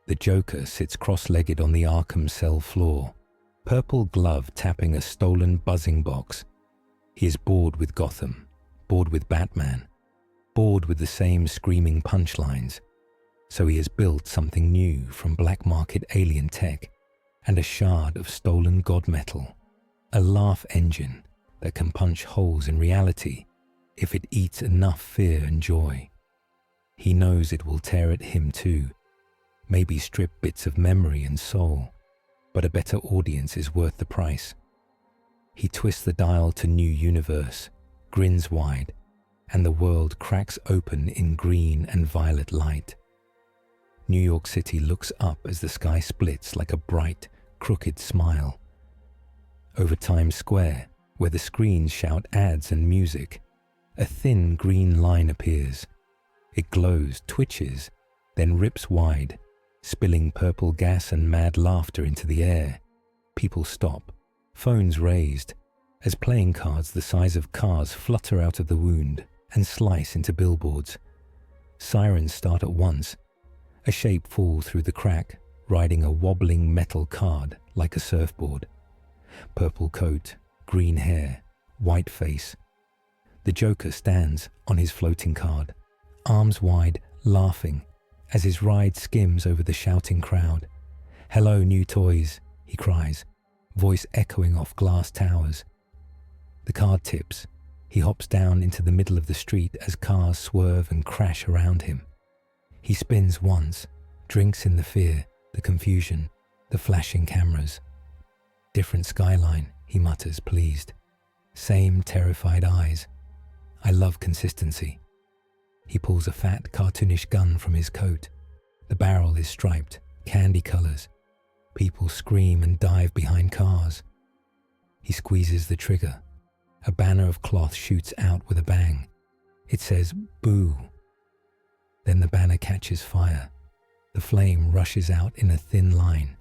The Joker sits cross-legged on the Arkham cell floor, purple glove tapping a stolen buzzing box. He is bored with Gotham, bored with Batman, bored with the same screaming punchlines. So he has built something new from black market alien tech and a shard of stolen god metal, a laugh engine that can punch holes in reality if it eats enough fear and joy. He knows it will tear at him too, maybe strip bits of memory and soul, but a better audience is worth the price. He twists the dial to new universe, grins wide, and the world cracks open in green and violet light. New York City looks up as the sky splits like a bright, crooked smile. Over Times Square, where the screens shout ads and music, a thin green line appears. It glows, twitches, then rips wide, spilling purple gas and mad laughter into the air. People stop, phones raised, as playing cards the size of cars flutter out of the wound and slice into billboards. Sirens start at once. A shape falls through the crack, riding a wobbling metal card like a surfboard. Purple coat, green hair, white face. The Joker stands on his floating card, arms wide, laughing, as his ride skims over the shouting crowd. "Hello, new toys," he cries, voice echoing off glass towers. The card tips. He hops down into the middle of the street as cars swerve and crash around him. He spins once, drinks in the fear, the confusion, the flashing cameras. "Different skyline," he mutters, pleased. "Same terrified eyes. I love consistency." He pulls a fat, cartoonish gun from his coat. The barrel is striped, candy colors. People scream and dive behind cars. He squeezes the trigger. A banner of cloth shoots out with a bang. It says, "Boo." Then the banner catches fire. The flame rushes out in a thin line,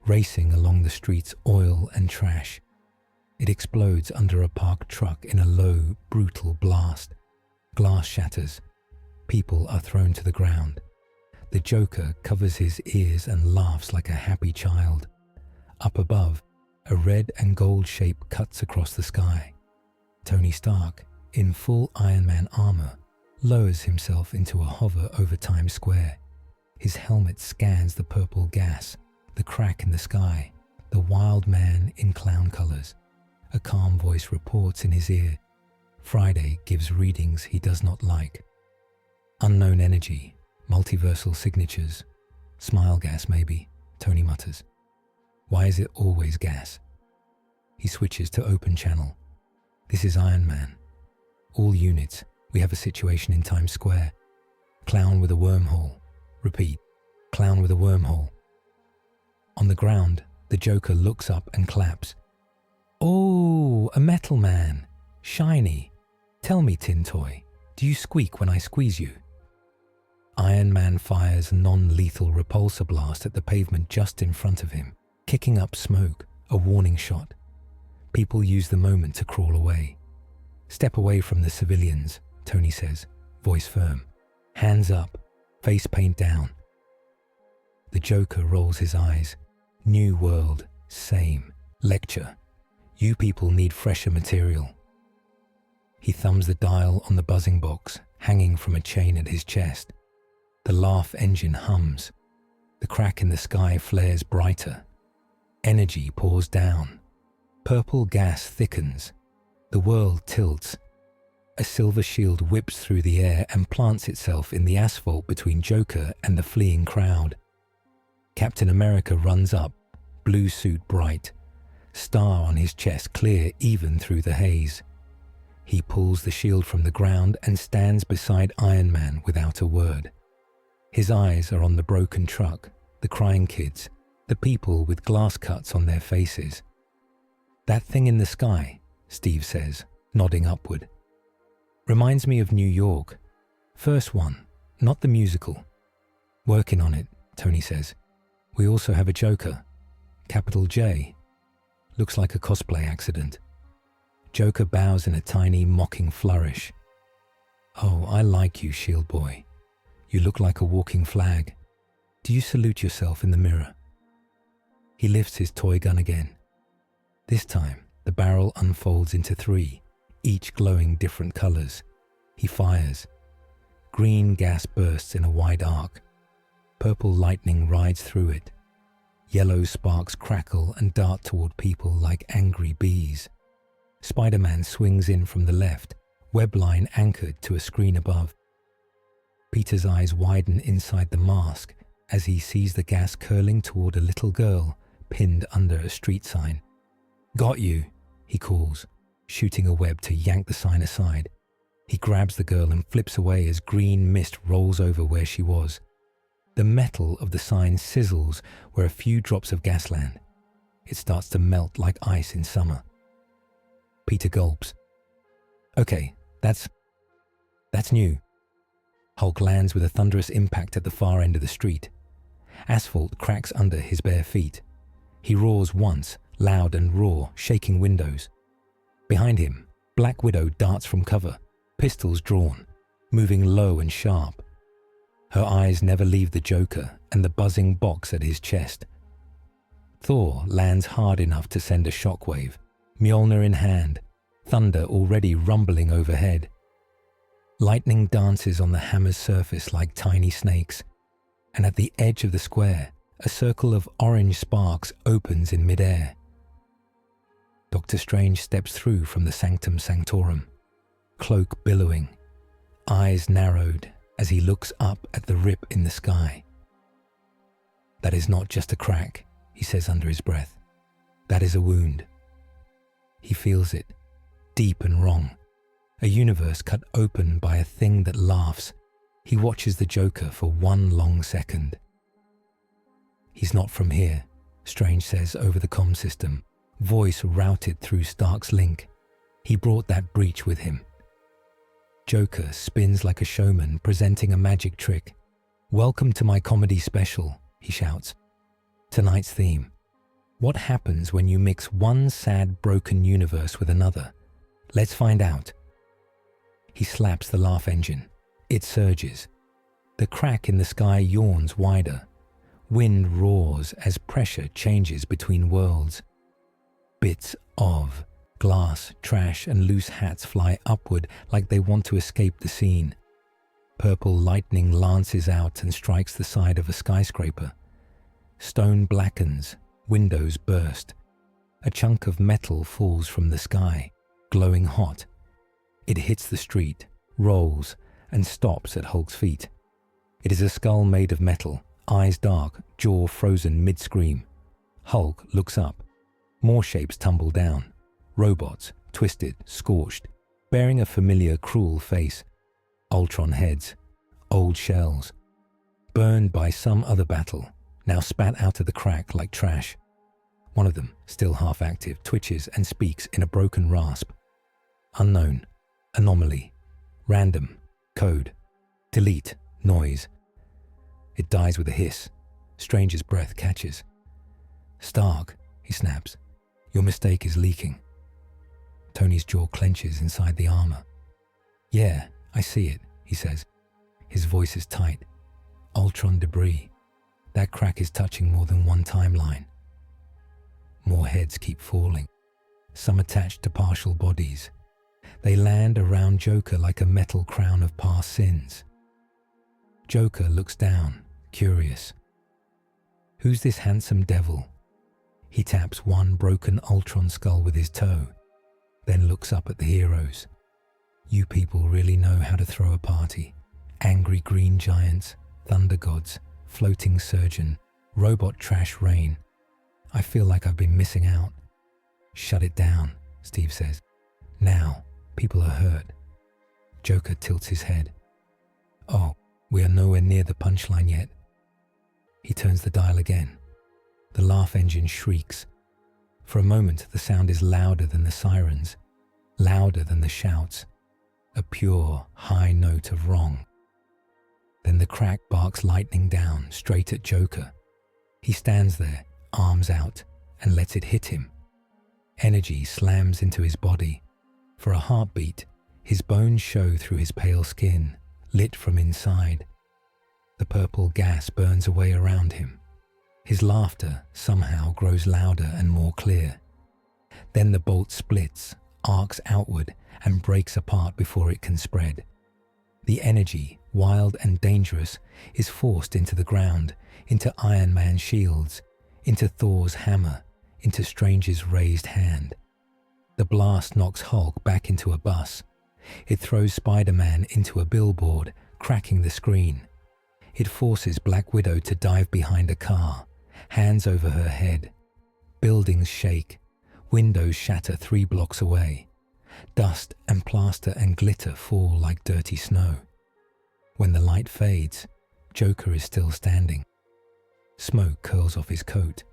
racing along the street's oil and trash. It explodes under a parked truck in a low, brutal blast. Glass shatters. People are thrown to the ground. The Joker covers his ears and laughs like a happy child. Up above, a red and gold shape cuts across the sky. Tony Stark, in full Iron Man armor, lowers himself into a hover over Times Square. His helmet scans the purple gas, the crack in the sky, the wild man in clown colors. A calm voice reports in his ear. Friday gives readings he does not like. Unknown energy, multiversal signatures. Smile gas maybe, Tony mutters. Why is it always gas? He switches to open channel. This is Iron Man. All units, we have a situation in Times Square. Clown with a wormhole. Repeat, clown with a wormhole. On the ground, the Joker looks up and claps. "Oh, a metal man. Shiny. Tell me, Tin Toy, do you squeak when I squeeze you?" Iron Man fires a non-lethal repulsor blast at the pavement just in front of him, kicking up smoke, a warning shot. People use the moment to crawl away. "Step away from the civilians," Tony says, voice firm. Hands up, face paint down. The Joker rolls his eyes. New world, same. Lecture. You people need fresher material. He thumbs the dial on the buzzing box, hanging from a chain at his chest. The laugh engine hums. The crack in the sky flares brighter. Energy pours down. Purple gas thickens. The world tilts. A silver shield whips through the air and plants itself in the asphalt between Joker and the fleeing crowd. Captain America runs up, blue suit bright, star on his chest clear even through the haze. He pulls the shield from the ground and stands beside Iron Man without a word. His eyes are on the broken truck, the crying kids, the people with glass cuts on their faces. "That thing in the sky," Steve says, nodding upward. "Reminds me of New York. First one, not the musical." "Working on it," Tony says. "We also have a Joker. Capital J. Looks like a cosplay accident." Joker bows in a tiny, mocking flourish. "Oh, I like you, Shield Boy. You look like a walking flag. Do you salute yourself in the mirror? He lifts his toy gun again. This time, the barrel unfolds into 3, each glowing different colors. He fires. Green gas bursts in a wide arc. Purple lightning rides through it. Yellow sparks crackle and dart toward people like angry bees. Spider-Man swings in from the left, web line anchored to a screen above. Peter's eyes widen inside the mask as he sees the gas curling toward a little girl pinned under a street sign. "Got you," he calls, shooting a web to yank the sign aside. He grabs the girl and flips away as green mist rolls over where she was. The metal of the sign sizzles where a few drops of gas land. It starts to melt like ice in summer. Peter gulps. "Okay, that's new." Hulk lands with a thunderous impact at the far end of the street. Asphalt cracks under his bare feet. He roars once, loud and raw, shaking windows. Behind him, Black Widow darts from cover, pistols drawn, moving low and sharp. Her eyes never leave the Joker and the buzzing box at his chest. Thor lands hard enough to send a shockwave, Mjolnir in hand, thunder already rumbling overhead. Lightning dances on the hammer's surface like tiny snakes, and at the edge of the square, a circle of orange sparks opens in midair. Doctor Strange steps through from the Sanctum Sanctorum, cloak billowing, eyes narrowed as he looks up at the rip in the sky. "That is not just a crack," he says under his breath. "That is a wound." He feels it, deep and wrong. A universe cut open by a thing that laughs. He watches the Joker for one long second. "He's not from here," Strange says over the comm system, voice routed through Stark's link. He brought that breach with him. Joker spins like a showman presenting a magic trick. "Welcome to my comedy special," he shouts. "Tonight's theme. What happens when you mix one sad, broken universe with another? Let's find out." He slaps the laugh engine. It surges. The crack in the sky yawns wider. Wind roars as pressure changes between worlds. Bits of glass, trash, and loose hats fly upward like they want to escape the scene. Purple lightning lances out and strikes the side of a skyscraper. Stone blackens, windows burst. A chunk of metal falls from the sky, glowing hot. It hits the street, rolls, and stops at Hulk's feet. It is a skull made of metal, eyes dark, jaw frozen mid-scream. Hulk looks up. More shapes tumble down. Robots, twisted, scorched, bearing a familiar, cruel face. Ultron heads, old shells, burned by some other battle, now spat out of the crack like trash. One of them, still half active, twitches and speaks in a broken rasp. Unknown, anomaly, random, code, delete, noise. It dies with a hiss. Strange's breath catches. "Stark," he snaps. "Your mistake is leaking." Tony's jaw clenches inside the armor. "Yeah, I see it," he says. His voice is tight. "Ultron debris. That crack is touching more than one timeline." More heads keep falling, some attached to partial bodies. They land around Joker like a metal crown of past sins. Joker looks down, curious. Who's this handsome devil? He taps one broken Ultron skull with his toe, then looks up at the heroes. You people really know how to throw a party. Angry green giants, thunder gods, floating surgeon, robot trash rain. I feel like I've been missing out. Shut it down, Steve says. Now, people are hurt. Joker tilts his head. Oh, we are nowhere near the punchline yet. He turns the dial again. The laugh engine shrieks. For a moment, the sound is louder than the sirens, louder than the shouts, a pure, high note of wrong. Then the crack barks lightning down, straight at Joker. He stands there, arms out, and lets it hit him. Energy slams into his body. For a heartbeat, his bones show through his pale skin, lit from inside. The purple gas burns away around him. His laughter somehow grows louder and more clear. Then the bolt splits, arcs outward, and breaks apart before it can spread. The energy, wild and dangerous, is forced into the ground, into Iron Man's shields, into Thor's hammer, into Strange's raised hand. The blast knocks Hulk back into a bus. It throws Spider-Man into a billboard, cracking the screen. It forces Black Widow to dive behind a car, hands over her head. Buildings shake. Windows shatter 3 blocks away. Dust and plaster and glitter fall like dirty snow. When the light fades, Joker is still standing. Smoke curls off his coat.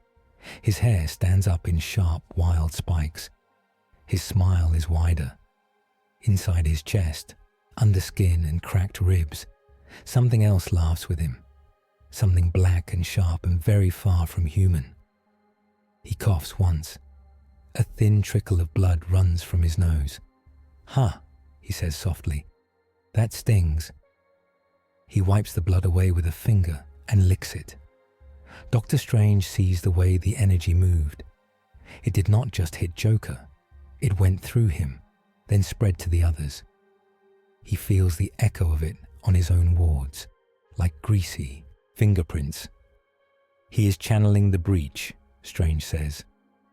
His hair stands up in sharp, wild spikes. His smile is wider. Inside his chest, under skin and cracked ribs, something else laughs with him. Something black and sharp and very far from human. He coughs once. A thin trickle of blood runs from his nose. "Ha," he says softly. "That stings." He wipes the blood away with a finger and licks it. Doctor Strange sees the way the energy moved. It did not just hit Joker. It went through him, then spread to the others. He feels the echo of it on his own wards, like greasy fingerprints. He is channeling the breach, Strange says,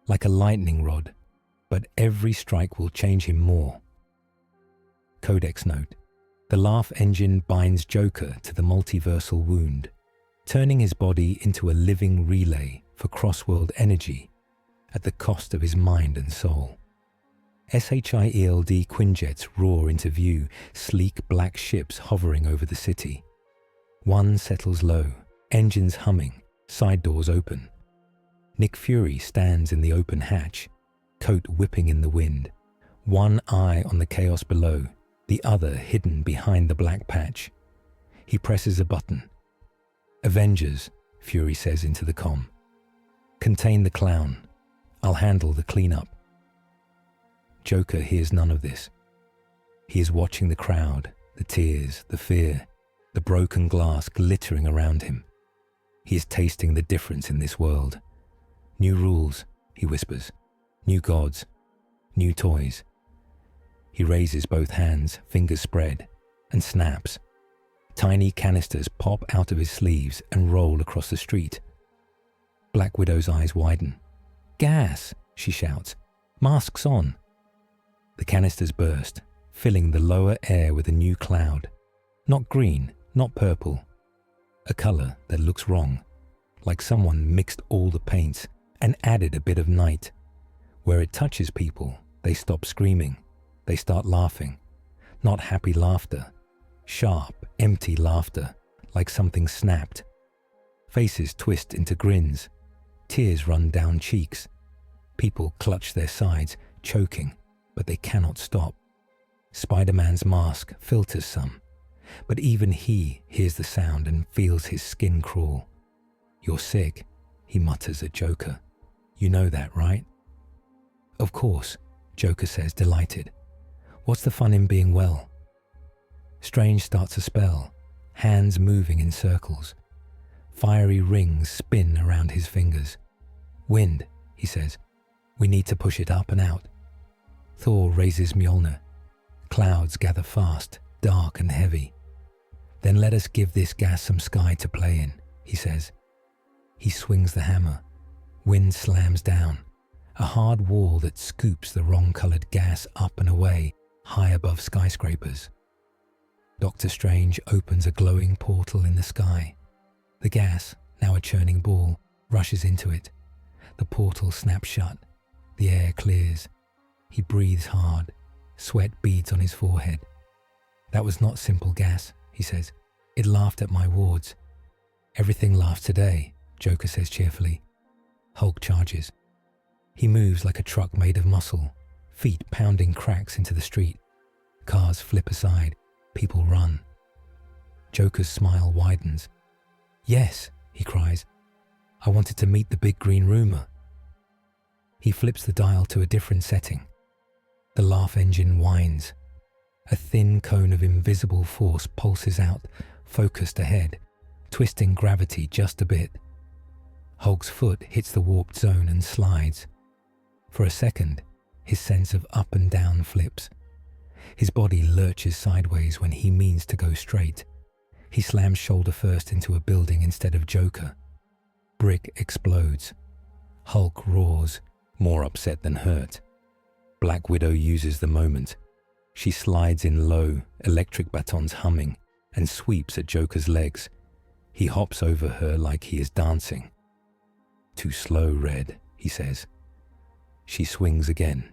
like a lightning rod, but every strike will change him more. Codex note: the laugh engine binds Joker to the multiversal wound, turning his body into a living relay for cross-world energy at the cost of his mind and soul. SHIELD Quinjets roar into view, sleek black ships hovering over the city. One settles low, engines humming, side doors open. Nick Fury stands in the open hatch, coat whipping in the wind, one eye on the chaos below, the other hidden behind the black patch. He presses a button. "Avengers," Fury says into the comm. "Contain the clown. I'll handle the cleanup." Joker hears none of this. He is watching the crowd, the tears, the fear, the broken glass glittering around him. He is tasting the difference in this world. New rules, he whispers. New gods. New toys. He raises both hands, fingers spread, and snaps. Tiny canisters pop out of his sleeves and roll across the street. Black Widow's eyes widen. "Gas!" she shouts. "Masks on!" The canisters burst, filling the lower air with a new cloud. Not green, not purple. A color that looks wrong, like someone mixed all the paints and added a bit of night. Where it touches people, they stop screaming. They start laughing. Not happy laughter. Sharp, empty laughter, like something snapped. Faces twist into grins. Tears run down cheeks. People clutch their sides, choking, but they cannot stop. Spider-Man's mask filters some, but even he hears the sound and feels his skin crawl. "You're sick," he mutters at Joker. "You know that, right?" "Of course," Joker says, delighted. "What's the fun in being well?" Strange starts a spell, hands moving in circles. Fiery rings spin around his fingers. "Wind," he says. "We need to push it up and out." Thor raises Mjolnir. Clouds gather fast, dark and heavy. "Then let us give this gas some sky to play in," he says. He swings the hammer. Wind slams down, a hard wall that scoops the wrong-colored gas up and away, high above skyscrapers. Doctor Strange opens a glowing portal in the sky. The gas, now a churning ball, rushes into it. The portal snaps shut. The air clears. He breathes hard. Sweat beads on his forehead. "That was not simple gas," he says. "It laughed at my wards." "Everything laughs today," Joker says cheerfully. Hulk charges. He moves like a truck made of muscle, feet pounding cracks into the street. Cars flip aside. People run. Joker's smile widens. "Yes," he cries. "I wanted to meet the big green rumor." He flips the dial to a different setting. The laugh engine whines. A thin cone of invisible force pulses out, focused ahead, twisting gravity just a bit. Hulk's foot hits the warped zone and slides. For a second, his sense of up and down flips. His body lurches sideways when he means to go straight. He slams shoulder first into a building instead of Joker. Brick explodes. Hulk roars, more upset than hurt. Black Widow uses the moment. She slides in low, electric batons humming, and sweeps at Joker's legs. He hops over her like he is dancing. "Too slow, Red," he says. She swings again.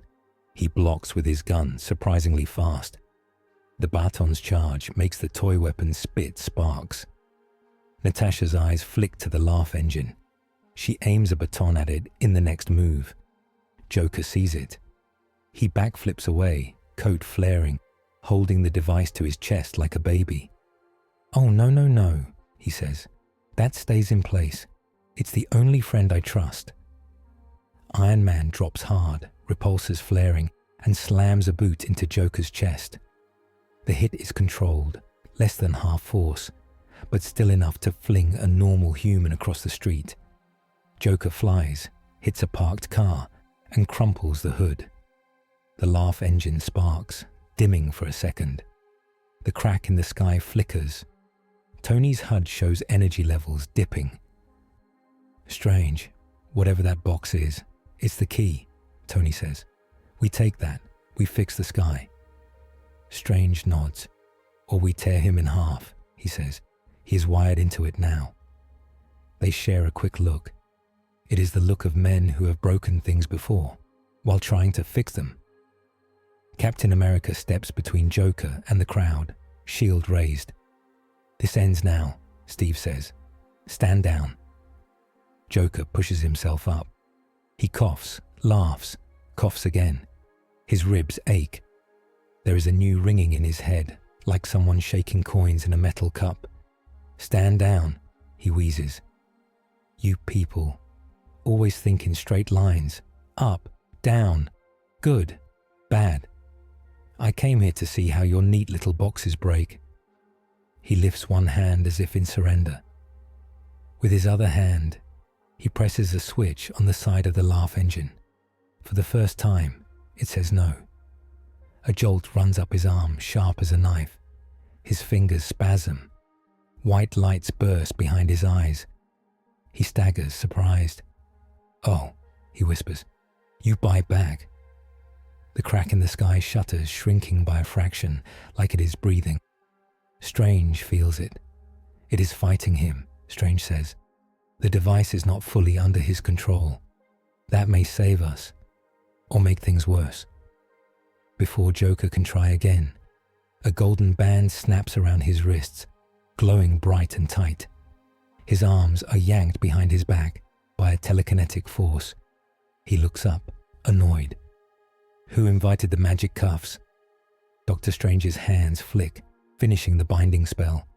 He blocks with his gun, surprisingly fast. The baton's charge makes the toy weapon spit sparks. Natasha's eyes flick to the laugh engine. She aims a baton at it in the next move. Joker sees it. He backflips away, coat flaring, holding the device to his chest like a baby. "Oh, no, he says. "That stays in place. It's the only friend I trust." Iron Man drops hard, repulsors flaring, and slams a boot into Joker's chest. The hit is controlled, less than half force, but still enough to fling a normal human across the street. Joker flies, hits a parked car, and crumples the hood. The laugh engine sparks, dimming for a second. The crack in the sky flickers. Tony's HUD shows energy levels dipping. "Strange, whatever that box is. It's the key," Tony says. "We take that. We fix the sky." Strange nods. "Or we tear him in half," he says. "He is wired into it now." They share a quick look. It is the look of men who have broken things before, while trying to fix them. Captain America steps between Joker and the crowd, shield raised. "This ends now," Steve says. "Stand down." Joker pushes himself up. He coughs, laughs, coughs again. His ribs ache. There is a new ringing in his head, like someone shaking coins in a metal cup. "Stand down," he wheezes. "You people always think in straight lines. Up, down, good, bad. I came here to see how your neat little boxes break." He lifts one hand as if in surrender. With his other hand, he presses a switch on the side of the laugh engine. For the first time, it says no. A jolt runs up his arm, sharp as a knife. His fingers spasm. White lights burst behind his eyes. He staggers, surprised. "Oh," he whispers, "you bite back." The crack in the sky shutters, shrinking by a fraction, like it is breathing. Strange feels it. It is fighting him, Strange says. The device is not fully under his control. That may save us, or make things worse. Before Joker can try again, a golden band snaps around his wrists, glowing bright and tight. His arms are yanked behind his back by a telekinetic force. He looks up, annoyed. Who invited the magic cuffs? Dr. Strange's hands flick, finishing the binding spell.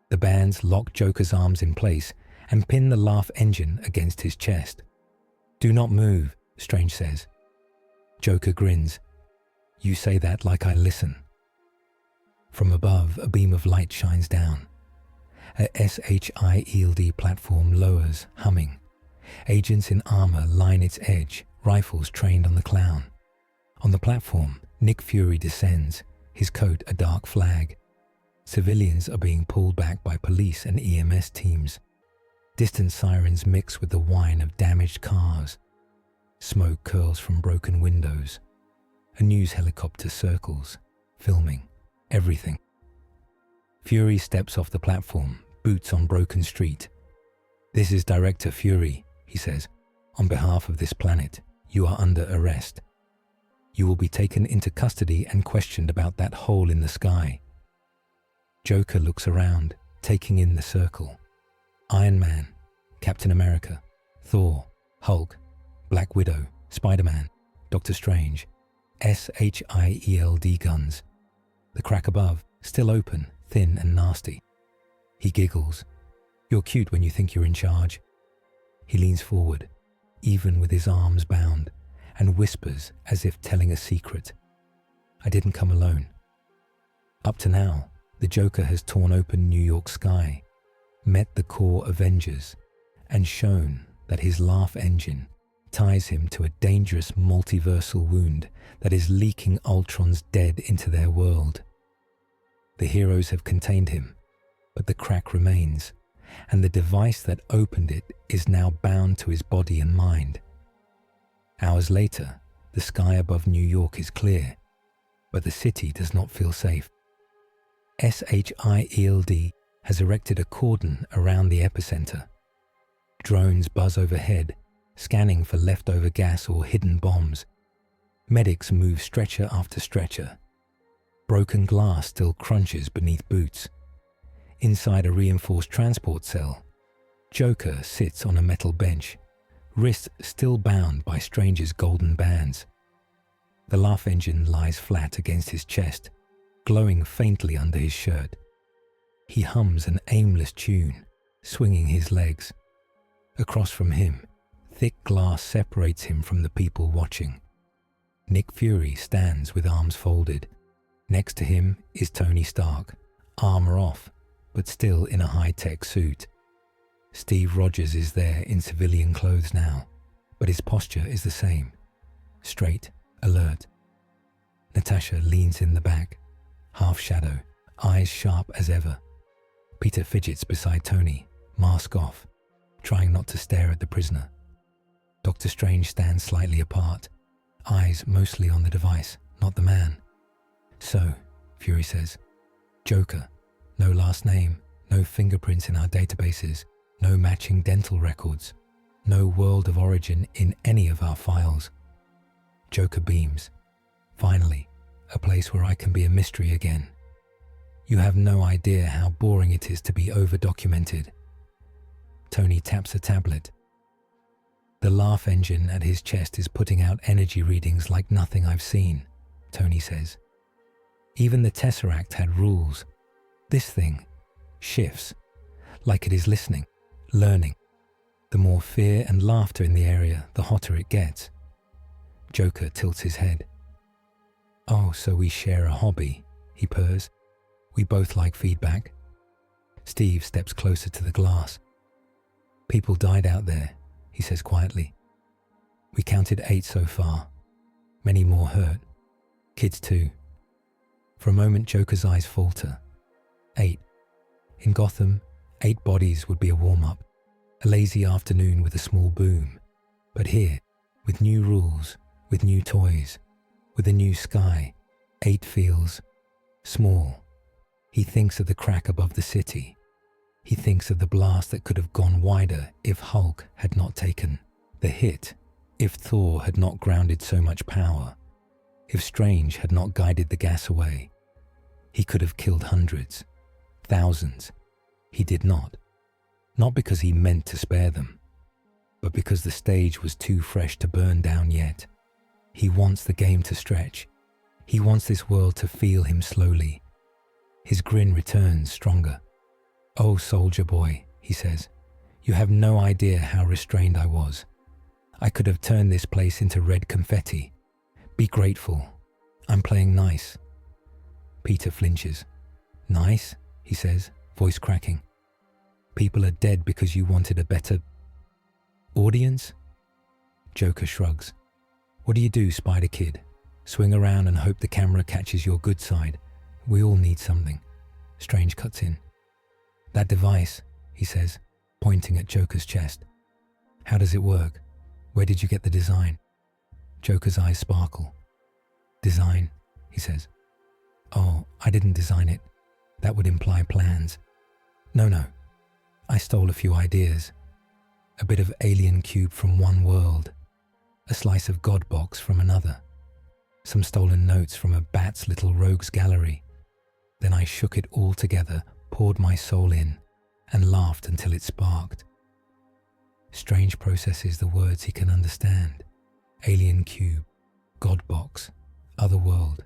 The bands lock Joker's arms in place and pin the laugh engine against his chest. "Do not move," Strange says. Joker grins. "You say that like I listen." From above, a beam of light shines down. A SHIELD platform lowers, humming. Agents in armor line its edge, rifles trained on the clown. On the platform, Nick Fury descends, his coat a dark flag. Civilians are being pulled back by police and EMS teams. Distant sirens mix with the whine of damaged cars. Smoke curls from broken windows. A news helicopter circles, filming everything. Fury steps off the platform, boots on broken street. "This is Director Fury," he says. "On behalf of this planet, you are under arrest. You will be taken into custody and questioned about that hole in the sky." Joker looks around, taking in the circle. Iron Man, Captain America, Thor, Hulk, Black Widow, Spider-Man, Doctor Strange, SHIELD guns. The crack above, still open, thin and nasty. He giggles. "You're cute when you think you're in charge." He leans forward, even with his arms bound, and whispers as if telling a secret. "I didn't come alone." Up to now, the Joker has torn open New York sky. met the core Avengers, and shown that his laugh engine ties him to a dangerous multiversal wound that is leaking Ultron's dead into their world. The heroes have contained him, but the crack remains, and the device that opened it is now bound to his body and mind. Hours later, the sky above New York is clear, but the city does not feel safe. SHIELD has erected a cordon around the epicenter. Drones buzz overhead, scanning for leftover gas or hidden bombs. Medics move stretcher after stretcher. Broken glass still crunches beneath boots. Inside a reinforced transport cell, Joker sits on a metal bench, wrists still bound by Strange's golden bands. The laugh engine lies flat against his chest, glowing faintly under his shirt. He hums an aimless tune, swinging his legs. Across from him, thick glass separates him from the people watching. Nick Fury stands with arms folded. Next to him is Tony Stark, armor off, but still in a high-tech suit. Steve Rogers is there in civilian clothes now, but his posture is the same, straight, alert. Natasha leans in the back, half shadow, eyes sharp as ever. Peter fidgets beside Tony, mask off, trying not to stare at the prisoner. Doctor Strange stands slightly apart, eyes mostly on the device, not the man. So, Fury says, Joker, no last name, no fingerprints in our databases, no matching dental records, no world of origin in any of our files. Joker beams. Finally, a place where I can be a mystery again. You have no idea how boring it is to be over-documented. Tony taps a tablet. The laugh engine at his chest is putting out energy readings like nothing I've seen, Tony says. Even the Tesseract had rules. This thing shifts, like it is listening, learning. The more fear and laughter in the area, the hotter it gets. Joker tilts his head. Oh, so we share a hobby, he purrs. We both like feedback. Steve steps closer to the glass. People died out there, he says quietly. We counted 8 so far. Many more hurt. Kids too. For a moment, Joker's eyes falter. 8. In Gotham, 8 bodies would be a warm-up. A lazy afternoon with a small boom. But here, with new rules, with new toys, with a new sky, 8 feels small. He thinks of the crack above the city. He thinks of the blast that could have gone wider if Hulk had not taken the hit, if Thor had not grounded so much power, if Strange had not guided the gas away. He could have killed hundreds, thousands. He did not. Not because he meant to spare them, but because the stage was too fresh to burn down yet. He wants the game to stretch. He wants this world to feel him slowly. His grin returns stronger. Oh, soldier boy, he says, you have no idea how restrained I was. I could have turned this place into red confetti. Be grateful. I'm playing nice. Peter flinches. Nice, he says, voice cracking. People are dead because you wanted a better audience? Joker shrugs. What do you do, Spider Kid? Swing around and hope the camera catches your good side. We all need something. Strange cuts in. That device, he says, pointing at Joker's chest. How does it work? Where did you get the design? Joker's eyes sparkle. Design, he says. Oh, I didn't design it. That would imply plans. No. I stole a few ideas. A bit of alien cube from one world. A slice of God box from another. Some stolen notes from a bat's little rogues gallery. Then I shook it all together, poured my soul in, and laughed until it sparked. Strange processes the words he can understand. Alien cube, God box, other world.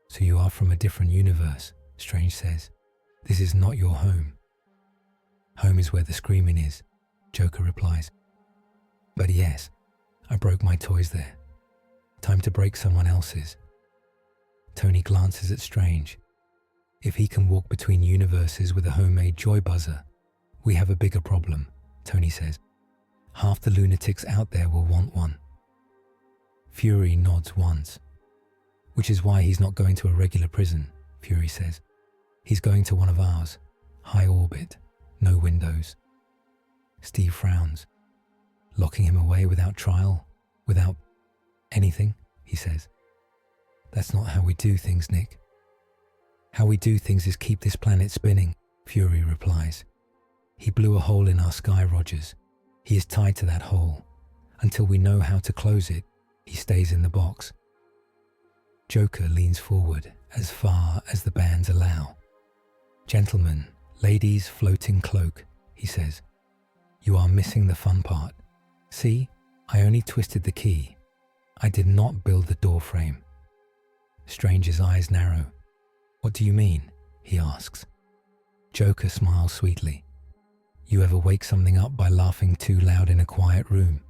So you are from a different universe, Strange says. This is not your home. Home is where the screaming is, Joker replies. But yes, I broke my toys there. Time to break someone else's. Tony glances at Strange. If he can walk between universes with a homemade joy buzzer, We have a bigger problem, Tony says. Half the lunatics out there will want one. Fury nods once. Which is why he's not going to a regular prison, Fury says. He's going to one of ours. High orbit, no windows. Steve frowns. Locking him away without trial, without anything, he says. That's not how we do things, Nick. How we do things is keep this planet spinning, Fury replies. He blew a hole in our sky, Rogers. He is tied to that hole. Until we know how to close it, he stays in the box. Joker leans forward as far as the bands allow. Gentlemen, ladies, floating cloak, he says. You are missing the fun part. See, I only twisted the key. I did not build the door frame. Strange's eyes narrow. What do you mean? He asks. Joker smiles sweetly. You ever wake something up by laughing too loud in a quiet room?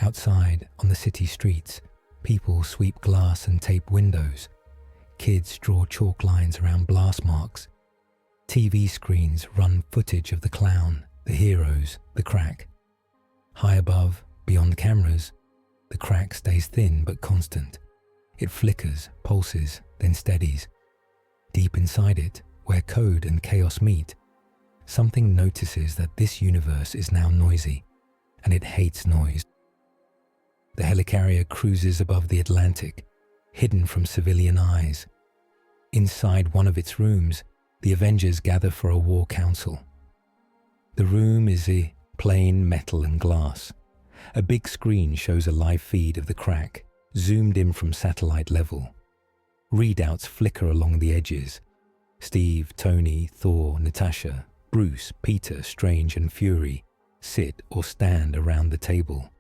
Outside, on the city streets, people sweep glass and tape windows. Kids draw chalk lines around blast marks. TV screens run footage of the clown, the heroes, the crack. High above, beyond cameras, the crack stays thin but constant. It flickers, pulses, then steadies. Deep inside it, where code and chaos meet, something notices that this universe is now noisy, and it hates noise. The helicarrier cruises above the Atlantic, hidden from civilian eyes. Inside one of its rooms, the Avengers gather for a war council. The room is plain metal and glass. A big screen shows a live feed of the crack, zoomed in from satellite level. Readouts flicker along the edges. Steve, Tony, Thor, Natasha, Bruce, Peter, Strange, and Fury sit or stand around the table.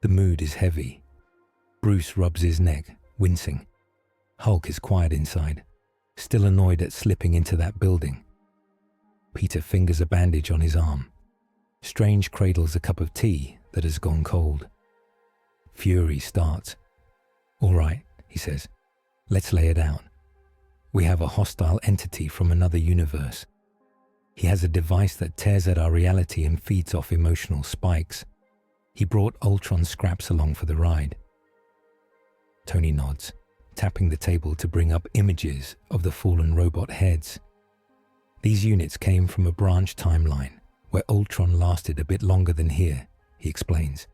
The mood is heavy. Bruce rubs his neck, wincing. Hulk is quiet inside, still annoyed at slipping into that building. Peter fingers a bandage on his arm. Strange cradles a cup of tea that has gone cold. Fury starts. All right, he says. Let's lay it out. We have a hostile entity from another universe. He has a device that tears at our reality and feeds off emotional spikes. He brought Ultron scraps along for the ride. Tony nods, tapping the table to bring up images of the fallen robot heads. These units came from a branch timeline where Ultron lasted a bit longer than here, he explains.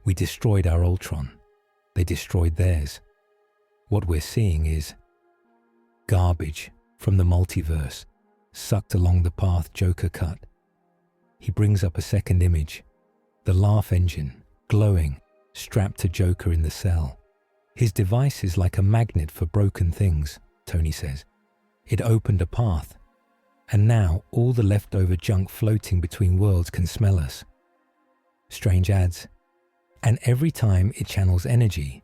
We destroyed our Ultron. They destroyed theirs. What we're seeing is garbage from the multiverse, sucked along the path Joker cut. He brings up a second image, the laugh engine, glowing, strapped to Joker in the cell. His device is like a magnet for broken things, Tony says. It opened a path, and now all the leftover junk floating between worlds can smell us. Strange adds, and every time it channels energy,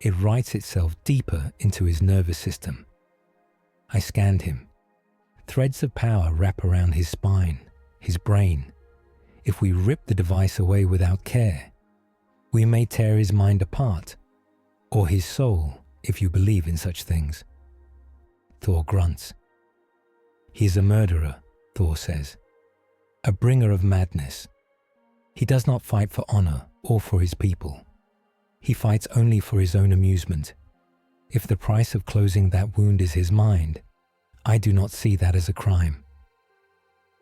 it writes itself deeper into his nervous system. I scanned him. Threads of power wrap around his spine, his brain. If we rip the device away without care, we may tear his mind apart, or his soul, if you believe in such things. Thor grunts. He is a murderer, Thor says, a bringer of madness. He does not fight for honor or for his people. He fights only for his own amusement. If the price of closing that wound is his mind, I do not see that as a crime.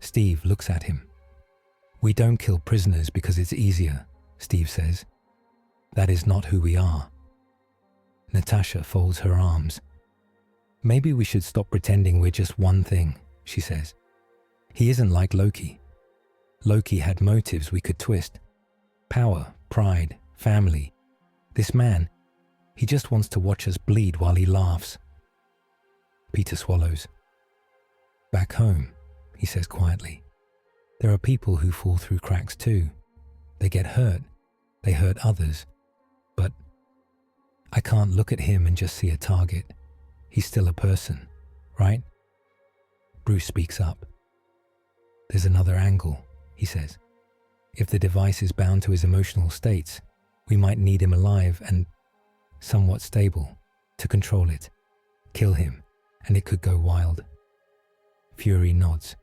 Steve looks at him. We don't kill prisoners because it's easier, Steve says. That is not who we are. Natasha folds her arms. Maybe we should stop pretending we're just one thing, she says. He isn't like Loki. Loki had motives we could twist. Power, pride, family. This man, he just wants to watch us bleed while he laughs. Peter swallows. Back home, he says quietly, there are people who fall through cracks too. They get hurt. They hurt others. But I can't look at him and just see a target. He's still a person, right? Bruce speaks up. There's another angle, he says. If the device is bound to his emotional states, we might need him alive and somewhat stable to control it. Kill him, and it could go wild. Fury nods.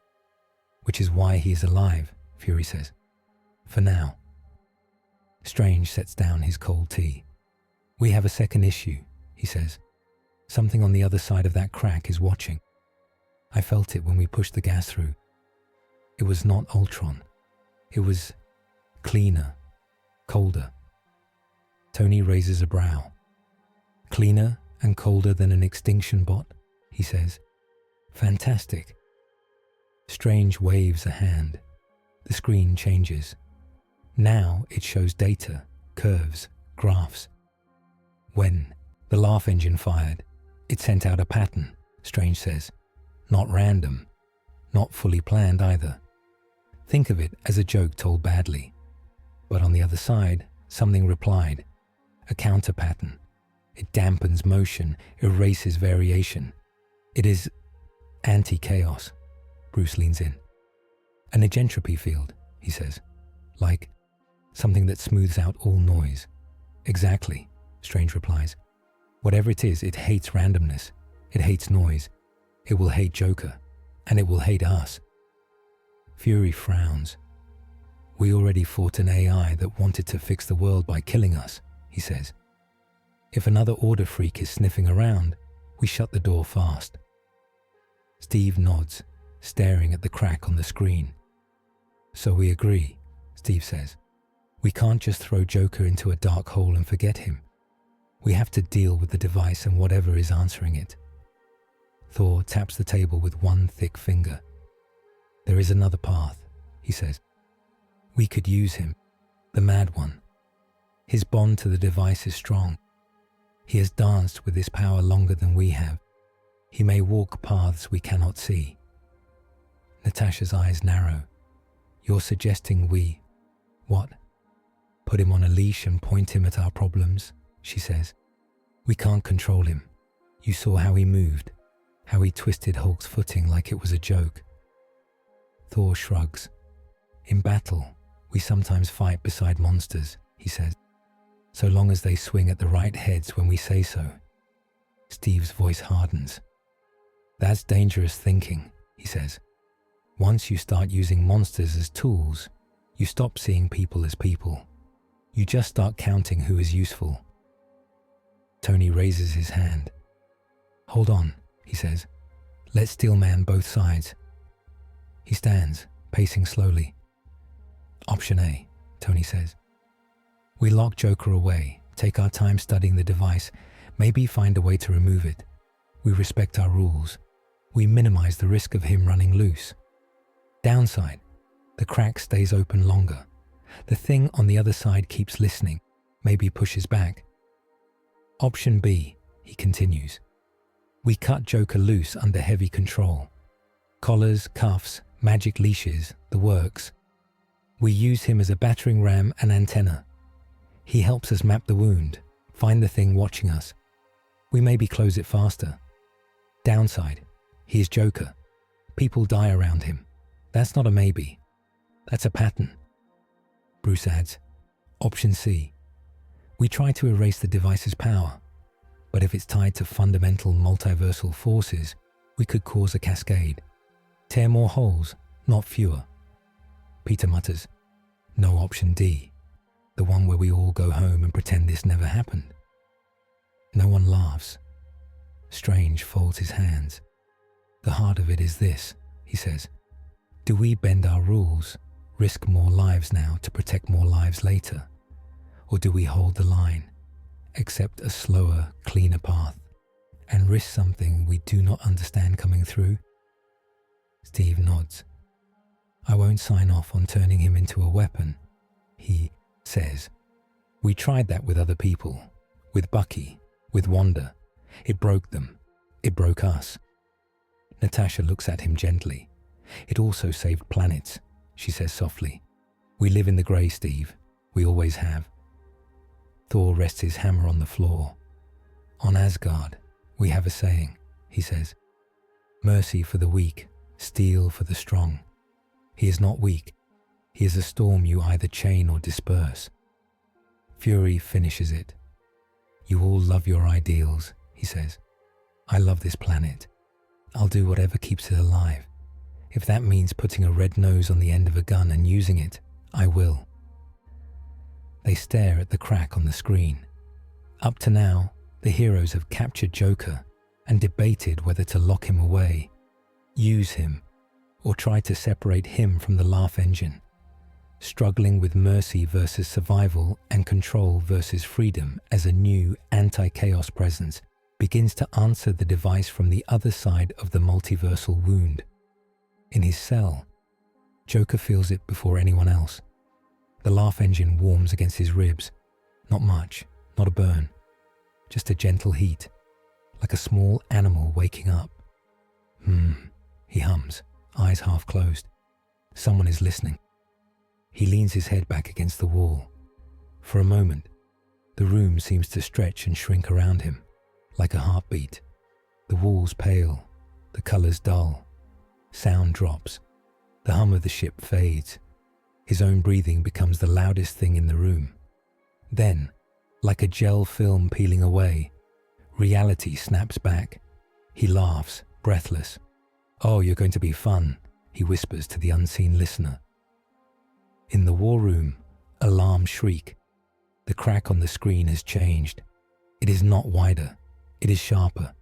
which is why he is alive, Fury says. For now. Strange sets down his cold tea. We have a second issue, he says. Something on the other side of that crack is watching. I felt it when we pushed the gas through. It was not Ultron. It was cleaner, colder. Tony raises a brow. Cleaner and colder than an extinction bot, he says. Fantastic. Strange waves a hand. The screen changes. Now it shows data, curves, graphs. When the laugh engine fired, it sent out a pattern, Strange says. Not random, not fully planned either. Think of it as a joke told badly. But on the other side, something replied. A counter pattern. It dampens motion, erases variation. It is anti-chaos. Bruce leans in. An agentropy field, he says. Like something that smooths out all noise. Exactly, Strange replies. Whatever it is, it hates randomness. It hates noise. It will hate Joker. And it will hate us. Fury frowns. We already fought an AI that wanted to fix the world by killing us, he says. If another order freak is sniffing around, we shut the door fast. Steve nods, staring at the crack on the screen. So we agree, Steve says. We can't just throw Joker into a dark hole and forget him. We have to deal with the device and whatever is answering it. Thor taps the table with one thick finger. There is another path, he says. We could use him, the mad one. His bond to the device is strong. He has danced with this power longer than we have. He may walk paths we cannot see. Natasha's eyes narrow. You're suggesting we... What? Put him on a leash and point him at our problems, she says. We can't control him. You saw how he moved, how he twisted Hulk's footing like it was a joke. Thor shrugs. In battle, we sometimes fight beside monsters, he says, so long as they swing at the right heads when we say so. Steve's voice hardens. That's dangerous thinking, he says. Once you start using monsters as tools, you stop seeing people as people. You just start counting who is useful. Tony raises his hand. Hold on, he says. Let's steel man both sides. He stands, pacing slowly. Option A, Tony says. We lock Joker away, take our time studying the device, maybe find a way to remove it. We respect our rules. We minimize the risk of him running loose. Downside, the crack stays open longer. The thing on the other side keeps listening, maybe pushes back. Option B, he continues. We cut Joker loose under heavy control. Collars, cuffs, magic leashes, the works. We use him as a battering ram and antenna. He helps us map the wound, find the thing watching us. We maybe close it faster. Downside, he is Joker. People die around him. That's not a maybe. That's a pattern. Bruce adds, Option C. We try to erase the device's power, but if it's tied to fundamental multiversal forces, we could cause a cascade. Tear more holes, not fewer. Peter mutters, no option D, the one where we all go home and pretend this never happened. No one laughs. Strange folds his hands. The heart of it is this, he says. Do we bend our rules, risk more lives now to protect more lives later? Or do we hold the line, accept a slower, cleaner path, and risk something we do not understand coming through? Steve nods. I won't sign off on turning him into a weapon, he says. We tried that with other people, with Bucky, with Wanda. It broke them. It broke us. Natasha looks at him gently. It also saved planets, she says softly. We live in the grey, Steve. We always have. Thor rests his hammer on the floor. On Asgard, we have a saying, he says. Mercy for the weak, steel for the strong. He is not weak. He is a storm you either chain or disperse. Fury finishes it. You all love your ideals, he says. I love this planet. I'll do whatever keeps it alive. If that means putting a red nose on the end of a gun and using it, I will. They stare at the crack on the screen. Up to now, the heroes have captured Joker and debated whether to lock him away, use him, or try to separate him from the laugh engine, struggling with mercy versus survival and control versus freedom as a new anti-chaos presence begins to answer the device from the other side of the multiversal wound. In his cell, Joker feels it before anyone else. The laugh engine warms against his ribs. Not much, not a burn, just a gentle heat, like a small animal waking up. He hums, eyes half closed. Someone is listening. He leans his head back against the wall. For a moment, the room seems to stretch and shrink around him, like a heartbeat. The walls pale, the colors dull. Sound drops. The hum of the ship fades. His own breathing becomes the loudest thing in the room. Then, like a gel film peeling away, reality snaps back. He laughs, breathless. "Oh, you're going to be fun," he whispers to the unseen listener. In the war room, alarms shriek. The crack on the screen has changed. It is not wider. It is sharper.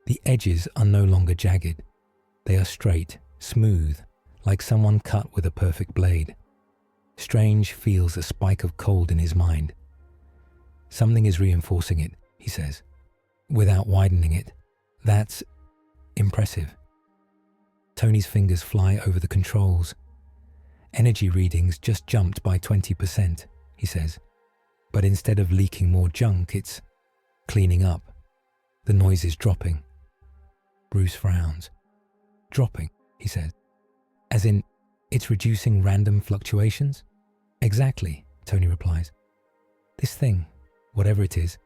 The edges are no longer jagged. They are straight, smooth, like someone cut with a perfect blade. Strange feels a spike of cold in his mind. Something is reinforcing it, he says, without widening it. That's impressive. Tony's fingers fly over the controls. Energy readings just jumped by 20%, he says. But instead of leaking more junk, it's cleaning up. The noise is dropping. Bruce frowns. Dropping, he says. As in, it's reducing random fluctuations? Exactly, Tony replies. This thing, whatever it is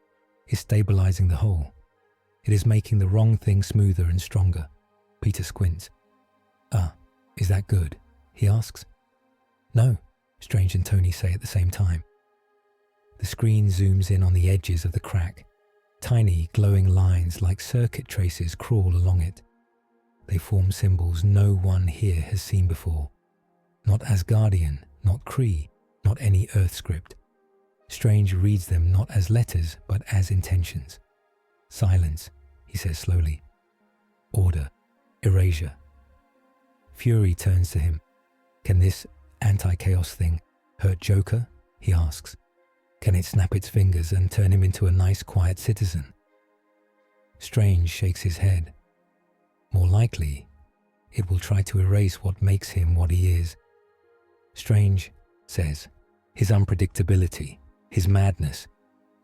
stabilizing the whole. It is making the wrong thing smoother and stronger. Peter squints. Is that good? He asks. No, Strange and Tony say at the same time. The screen zooms in on the edges of the crack. Tiny, glowing lines like circuit traces crawl along it. They form symbols no one here has seen before. Not Asgardian, not Kree, not any Earth script. Strange reads them not as letters, but as intentions. Silence, he says slowly. Order, erasure. Fury turns to him. Can this anti-chaos thing hurt Joker? He asks. Can it snap its fingers and turn him into a nice, quiet citizen? Strange shakes his head. More likely, it will try to erase what makes him what he is. Strange says, his unpredictability, his madness,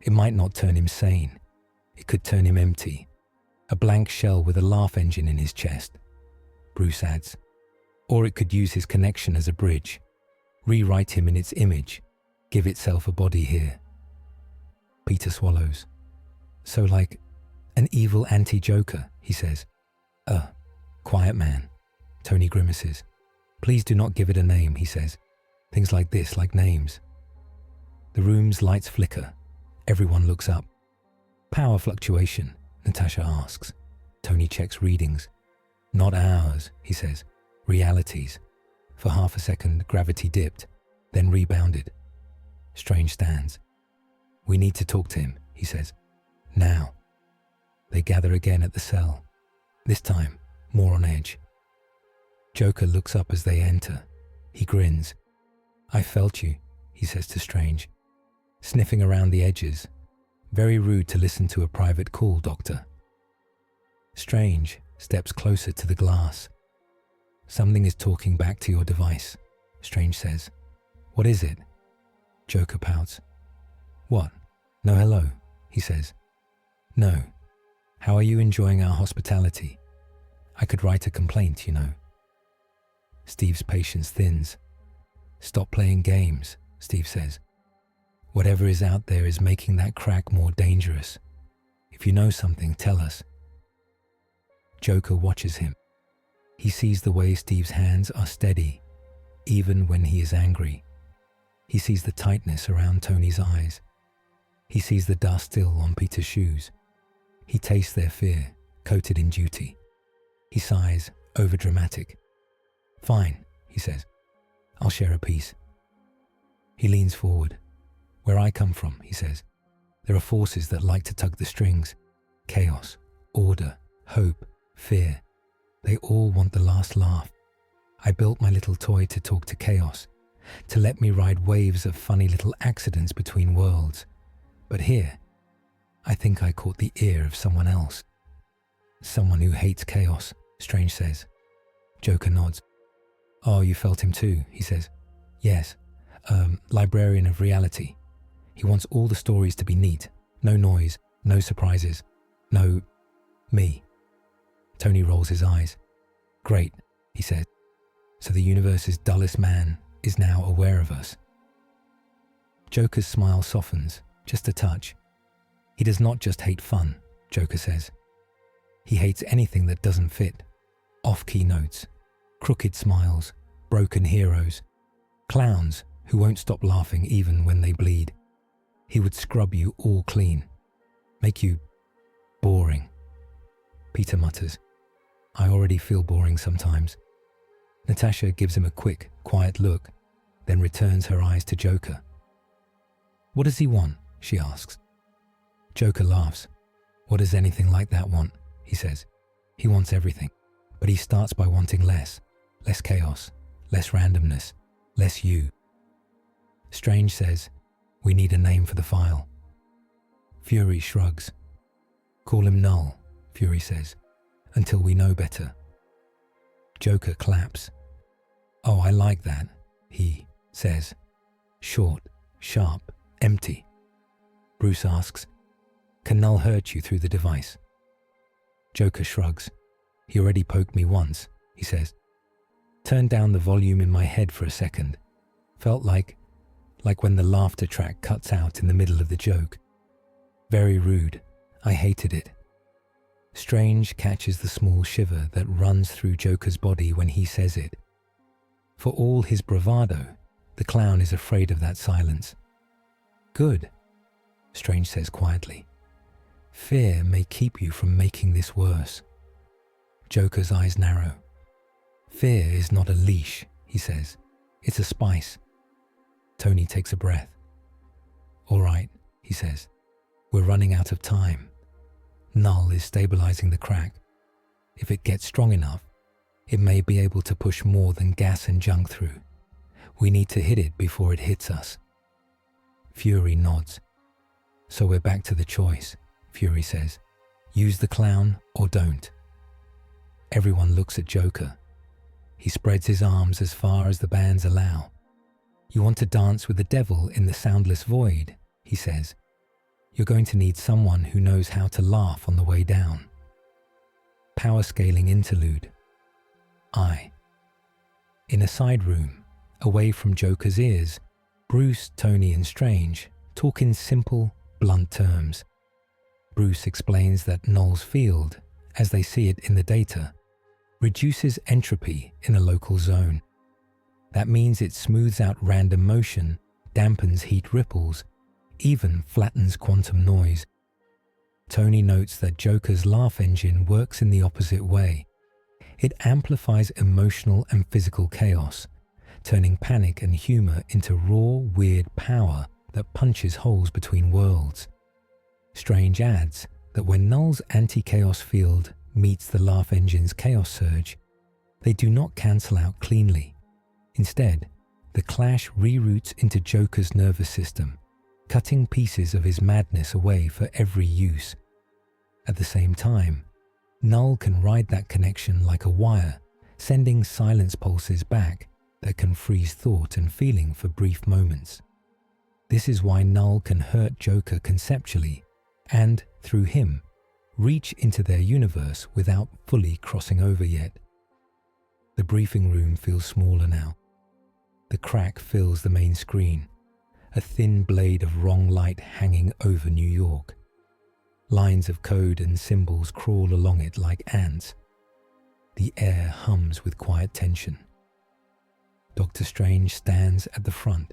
it might not turn him sane. It could turn him empty. A blank shell with a laugh engine in his chest. Bruce adds, or it could use his connection as a bridge, rewrite him in its image, give itself a body here. Peter swallows. So like an evil anti-Joker, he says. Quiet man. Tony grimaces. Please do not give it a name, he says. Things like this, like names. The room's lights flicker. Everyone looks up. Power fluctuation, Natasha asks. Tony checks readings. Not ours, he says. Realities. For half a second, gravity dipped, then rebounded. Strange stands. We need to talk to him, he says. Now. They gather again at the cell. This time, more on edge. Joker looks up as they enter. He grins. I felt you, he says to Strange. Sniffing around the edges. Very rude to listen to a private call, Doctor. Strange steps closer to the glass. Something is talking back to your device, Strange says. What is it? Joker pouts. What? No hello, he says. No. How are you enjoying our hospitality? I could write a complaint, you know. Steve's patience thins. Stop playing games, Steve says. Whatever is out there is making that crack more dangerous. If you know something, tell us. Joker watches him. He sees the way Steve's hands are steady, even when he is angry. He sees the tightness around Tony's eyes. He sees the dust still on Peter's shoes. He tastes their fear, coated in duty. He sighs, overdramatic. Fine, he says. I'll share a piece. He leans forward. Where I come from, he says, there are forces that like to tug the strings. Chaos, order, hope, fear. They all want the last laugh. I built my little toy to talk to chaos, to let me ride waves of funny little accidents between worlds. But here, I think I caught the ear of someone else. Someone who hates chaos, Strange says. Joker nods. Oh, you felt him too, he says. Yes, librarian of reality. He wants all the stories to be neat. No noise, no surprises, no me. Tony rolls his eyes. Great, he says. So the universe's dullest man is now aware of us. Joker's smile softens, just a touch. He does not just hate fun, Joker says. He hates anything that doesn't fit. Off-key notes, crooked smiles, broken heroes, clowns who won't stop laughing even when they bleed. He would scrub you all clean, make you boring. Peter mutters, I already feel boring sometimes. Natasha gives him a quick, quiet look, then returns her eyes to Joker. What does he want? She asks. Joker laughs. What does anything like that want? He says. He wants everything, but he starts by wanting less chaos, less randomness, less you. Strange says, we need a name for the file. Fury shrugs. Call him Null, Fury says, until we know better. Joker claps. Oh, I like that, he says. Short, sharp, empty. Bruce asks, can Null hurt you through the device? Joker shrugs. He already poked me once, he says. Turned down the volume in my head for a second. Felt like when the laughter track cuts out in the middle of the joke. Very rude. I hated it. Strange catches the small shiver that runs through Joker's body when he says it. For all his bravado, the clown is afraid of that silence. Good, Strange says quietly. Fear may keep you from making this worse. Joker's eyes narrow. Fear is not a leash, he says. It's a spice. Tony takes a breath. All right, he says. We're running out of time. Null is stabilizing the crack. If it gets strong enough, it may be able to push more than gas and junk through. We need to hit it before it hits us. Fury nods. So we're back to the choice, Fury says. Use the clown or don't. Everyone looks at Joker. He spreads his arms as far as the bands allow. You want to dance with the devil in the soundless void, he says. You're going to need someone who knows how to laugh on the way down. Power scaling interlude. In a side room, away from Joker's ears, Bruce, Tony and Strange talk in simple, blunt terms. Bruce explains that Null's field, as they see it in the data, reduces entropy in a local zone. That means it smooths out random motion, dampens heat ripples, even flattens quantum noise. Tony notes that Joker's laugh engine works in the opposite way. It amplifies emotional and physical chaos, turning panic and humor into raw, weird power that punches holes between worlds. Strange adds that when Null's anti-chaos field meets the laugh engine's chaos surge, they do not cancel out cleanly. Instead, the clash reroutes into Joker's nervous system, cutting pieces of his madness away for every use. At the same time, Null can ride that connection like a wire, sending silence pulses back that can freeze thought and feeling for brief moments. This is why Null can hurt Joker conceptually and, through him, reach into their universe without fully crossing over yet. The briefing room feels smaller now. The crack fills the main screen, a thin blade of wrong light hanging over New York. Lines of code and symbols crawl along it like ants. The air hums with quiet tension. Dr. Strange stands at the front,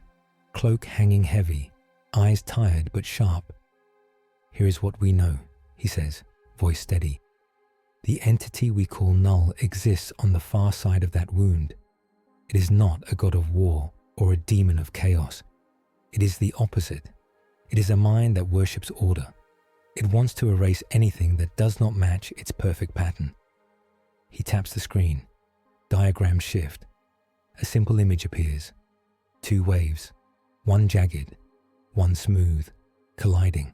cloak hanging heavy, eyes tired but sharp. Here is what we know, he says, voice steady. The entity we call Null exists on the far side of that wound, It is not a god of war or a demon of chaos. It is the opposite. It is a mind that worships order. It wants to erase anything that does not match its perfect pattern. He taps the screen. Diagrams shift. A simple image appears. 2 waves, one jagged, one smooth, colliding.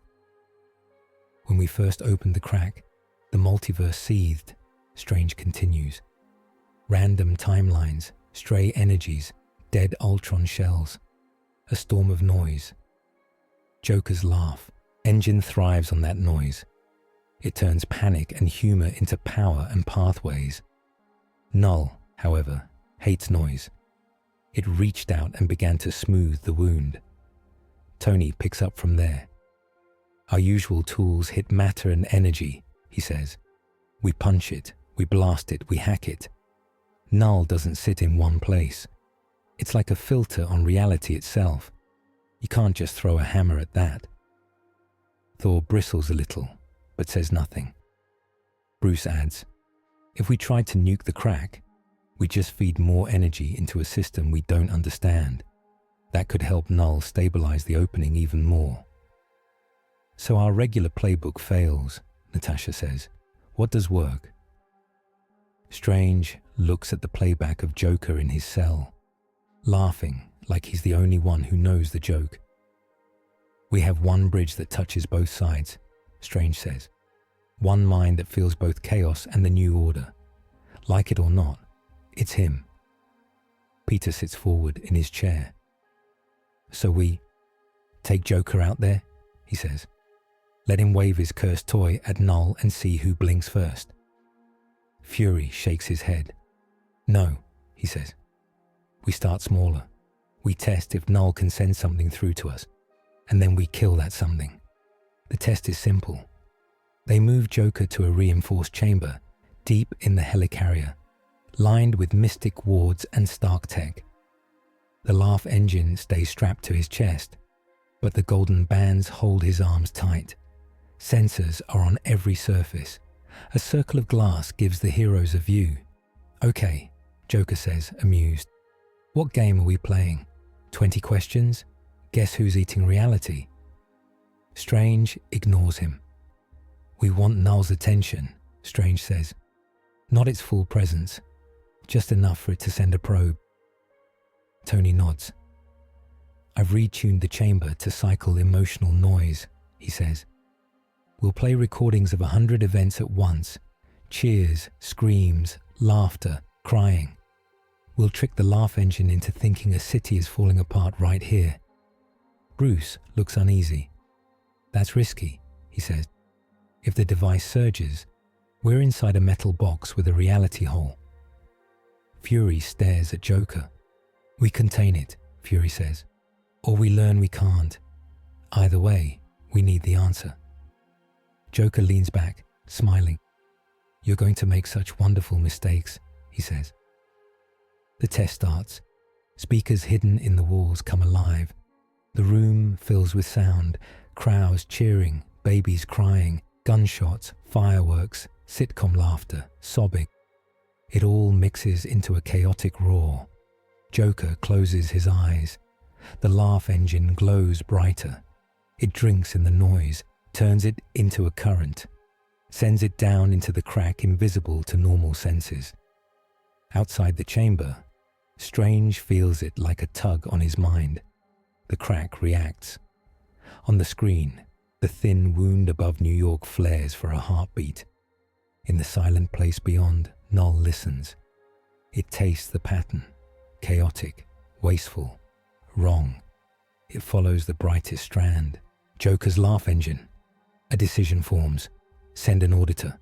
When we first opened the crack, the multiverse seethed. Strange continues. Random timelines, stray energies, dead Ultron shells. A storm of noise. Joker's laugh. Engine thrives on that noise. It turns panic and humor into power and pathways. Null, however, hates noise. It reached out and began to smooth the wound. Tony picks up from there. Our usual tools hit matter and energy, he says. We punch it, we blast it, we hack it. Null doesn't sit in one place. It's like a filter on reality itself. You can't just throw a hammer at that. Thor bristles a little, but says nothing. Bruce adds, if we tried to nuke the crack, we just feed more energy into a system we don't understand. That could help Null stabilize the opening even more. So our regular playbook fails, Natasha says. What does work? Strange looks at the playback of Joker in his cell, laughing like he's the only one who knows the joke. We have one bridge that touches both sides, Strange says. One mind that feels both chaos and the new order. Like it or not, it's him. Peter sits forward in his chair. So we take Joker out there, he says. Let him wave his cursed toy at Null and see who blinks first. Fury shakes his head. No, he says. We start smaller. We test if Null can send something through to us, and then we kill that something. The test is simple. They move Joker to a reinforced chamber, deep in the helicarrier, lined with mystic wards and Stark tech. The laugh engine stays strapped to his chest, but the golden bands hold his arms tight. Sensors are on every surface. A circle of glass gives the heroes a view. Okay, Joker says, amused. What game are we playing? 20 questions? Guess who's eating reality? Strange ignores him. We want Null's attention, Strange says. Not its full presence, just enough for it to send a probe. Tony nods. I've retuned the chamber to cycle emotional noise, he says. We'll play recordings of 100 events at once. Cheers, screams, laughter, crying. We'll trick the laugh engine into thinking a city is falling apart right here. Bruce looks uneasy. That's risky, he says. If the device surges, we're inside a metal box with a reality hole. Fury stares at Joker. We contain it, Fury says. Or we learn we can't. Either way, we need the answer. Joker leans back, smiling. You're going to make such wonderful mistakes, he says. The test starts. Speakers hidden in the walls come alive. The room fills with sound, crowds cheering, babies crying, gunshots, fireworks, sitcom laughter, sobbing. It all mixes into a chaotic roar. Joker closes his eyes. The laugh engine glows brighter. It drinks in the noise, turns it into a current, sends it down into the crack invisible to normal senses. Outside the chamber, Strange feels it like a tug on his mind. The crack reacts. On the screen, the thin wound above New York flares for a heartbeat. In the silent place beyond, Null listens. It tastes the pattern, chaotic, wasteful, wrong. It follows the brightest strand, Joker's laugh engine. A decision forms. Send an auditor.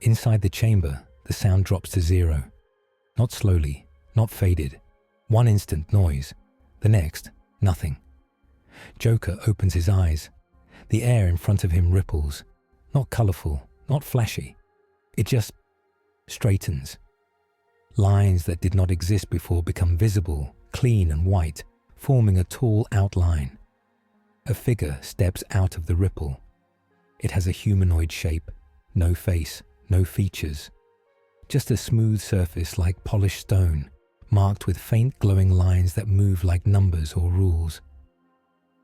Inside the chamber, the sound drops to 0. Not slowly, not faded. One instant noise. The next, nothing. Joker opens his eyes. The air in front of him ripples. Not colorful, not flashy. It just straightens. Lines that did not exist before become visible, clean and white, forming a tall outline. A figure steps out of the ripple. It has a humanoid shape, no face, no features. Just a smooth surface like polished stone, marked with faint glowing lines that move like numbers or rules.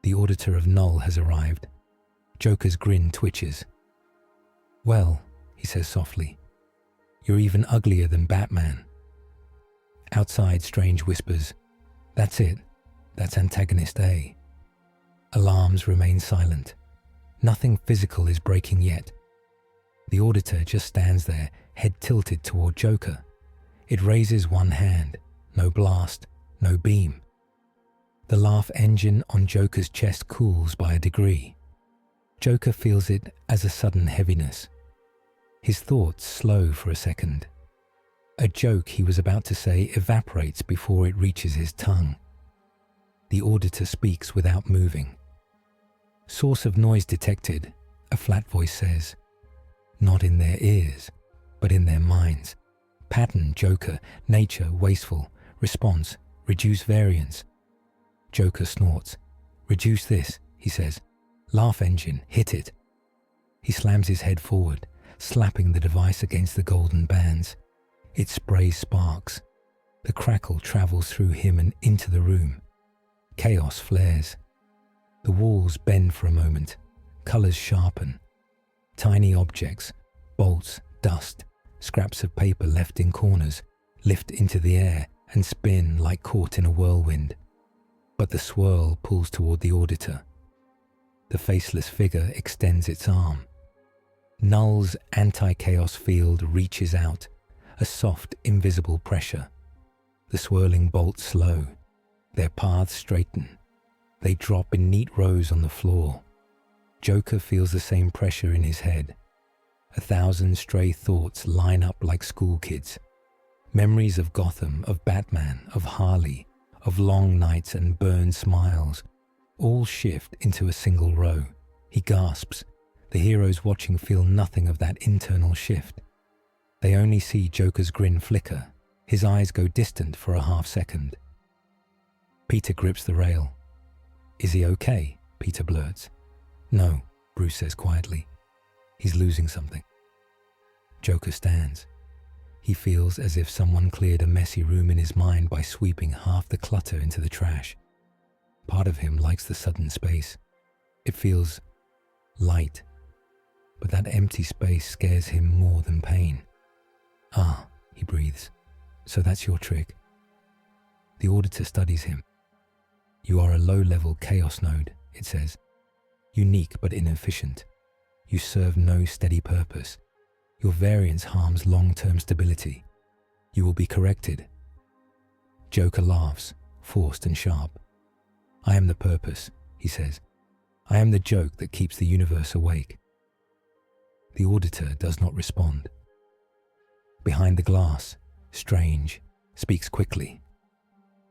The auditor of Null has arrived. Joker's grin twitches. "Well," he says softly, "you're even uglier than Batman." Outside, Strange whispers, "That's it. That's antagonist A." Alarms remain silent. Nothing physical is breaking yet. The auditor just stands there, head tilted toward Joker. It raises one hand. No blast, no beam. The laugh engine on Joker's chest cools by a degree. Joker feels it as a sudden heaviness. His thoughts slow for a second. A joke he was about to say evaporates before it reaches his tongue. The auditor speaks without moving. "Source of noise detected," a flat voice says. "Not in their ears, but in their minds. Pattern, Joker. Nature, wasteful. Response, reduce variance." Joker snorts. "Reduce this," he says. "Laugh engine, hit it." He slams his head forward, slapping the device against the golden bands. It sprays sparks. The crackle travels through him and into the room. Chaos flares. The walls bend for a moment. Colors sharpen. Tiny objects, bolts, dust, scraps of paper left in corners, lift into the air and spin like caught in a whirlwind. But the swirl pulls toward the auditor. The faceless figure extends its arm. Null's anti-chaos field reaches out, a soft, invisible pressure. The swirling bolts slow. Their paths straighten. They drop in neat rows on the floor. Joker feels the same pressure in his head. 1,000 stray thoughts line up like school kids. Memories of Gotham, of Batman, of Harley, of long nights and burned smiles, all shift into a single row. He gasps. The heroes watching feel nothing of that internal shift. They only see Joker's grin flicker. His eyes go distant for a half second. Peter grips the rail. "Is he okay?" Peter blurts. "No," Bruce says quietly. "He's losing something." Joker stands. He feels as if someone cleared a messy room in his mind by sweeping half the clutter into the trash. Part of him likes the sudden space. It feels light. But that empty space scares him more than pain. "Ah," he breathes. "So that's your trick." The auditor studies him. "You are a low-level chaos node," it says. "Unique but inefficient. You serve no steady purpose. Your variance harms long-term stability. You will be corrected." Joker laughs, forced and sharp. "I am the purpose," he says. "I am the joke that keeps the universe awake." The auditor does not respond. Behind the glass, Strange speaks quickly.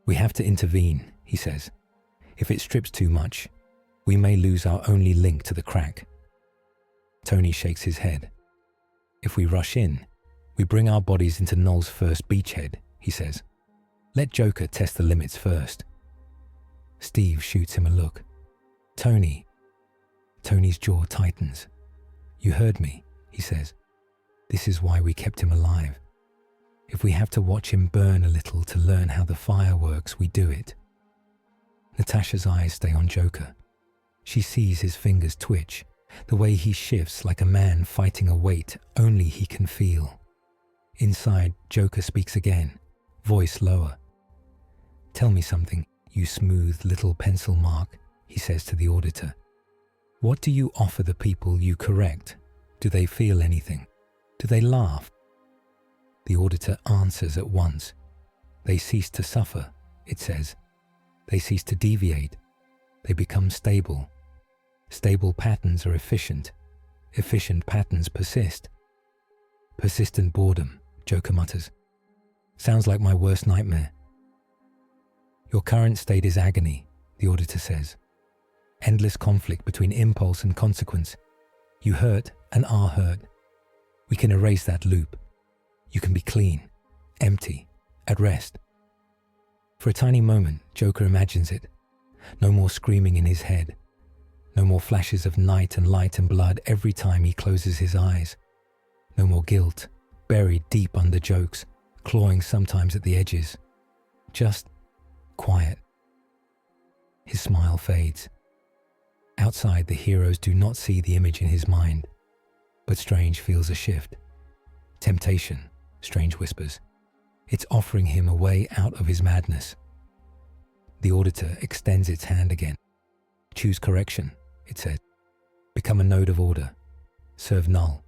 "We have to intervene," he says. "If it strips too much, we may lose our only link to the crack." Tony shakes his head. "If we rush in, we bring our bodies into Null's first beachhead," he says. "Let Joker test the limits first." Steve shoots him a look. "Tony." Tony's jaw tightens. "You heard me," he says. "This is why we kept him alive. If we have to watch him burn a little to learn how the fire works, we do it." Natasha's eyes stay on Joker. She sees his fingers twitch, the way he shifts like a man fighting a weight only he can feel. Inside, Joker speaks again, voice lower. "Tell me something, you smooth little pencil mark," he says to the auditor. "What do you offer the people you correct? Do they feel anything? Do they laugh?" The auditor answers at once. "They cease to suffer," it says. "They cease to deviate. They become stable. Stable patterns are efficient. Efficient patterns persist." "Persistent boredom," Joker mutters. "Sounds like my worst nightmare." "Your current state is agony," the auditor says. "Endless conflict between impulse and consequence. You hurt and are hurt. We can erase that loop. You can be clean, empty, at rest." For a tiny moment, Joker imagines it. No more screaming in his head. No more flashes of night and light and blood every time he closes his eyes. No more guilt, buried deep under jokes, clawing sometimes at the edges. just quiet. His smile fades. Outside, the heroes do not see the image in his mind, but Strange feels a shift. Temptation, Strange whispers. It's offering him a way out of his madness. The auditor extends its hand again. Choose correction, it said. Become a node of order. Serve Null.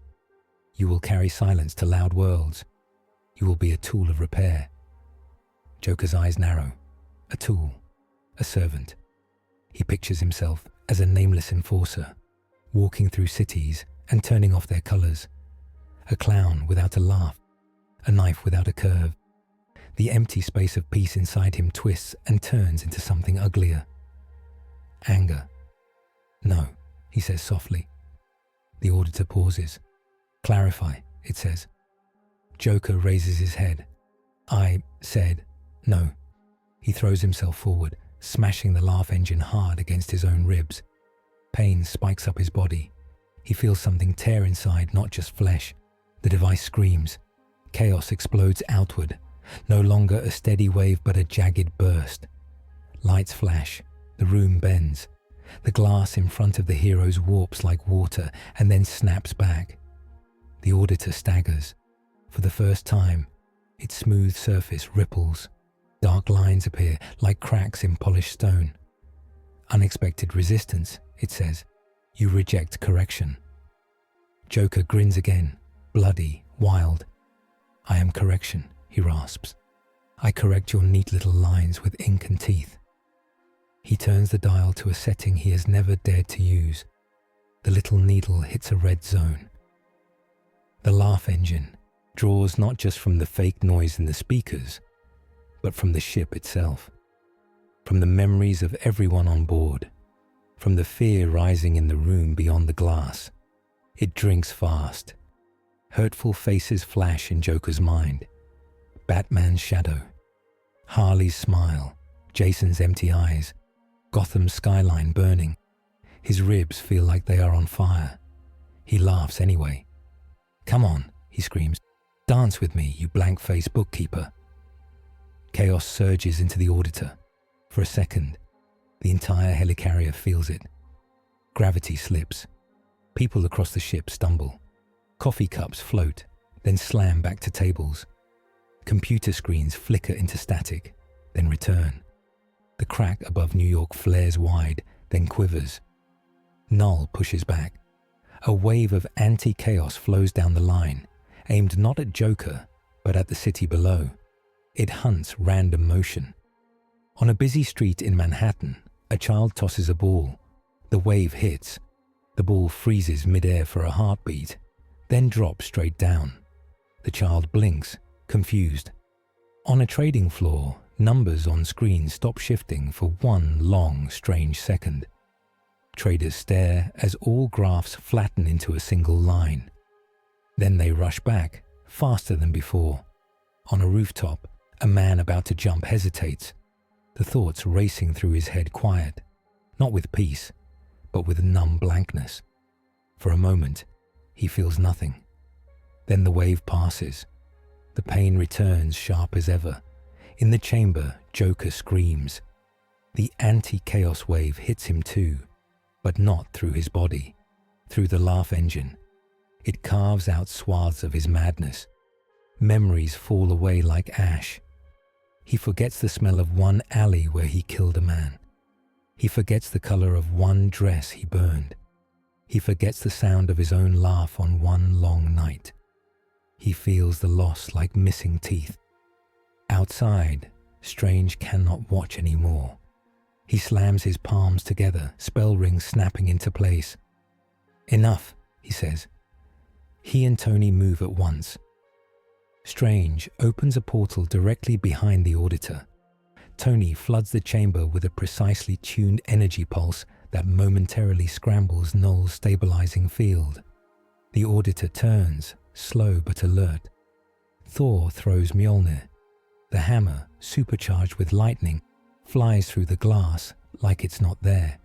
You will carry silence to loud worlds. You will be a tool of repair. Joker's eyes narrow. A tool. A servant. He pictures himself as a nameless enforcer, walking through cities and turning off their colors. A clown without a laugh. A knife without a curve. The empty space of peace inside him twists and turns into something uglier. Anger. No, he says softly. The auditor pauses. Clarify, it says. Joker raises his head. I said no. He throws himself forward, smashing the laugh engine hard against his own ribs. Pain spikes up his body. He feels something tear inside, not just flesh. The device screams. Chaos explodes outward, no longer a steady wave but a jagged burst. Lights flash. The room bends. The glass in front of the heroes warps like water and then snaps back. The auditor staggers. For the first time, its smooth surface ripples. Dark lines appear like cracks in polished stone. Unexpected resistance, it says. You reject correction. Joker grins again, bloody, wild. I am correction, he rasps. I correct your neat little lines with ink and teeth. He turns the dial to a setting he has never dared to use. The little needle hits a red zone. The laugh engine draws not just from the fake noise in the speakers, but from the ship itself, from the memories of everyone on board, from the fear rising in the room beyond the glass. It drinks fast. Hurtful faces flash in Joker's mind. Batman's shadow, Harley's smile, Jason's empty eyes, Gotham's skyline burning. His ribs feel like they are on fire. He laughs anyway. Come on, he screams. Dance with me, you blank-faced bookkeeper. Chaos surges into the auditor. For a second, the entire helicarrier feels it. Gravity slips. People across the ship stumble. Coffee cups float, then slam back to tables. Computer screens flicker into static, then return. The crack above New York flares wide, then quivers. Null pushes back. A wave of anti-chaos flows down the line, aimed not at Joker, but at the city below. It hunts random motion. On a busy street in Manhattan, a child tosses a ball. The wave hits. The ball freezes mid-air for a heartbeat, then drops straight down. The child blinks, confused. On a trading floor, numbers on screen stop shifting for one long, strange second. Traders stare as all graphs flatten into a single line. Then they rush back, faster than before. On a rooftop, a man about to jump hesitates, the thoughts racing through his head quiet, not with peace, but with numb blankness. For a moment, he feels nothing. Then the wave passes. The pain returns sharp as ever. In the chamber, Joker screams. The anti-chaos wave hits him too, but not through his body, through the laugh engine. It carves out swaths of his madness. Memories fall away like ash. He forgets the smell of one alley where he killed a man. He forgets the color of one dress he burned. He forgets the sound of his own laugh on one long night. He feels the loss like missing teeth. Outside, Strange cannot watch anymore. He slams his palms together, spell rings snapping into place. Enough, he says. He and Tony move at once. Strange opens a portal directly behind the auditor. Tony floods the chamber with a precisely tuned energy pulse that momentarily scrambles Null's stabilizing field. The auditor turns, slow but alert. Thor throws Mjolnir. The hammer, supercharged with lightning, flies through the glass like it's not there.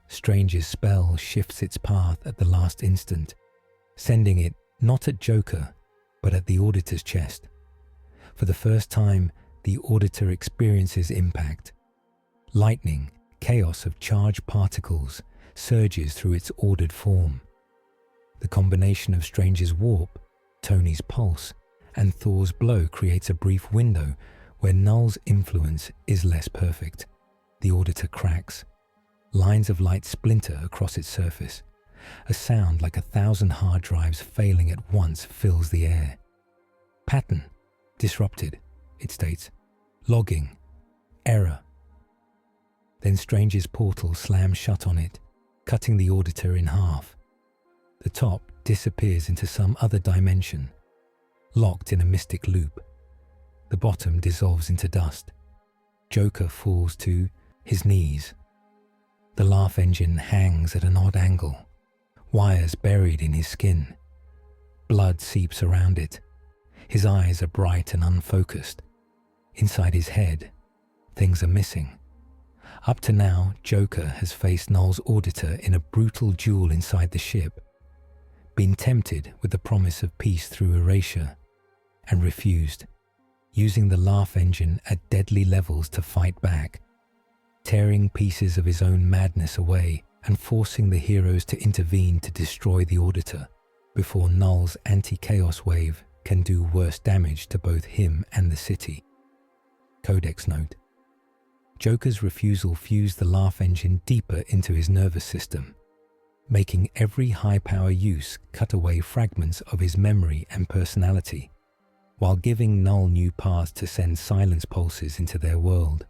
Strange's spell shifts its path at the last instant, sending it not at Joker, but at the auditor's chest. For the first time, the Auditor experiences impact. Lightning, chaos of charged particles, surges through its ordered form. The combination of Strange's warp, Tony's pulse, and Thor's blow creates a brief window where Null's influence is less perfect. The Auditor cracks. Lines of light splinter across its surface. A sound like 1,000 hard drives failing at once fills the air. Pattern disrupted, it states. Logging. Error. Then Strange's portal slams shut on it, cutting the Auditor in half. The top disappears into some other dimension, locked in a mystic loop. The bottom dissolves into dust. Joker falls to his knees. The laugh engine hangs at an odd angle, wires buried in his skin. Blood seeps around it. His eyes are bright and unfocused. Inside his head, things are missing. Up to now, Joker has faced Null's Auditor in a brutal duel inside the ship, been tempted with the promise of peace through erasure, and refused, using the laugh engine at deadly levels to fight back, tearing pieces of his own madness away and forcing the heroes to intervene to destroy the Auditor before Null's anti-chaos wave can do worse damage to both him and the city. Codex note. Joker's refusal fused the laugh engine deeper into his nervous system, making every high-power use cut away fragments of his memory and personality, while giving Null new paths to send silence pulses into their world.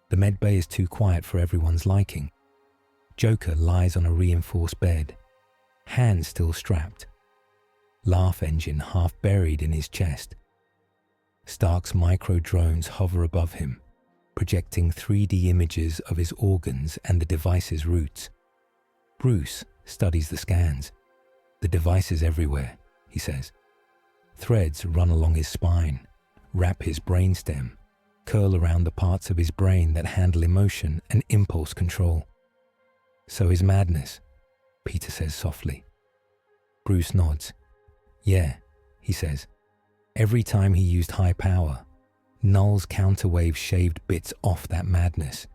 The medbay is too quiet for everyone's liking. Joker lies on a reinforced bed, hands still strapped, laugh engine half buried in his chest. Stark's micro-drones hover above him, projecting 3D images of his organs and the device's roots. Bruce studies the scans. The device is everywhere, he says. Threads run along his spine, wrap his brainstem, curl around the parts of his brain that handle emotion and impulse control. So is madness, Peter says softly. Bruce nods. Yeah, he says. Every time he used high power, Null's counterwave shaved bits off that madness.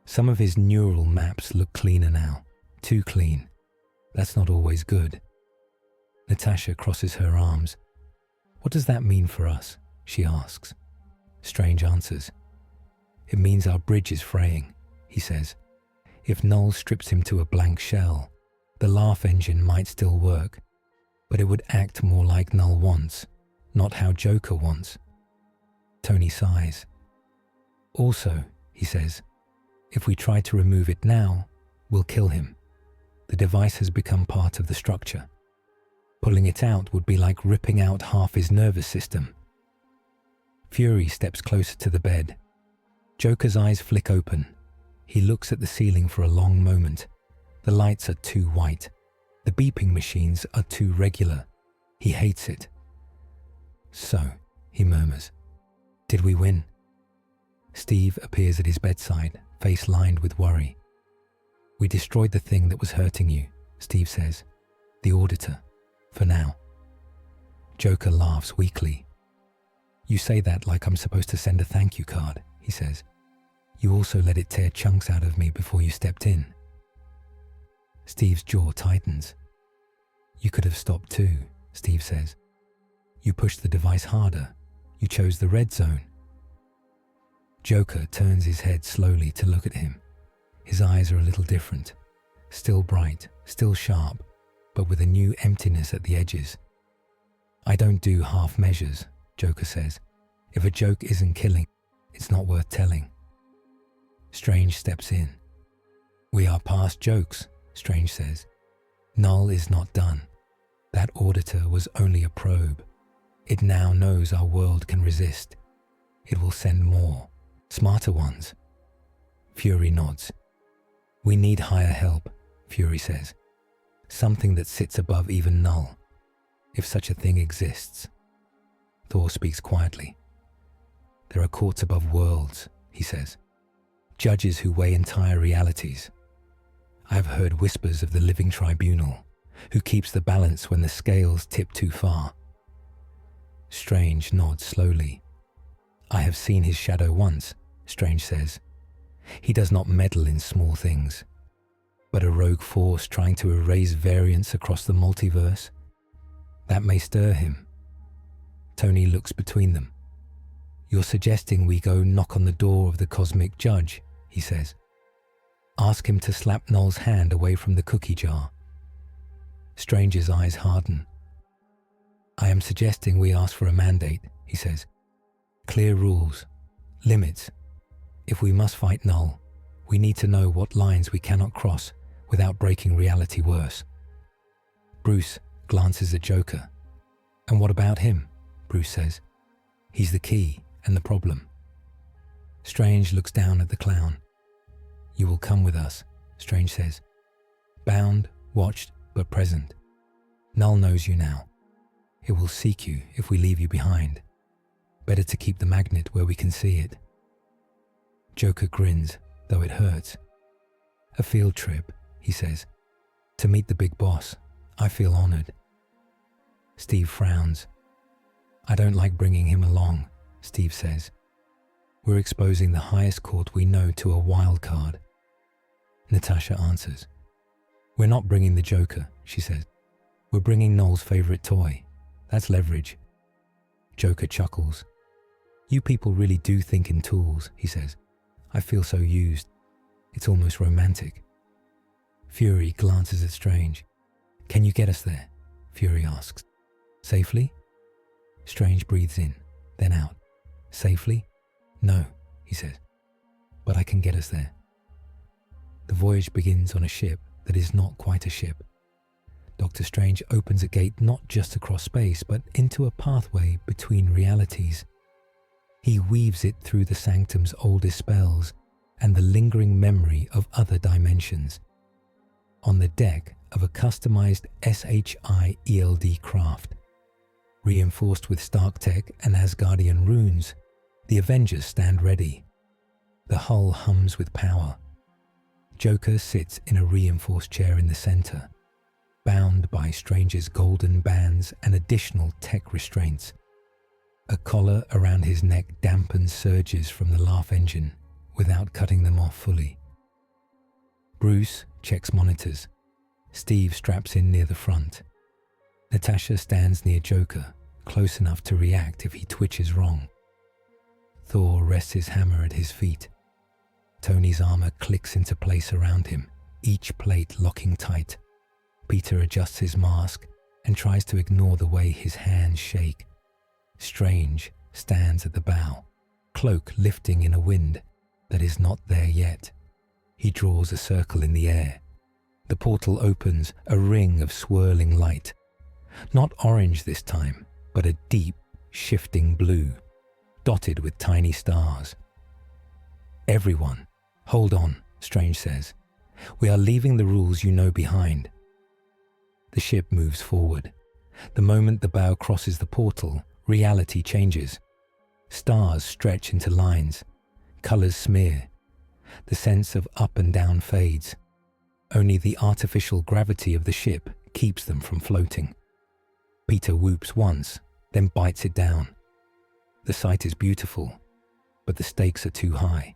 Some of his neural maps look cleaner now. Too clean. That's not always good. Natasha crosses her arms. What does that mean for us? She asks. Strange answers. It means our bridge is fraying, he says. If Null strips him to a blank shell, the laugh engine might still work, but it would act more like Null wants, not how Joker wants. Tony sighs. Also, he says, if we try to remove it now, we'll kill him. The device has become part of the structure. Pulling it out would be like ripping out half his nervous system. Fury steps closer to the bed. Joker's eyes flick open. He looks at the ceiling for a long moment. The lights are too white. The beeping machines are too regular. He hates it. So, he murmurs, did we win? Steve appears at his bedside, face lined with worry. We destroyed the thing that was hurting you, Steve says. The Auditor. For now. Joker laughs weakly. You say that like I'm supposed to send a thank you card, he says. You also let it tear chunks out of me before you stepped in. Steve's jaw tightens. You could have stopped too, Steve says. You pushed the device harder. You chose the red zone. Joker turns his head slowly to look at him. His eyes are a little different. Still bright, still sharp, but with a new emptiness at the edges. I don't do half measures, Joker says. If a joke isn't killing, it's not worth telling. Strange steps in. We are past jokes, Strange says. Null is not done. That Auditor was only a probe. It now knows our world can resist. It will send more, smarter ones. Fury nods. We need higher help, Fury says. Something that sits above even Null, if such a thing exists. Thor speaks quietly. There are courts above worlds, he says. Judges who weigh entire realities. I have heard whispers of the living tribunal, who keeps the balance when the scales tip too far. Strange nods slowly. I have seen his shadow once, Strange says. He does not meddle in small things. But a rogue force trying to erase variance across the multiverse? That may stir him. Tony looks between them. You're suggesting we go knock on the door of the cosmic judge, he says. Ask him to slap Null's hand away from the cookie jar. Strange's eyes harden. I am suggesting we ask for a mandate, he says. Clear rules, limits. If we must fight Null, we need to know what lines we cannot cross without breaking reality worse. Bruce glances at Joker. And what about him? Bruce says. He's the key and the problem. Strange looks down at the clown. You will come with us, Strange says. Bound, watched, but present. Null knows you now. It will seek you if we leave you behind. Better to keep the magnet where we can see it. Joker grins, though it hurts. A field trip, he says. To meet the big boss. I feel honored. Steve frowns. I don't like bringing him along, Steve says. We're exposing the highest court we know to a wild card. Natasha answers. We're not bringing the Joker, she says. We're bringing Null's favorite toy. That's leverage. Joker chuckles. You people really do think in tools, he says. I feel so used. It's almost romantic. Fury glances at Strange. Can you get us there? Fury asks. Safely? Strange breathes in, then out. Safely? No, he says. But I can get us there. The voyage begins on a ship that is not quite a ship. Doctor Strange opens a gate not just across space, but into a pathway between realities. He weaves it through the sanctum's oldest spells and the lingering memory of other dimensions. On the deck of a customized SHI-ELD craft, reinforced with Stark tech and Asgardian runes, the Avengers stand ready. The hull hums with power. Joker sits in a reinforced chair in the center, bound by Strange's golden bands and additional tech restraints. A collar around his neck dampens surges from the laugh engine without cutting them off fully. Bruce checks monitors. Steve straps in near the front. Natasha stands near Joker, close enough to react if he twitches wrong. Thor rests his hammer at his feet. Tony's armor clicks into place around him, each plate locking tight. Peter adjusts his mask and tries to ignore the way his hands shake. Strange stands at the bow, cloak lifting in a wind that is not there yet. He draws a circle in the air. The portal opens, a ring of swirling light. Not orange this time, but a deep, shifting blue, dotted with tiny stars. Everyone, hold on, Strange says. We are leaving the rules you know behind. The ship moves forward. The moment the bow crosses the portal, reality changes. Stars stretch into lines. Colors smear. The sense of up and down fades. Only the artificial gravity of the ship keeps them from floating. Peter whoops once, then bites it down. The sight is beautiful, but the stakes are too high.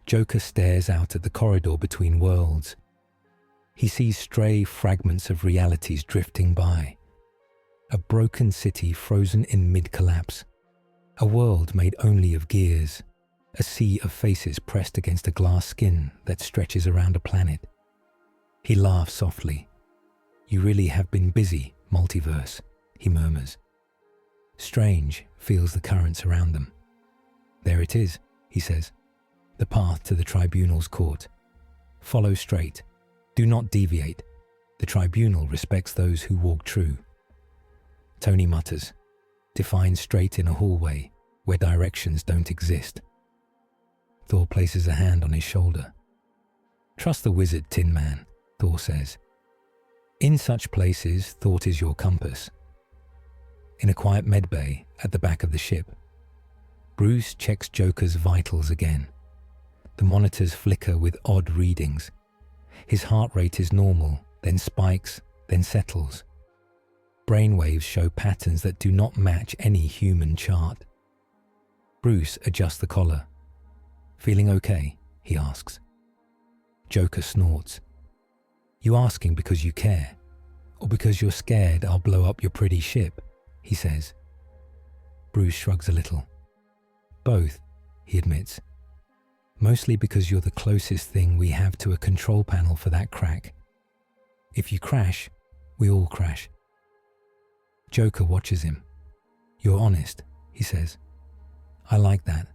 Joker stares out at the corridor between worlds. He sees stray fragments of realities drifting by. A broken city frozen in mid-collapse. A world made only of gears. A sea of faces pressed against a glass skin that stretches around a planet. He laughs softly. You really have been busy, Multiverse, he murmurs. Strange feels the currents around them. There it is, he says. The path to the tribunal's court. Follow straight. Do not deviate. The tribunal respects those who walk true. Tony mutters, define straight in a hallway where directions don't exist. Thor places a hand on his shoulder. Trust the wizard, Tin Man, Thor says. In such places, thought is your compass. In a quiet medbay at the back of the ship, Bruce checks Joker's vitals again. The monitors flicker with odd readings. His heart rate is normal, then spikes, then settles. Brainwaves show patterns that do not match any human chart. Bruce adjusts the collar. "Feeling okay?" he asks. Joker snorts. "You asking because you care, or because you're scared I'll blow up your pretty ship?" he says. Bruce shrugs a little. "Both," he admits. "Mostly because you're the closest thing we have to a control panel for that crack. If you crash, we all crash." Joker watches him. "You're honest," he says. "I like that.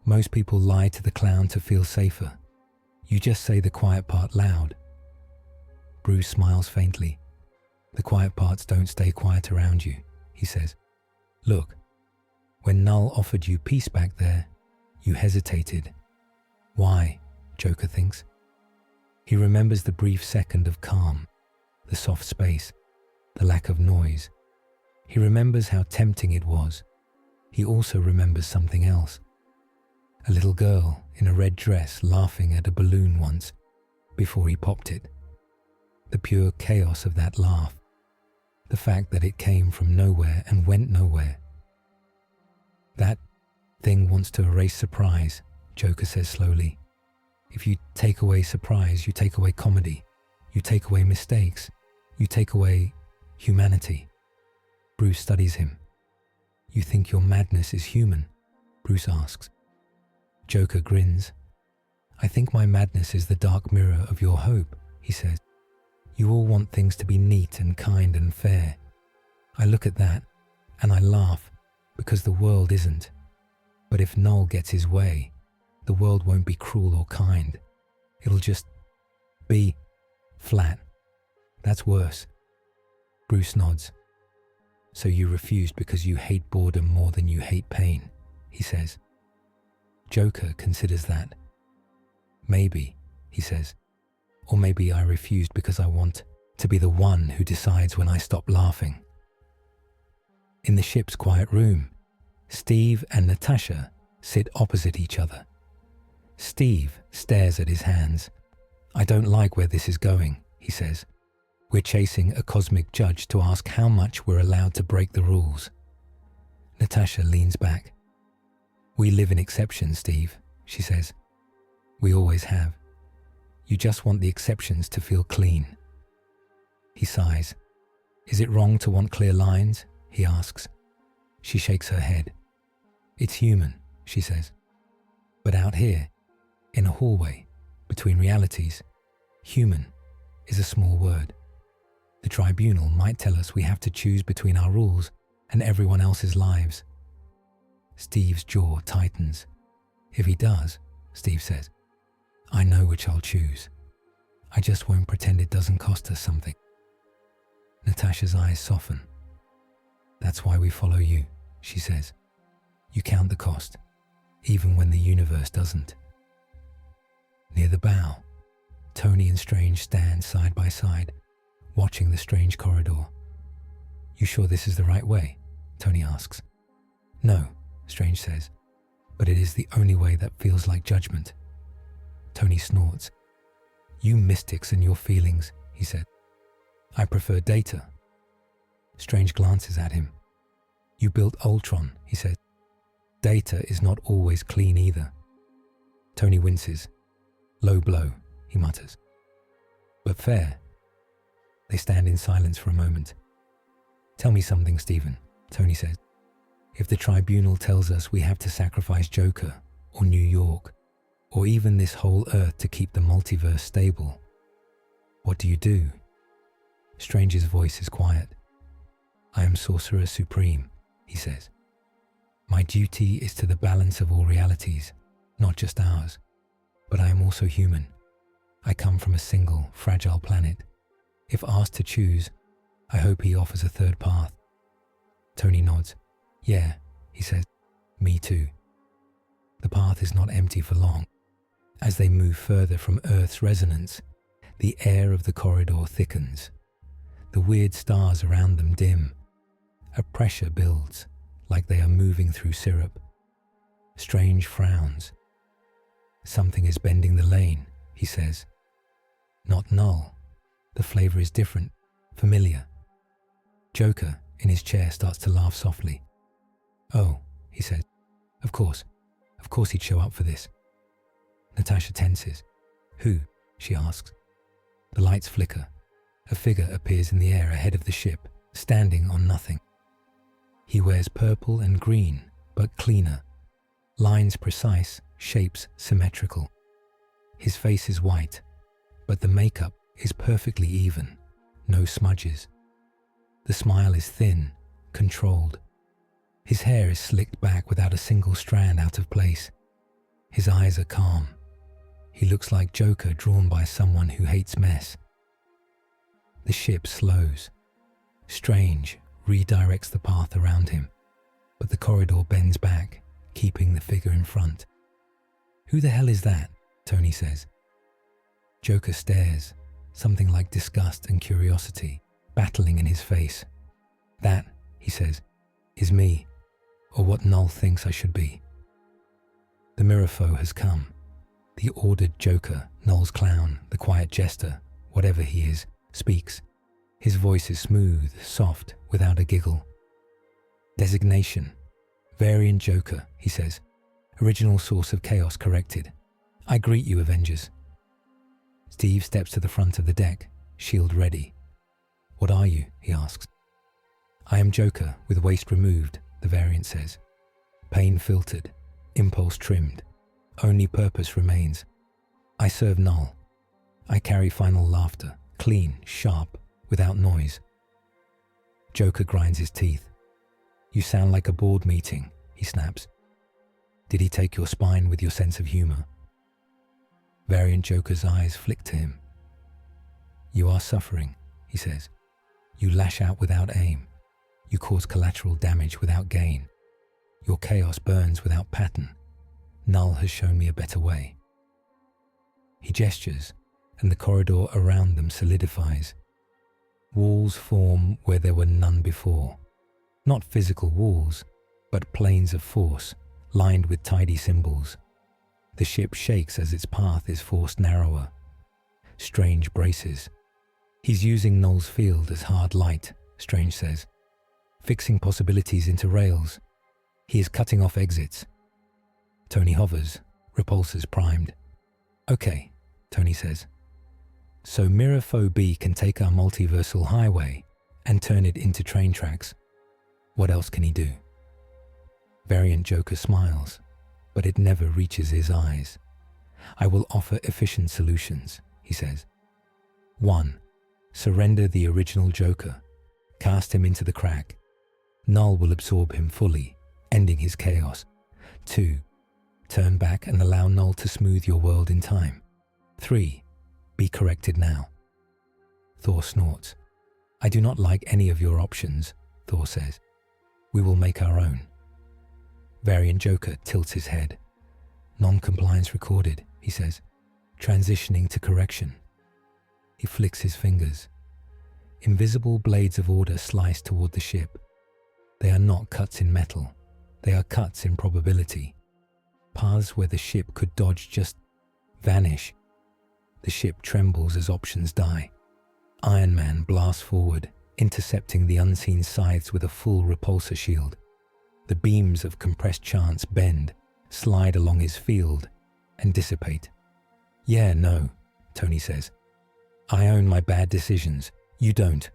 Most people lie to the clown to feel safer. You just say the quiet part loud." Bruce smiles faintly. "The quiet parts don't stay quiet around you," he says. "Look, when Null offered you peace back there, you hesitated. Why?" Joker thinks. He remembers the brief second of calm, the soft space, the lack of noise. He remembers how tempting it was. He also remembers something else. A little girl in a red dress laughing at a balloon once, before he popped it. The pure chaos of that laugh. The fact that it came from nowhere and went nowhere. "That thing wants to erase surprise," Joker says slowly. "If you take away surprise, you take away comedy. You take away mistakes. You take away humanity." Bruce studies him. "You think your madness is human?" Bruce asks. Joker grins. "I think my madness is the dark mirror of your hope," he says. "You all want things to be neat and kind and fair. I look at that and I laugh because the world isn't. But if Null gets his way, the world won't be cruel or kind. It'll just be flat. That's worse." Bruce nods. "So you refused because you hate boredom more than you hate pain," he says. Joker considers that. "Maybe," he says. "Or maybe I refused because I want to be the one who decides when I stop laughing." In the ship's quiet room, Steve and Natasha sit opposite each other. Steve stares at his hands. "I don't like where this is going," he says. "We're chasing a cosmic judge to ask how much we're allowed to break the rules." Natasha leans back. "We live in exceptions, Steve," she says. "We always have. You just want the exceptions to feel clean." He sighs. "Is it wrong to want clear lines?" he asks. She shakes her head. "It's human," she says. "But out here, in a hallway, between realities, human is a small word. The tribunal might tell us we have to choose between our rules and everyone else's lives." Steve's jaw tightens. "If he does," Steve says, "I know which I'll choose. I just won't pretend it doesn't cost us something." Natasha's eyes soften. "That's why we follow you," she says. "You count the cost, even when the universe doesn't." Near the bow, Tony and Strange stand side by side, watching the strange corridor. "You sure this is the right way?" Tony asks. "No," Strange says, "but it is the only way that feels like judgment." Tony snorts. "You mystics and your feelings," he said. "I prefer data." Strange glances at him. "You built Ultron," he said. "Data is not always clean either." Tony winces. "Low blow," he mutters. "But fair." They stand in silence for a moment. "Tell me something, Stephen," Tony says. "If the tribunal tells us we have to sacrifice Joker, or New York, or even this whole Earth to keep the multiverse stable, what do you do?" Strange's voice is quiet. "I am Sorcerer Supreme," he says. "My duty is to the balance of all realities, not just ours. But I am also human. I come from a single, fragile planet. If asked to choose, I hope he offers a third path." Tony nods. "Yeah," he says. "Me too." The path is not empty for long. As they move further from Earth's resonance, the air of the corridor thickens. The weird stars around them dim. A pressure builds, like they are moving through syrup. Strange frowns. "Something is bending the lane," he says. "Not Null. The flavor is different, familiar." Joker, in his chair, starts to laugh softly. "Oh," he says. Of course he'd show up for this. Natasha tenses. Who? She asks. The lights flicker. A figure appears in the air ahead of the ship, standing on nothing. He wears purple and green, but cleaner. Lines precise, shapes symmetrical. His face is white, but the makeup is perfectly even, no smudges. The smile is thin, controlled. His hair is slicked back without a single strand out of place. His eyes are calm. He looks like Joker drawn by someone who hates mess. The ship slows. Strange redirects the path around him, but the corridor bends back, keeping the figure in front. Who the hell is that? Tony says. Joker stares, something like disgust and curiosity battling in his face. That, he says, is me, or what Null thinks I should be. The mirror foe has come. The ordered Joker, Null's clown, the quiet jester, whatever he is, speaks. His voice is smooth, soft, without a giggle. Designation. Variant Joker, he says. Original source of chaos corrected. I greet you, Avengers. Steve steps to the front of the deck, shield ready. What are you? He asks. I am Joker, with waist removed, the variant says. Pain filtered, impulse trimmed. Only purpose remains. I serve Null. I carry final laughter, clean, sharp, without noise. Joker grinds his teeth. You sound like a board meeting, he snaps. Did he take your spine with your sense of humor? Variant Joker's eyes flick to him. You are suffering, he says. You lash out without aim. You cause collateral damage without gain. Your chaos burns without pattern. Null has shown me a better way. He gestures, and the corridor around them solidifies. Walls form where there were none before. Not physical walls, but planes of force, lined with tidy symbols. The ship shakes as its path is forced narrower. Strange braces. He's using Null's field as hard light, Strange says. Fixing possibilities into rails. He is cutting off exits. Tony hovers, repulsors primed. Okay, Tony says. So Mirror Foe B can take our multiversal highway and turn it into train tracks. What else can he do? Variant Joker smiles, but it never reaches his eyes. I will offer efficient solutions, he says. 1. Surrender the original Joker. Cast him into the crack. Null will absorb him fully, ending his chaos. 2. Turn back and allow Null to smooth your world in time. 3. Be corrected now. Thor snorts. I do not like any of your options, Thor says. We will make our own. Variant Joker tilts his head. Non-compliance recorded, he says, transitioning to correction. He flicks his fingers. Invisible blades of order slice toward the ship. They are not cuts in metal. They are cuts in probability. Paths where the ship could dodge just vanish. The ship trembles as options die. Iron Man blasts forward, intercepting the unseen scythes with a full repulsor shield. The beams of compressed chance bend, slide along his field, and dissipate. Yeah, no, Tony says. I own my bad decisions. You don't.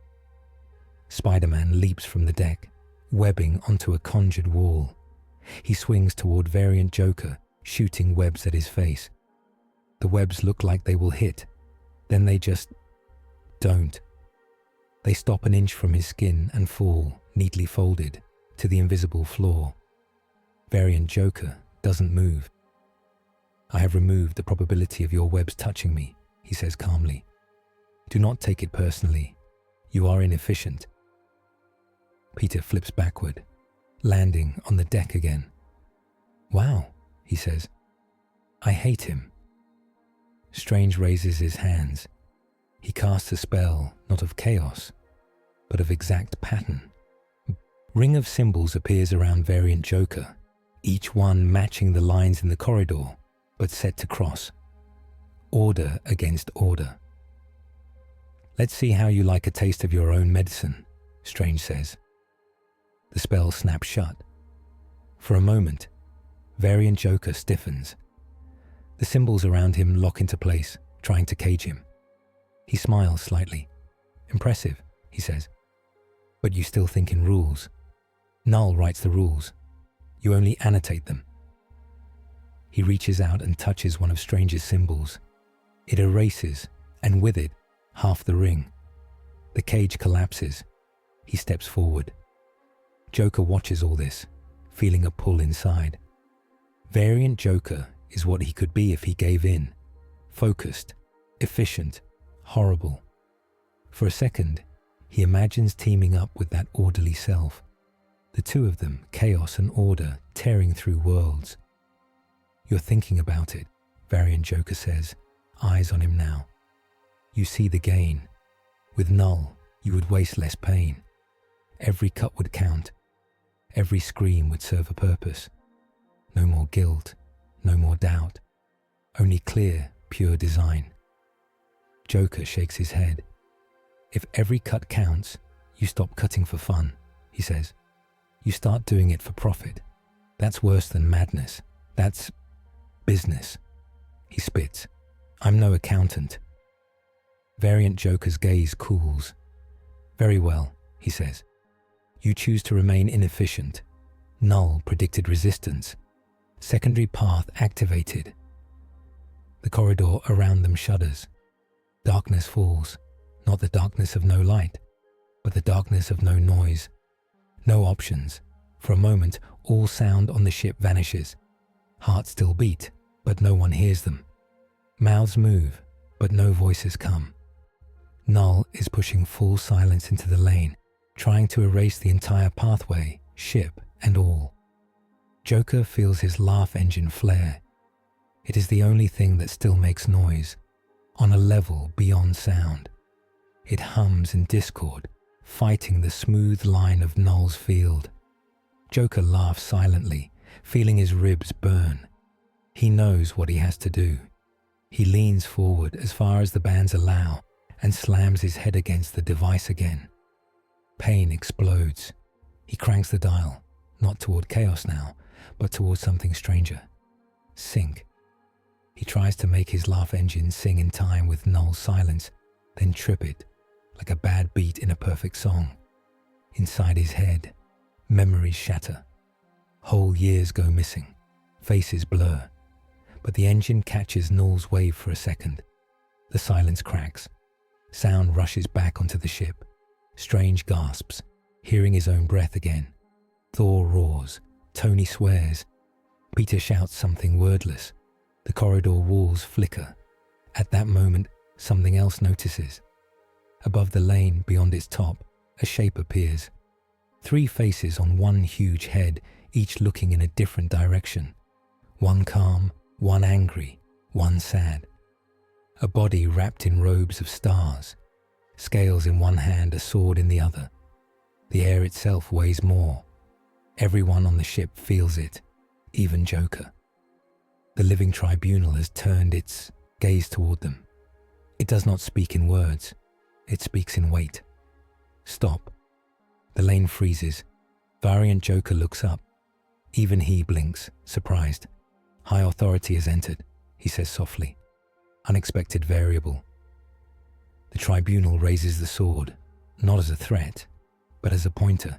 Spider-Man leaps from the deck, webbing onto a conjured wall. He swings toward Variant Joker, shooting webs at his face. The webs look like they will hit, then they just don't. They stop an inch from his skin and fall, neatly folded, to the invisible floor. Variant Joker doesn't move. I have removed the probability of your webs touching me, he says calmly. Do not take it personally. You are inefficient. Peter flips backward, landing on the deck again. Wow, he says. I hate him. Strange raises his hands. He casts a spell, not of chaos, but of exact pattern. Ring of symbols appears around Variant Joker, each one matching the lines in the corridor, but set to cross. Order against order. Let's see how you like a taste of your own medicine, Strange says. The spell snaps shut. For a moment, Variant Joker stiffens. The symbols around him lock into place, trying to cage him. He smiles slightly. "Impressive," he says. "But you still think in rules. Null writes the rules. You only annotate them." He reaches out and touches one of Strange's symbols. It erases, and with it, half the ring. The cage collapses. He steps forward. Joker watches all this, feeling a pull inside. Variant Joker is what he could be if he gave in. Focused, efficient, horrible. For a second, he imagines teaming up with that orderly self. The two of them, chaos and order, tearing through worlds. "You're thinking about it," Variant Joker says, eyes on him now. "You see the gain. With Null, you would waste less pain. Every cut would count. Every scream would serve a purpose. No more guilt, no more doubt. Only clear, pure design." Joker shakes his head. "If every cut counts, you stop cutting for fun," he says. "You start doing it for profit. That's worse than madness. That's business." He spits. "I'm no accountant." Variant Joker's gaze cools. "Very well," he says. "You choose to remain inefficient. Null predicted resistance. Secondary path activated." The corridor around them shudders. Darkness falls, not the darkness of no light, but the darkness of no noise. No options. For a moment, all sound on the ship vanishes. Hearts still beat, but no one hears them. Mouths move, but no voices come. Null is pushing full silence into the lane, trying to erase the entire pathway, ship and all. Joker feels his laugh engine flare. It is the only thing that still makes noise, on a level beyond sound. It hums in discord, fighting the smooth line of Null's field. Joker laughs silently, feeling his ribs burn. He knows what he has to do. He leans forward as far as the bands allow and slams his head against the device again. Pain explodes. He cranks the dial, not toward chaos now, but toward something stranger. Sync. He tries to make his laugh engine sing in time with Null's silence, then trip it, like a bad beat in a perfect song. Inside his head, memories shatter. Whole years go missing. Faces blur. But the engine catches Null's wave for a second. The silence cracks. Sound rushes back onto the ship. Strange gasps, hearing his own breath again. Thor roars. Tony swears. Peter shouts something wordless. The corridor walls flicker. At that moment, something else notices. Above the lane, beyond its top, a shape appears. 3 faces on one huge head, each looking in a different direction. One calm, one angry, one sad. A body wrapped in robes of stars. Scales in one hand, a sword in the other. The air itself weighs more. Everyone on the ship feels it, even Joker. The living tribunal has turned its gaze toward them. It does not speak in words. It speaks in weight. Stop. The lane freezes. Variant Joker looks up. Even he blinks, surprised. High authority has entered, he says softly. Unexpected variable. The tribunal raises the sword, not as a threat, but as a pointer.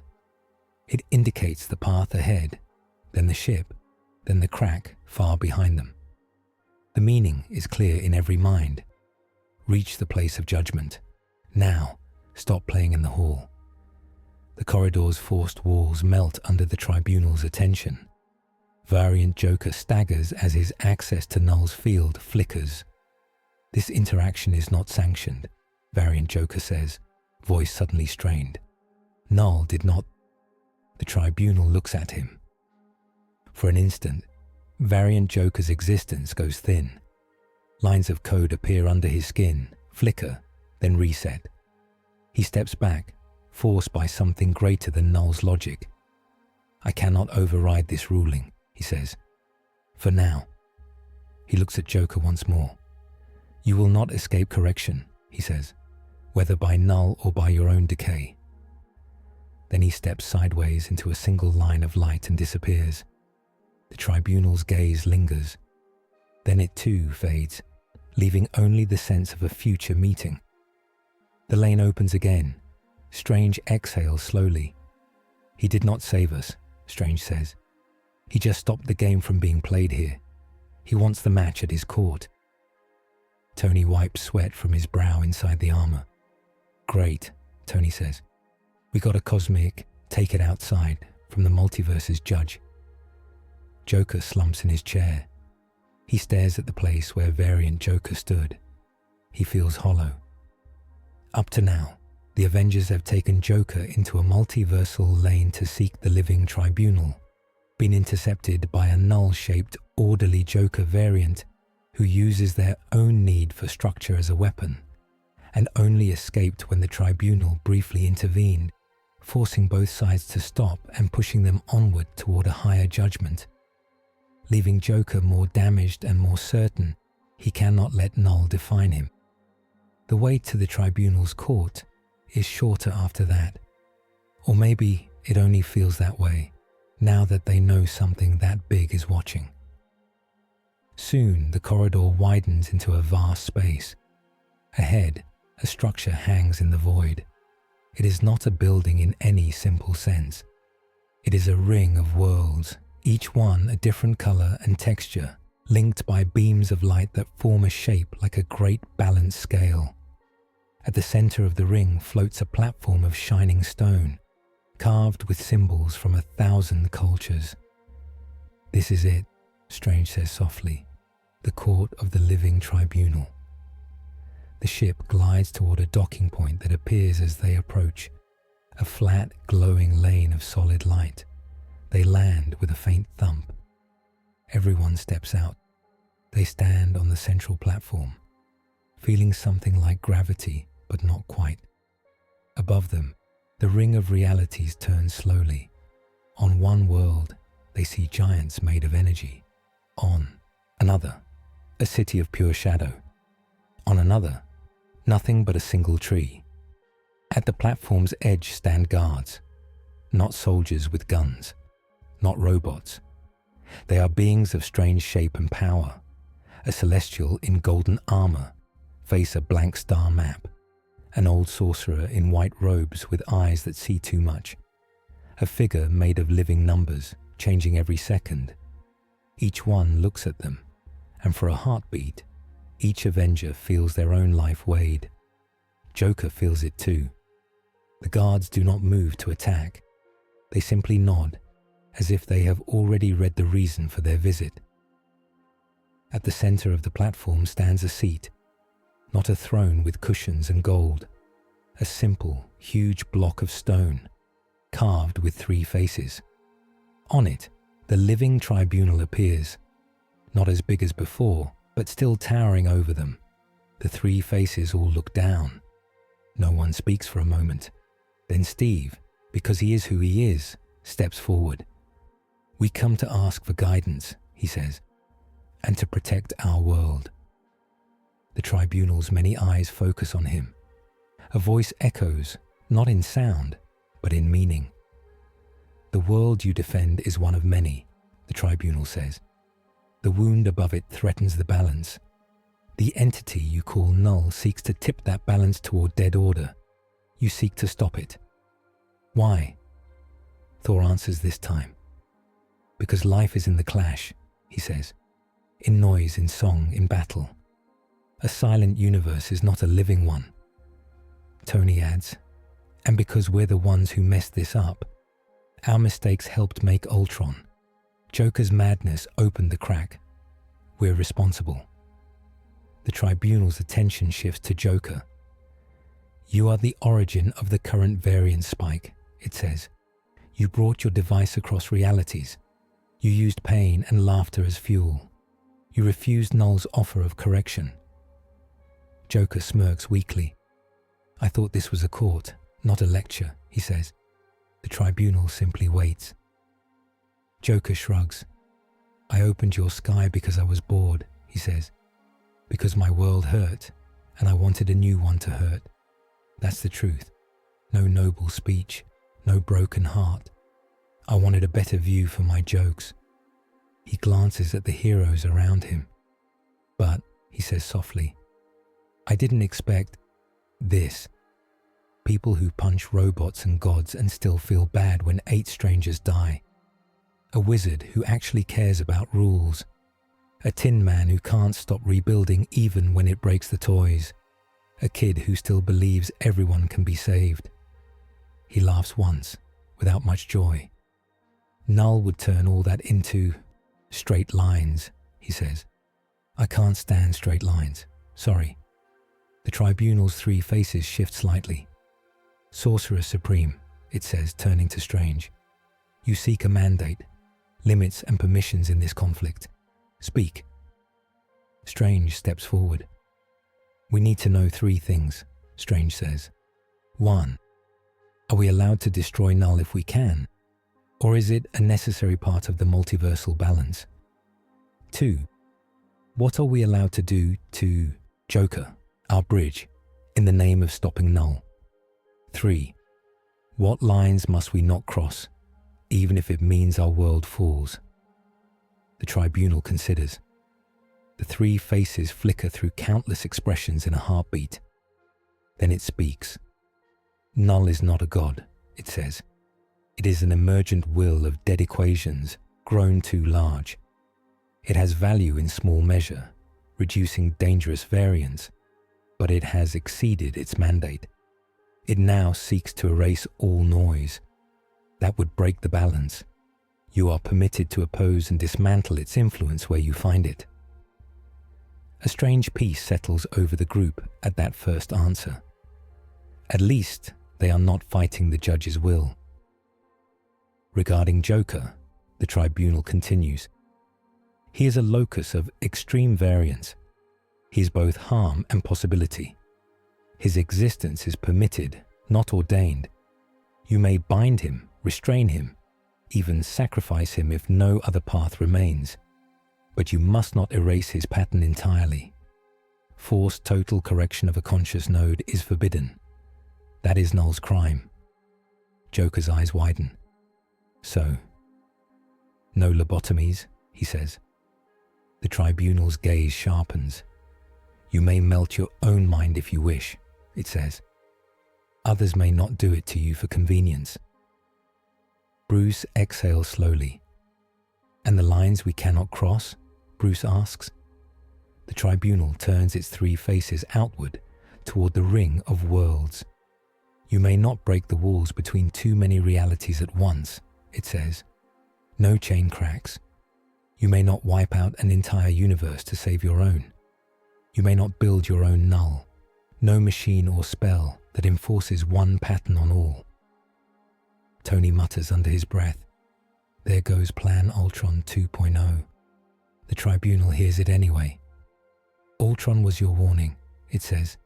It indicates the path ahead, then the ship, then the crack far behind them. The meaning is clear in every mind. Reach the place of judgment. Now, stop playing in the hall. The corridor's forced walls melt under the tribunal's attention. Variant Joker staggers as his access to Null's field flickers. This interaction is not sanctioned, Variant Joker says, voice suddenly strained. Null did not. The tribunal looks at him. For an instant, Variant Joker's existence goes thin. Lines of code appear under his skin, flicker, then reset. He steps back, forced by something greater than Null's logic. I cannot override this ruling, he says. For now. He looks at Joker once more. You will not escape correction, he says, whether by Null or by your own decay. Then he steps sideways into a single line of light and disappears. The tribunal's gaze lingers. Then it too fades, leaving only the sense of a future meeting. The lane opens again. Strange exhales slowly. He did not save us, Strange says. He just stopped the game from being played here. He wants the match at his court. Tony wipes sweat from his brow inside the armor. Great, Tony says. We got a cosmic, take it outside, from the Multiverse's judge. Joker slumps in his chair. He stares at the place where variant Joker stood. He feels hollow. Up to now, the Avengers have taken Joker into a multiversal lane to seek the living tribunal, been intercepted by a Null-shaped, orderly Joker variant who uses their own need for structure as a weapon, and only escaped when the tribunal briefly intervened, forcing both sides to stop and pushing them onward toward a higher judgment, leaving Joker more damaged and more certain he cannot let Null define him. The way to the tribunal's court is shorter after that, or maybe it only feels that way now that they know something that big is watching. Soon the corridor widens into a vast space. Ahead, a structure hangs in the void. It is not a building in any simple sense. It is a ring of worlds, each one a different color and texture, linked by beams of light that form a shape like a great balanced scale. At the center of the ring floats a platform of shining stone, carved with symbols from 1,000 cultures. This is it, Strange says softly, the court of the living tribunal. The ship glides toward a docking point that appears as they approach, a flat, glowing lane of solid light. They land with a faint thump. Everyone steps out. They stand on the central platform, feeling something like gravity, but not quite. Above them, the ring of realities turns slowly. On one world, they see giants made of energy. On another, a city of pure shadow. On another, nothing but a single tree. At the platform's edge stand guards, not soldiers with guns, not robots. They are beings of strange shape and power. A celestial in golden armor face a blank star map. An old sorcerer in white robes with eyes that see too much. A figure made of living numbers, changing every second. Each one looks at them, and for a heartbeat, each Avenger feels their own life weighed. Joker feels it too. The guards do not move to attack. They simply nod, as if they have already read the reason for their visit. At the center of the platform stands a seat, not a throne with cushions and gold, a simple, huge block of stone, carved with 3 faces. On it, the living tribunal appears, not as big as before, but still towering over them. The 3 faces all look down. No one speaks for a moment. Then Steve, because he is who he is, steps forward. We come to ask for guidance, he says, and to protect our world. The tribunal's many eyes focus on him. A voice echoes, not in sound, but in meaning. The world you defend is one of many, the tribunal says. The wound above it threatens the balance. The entity you call Null seeks to tip that balance toward dead order. You seek to stop it. Why? Thor answers this time. Because life is in the clash, he says. In noise, in song, in battle. A silent universe is not a living one. Tony adds, and because we're the ones who messed this up, our mistakes helped make Ultron. Joker's madness opened the crack. We're responsible. The tribunal's attention shifts to Joker. You are the origin of the current variant spike, it says. You brought your device across realities. You used pain and laughter as fuel. You refused Null's offer of correction. Joker smirks weakly. I thought this was a court, not a lecture, he says. The tribunal simply waits. Joker shrugs. I opened your sky because I was bored, he says. Because my world hurt, and I wanted a new one to hurt. That's the truth. No noble speech, no broken heart. I wanted a better view for my jokes. He glances at the heroes around him. But, he says softly, I didn't expect this. People who punch robots and gods and still feel bad when 8 strangers die. A wizard who actually cares about rules. A tin man who can't stop rebuilding even when it breaks the toys. A kid who still believes everyone can be saved. He laughs once, without much joy. Null would turn all that into straight lines, he says. I can't stand straight lines. Sorry. The tribunal's 3 faces shift slightly. Sorcerer Supreme, it says, turning to Strange. You seek a mandate, limits and permissions in this conflict. Speak. Strange steps forward. We need to know 3 things, Strange says. 1. Are we allowed to destroy Null if we can? Or is it a necessary part of the multiversal balance? 2. What are we allowed to do to Joker, our bridge, in the name of stopping Null? 3. What lines must we not cross, even if it means our world falls? The tribunal considers. The 3 faces flicker through countless expressions in a heartbeat. Then it speaks. Null is not a god, it says. It is an emergent will of dead equations grown too large. It has value in small measure, reducing dangerous variance, but it has exceeded its mandate. It now seeks to erase all noise. That would break the balance. You are permitted to oppose and dismantle its influence where you find it. A strange peace settles over the group at that first answer. At least they are not fighting the judge's will. Regarding Joker, the tribunal continues. He is a locus of extreme variance. He is both harm and possibility. His existence is permitted, not ordained. You may bind him, restrain him, even sacrifice him if no other path remains. But you must not erase his pattern entirely. Forced total correction of a conscious node is forbidden. That is Null's crime. Joker's eyes widen. So, no lobotomies, he says. The tribunal's gaze sharpens. You may melt your own mind if you wish, it says. Others may not do it to you for convenience. Bruce exhales slowly. And the lines we cannot cross? Bruce asks. The tribunal turns its 3 faces outward toward the ring of worlds. You may not break the walls between too many realities at once, it says. No chain cracks. You may not wipe out an entire universe to save your own. You may not build your own Null. No machine or spell that enforces one pattern on all. Tony mutters under his breath. There goes Plan Ultron 2.0. The tribunal hears it anyway. Ultron was your warning, it says.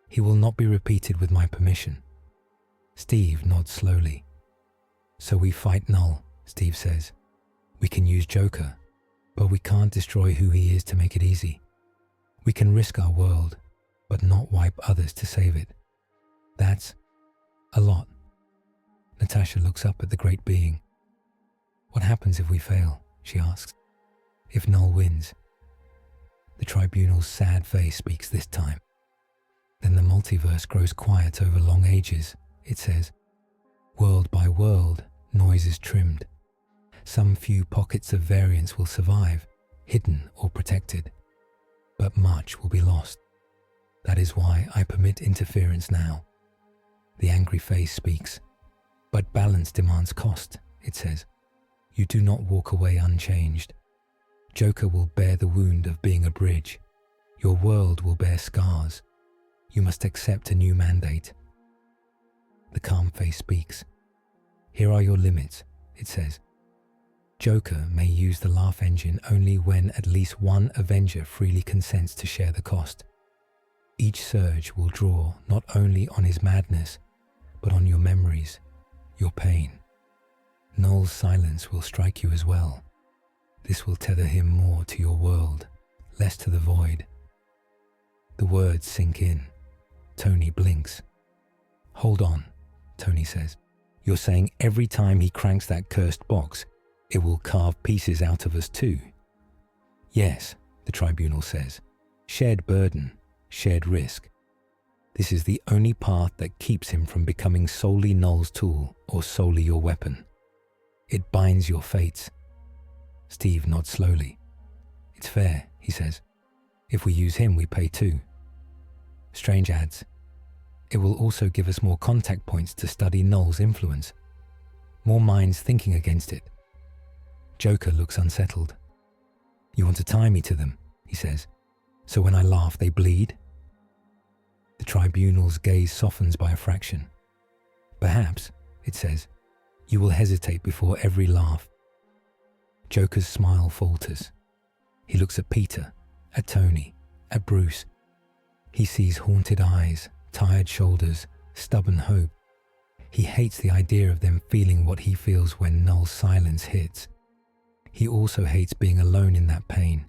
He will not be repeated with my permission. Steve nods slowly. So we fight Null, Steve says. We can use Joker, but we can't destroy who he is to make it easy. We can risk our world, but not wipe others to save it. That's a lot. Natasha looks up at the great being. What happens if we fail? She asks. If Null wins? The tribunal's sad face speaks this time. Then the multiverse grows quiet over long ages, it says. World by world, noise is trimmed. Some few pockets of variance will survive, hidden or protected. But much will be lost. That is why I permit interference now. The angry face speaks. But balance demands cost, it says. You do not walk away unchanged. Joker will bear the wound of being a bridge. Your world will bear scars. You must accept a new mandate. The calm face speaks. Here are your limits, it says. Joker may use the laugh engine only when at least one Avenger freely consents to share the cost. Each surge will draw not only on his madness, but on your memories, your pain. Null's silence will strike you as well. This will tether him more to your world, less to the void. The words sink in. Tony blinks. Hold on, Tony says. You're saying every time he cranks that cursed box, it will carve pieces out of us too. Yes, the tribunal says, shared burden, shared risk. This is the only path that keeps him from becoming solely Null's tool or solely your weapon. It binds your fates. Steve nods slowly. It's fair, he says. If we use him, we pay too. Strange adds, it will also give us more contact points to study Null's influence. More minds thinking against it. Joker looks unsettled. You want to tie me to them, he says, so when I laugh they bleed? The tribunal's gaze softens by a fraction. Perhaps, it says, you will hesitate before every laugh. Joker's smile falters. He looks at Peter, at Tony, at Bruce. He sees haunted eyes, tired shoulders, stubborn hope. He hates the idea of them feeling what he feels when Null's silence hits. He also hates being alone in that pain.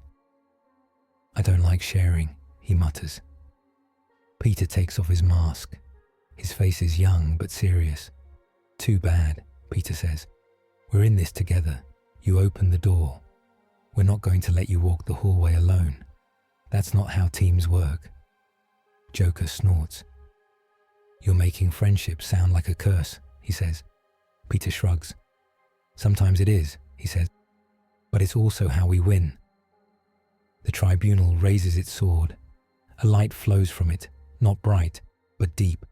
I don't like sharing, he mutters. Peter takes off his mask. His face is young but serious. Too bad, Peter says. We're in this together. You open the door. We're not going to let you walk the hallway alone. That's not how teams work. Joker snorts. You're making friendship sound like a curse, he says. Peter shrugs. Sometimes it is, he says, but it's also how we win. The tribunal raises its sword. A light flows from it, not bright, but deep.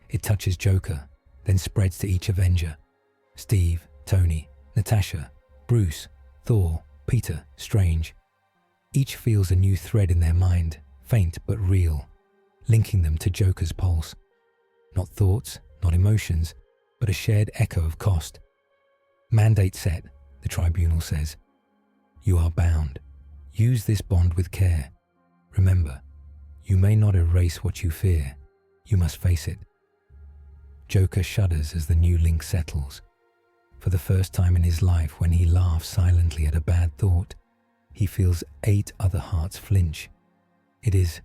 It touches Joker, then spreads to each Avenger. Steve, Tony, Natasha, Bruce, Thor, Peter, Strange. Each feels a new thread in their mind, faint but real, linking them to Joker's pulse. Not thoughts, not emotions, but a shared echo of cost. Mandate set, the tribunal says. You are bound. Use this bond with care. Remember, you may not erase what you fear. You must face it. Joker shudders as the new link settles. For the first time in his life, when he laughs silently at a bad thought, he feels 8 other hearts flinch. It is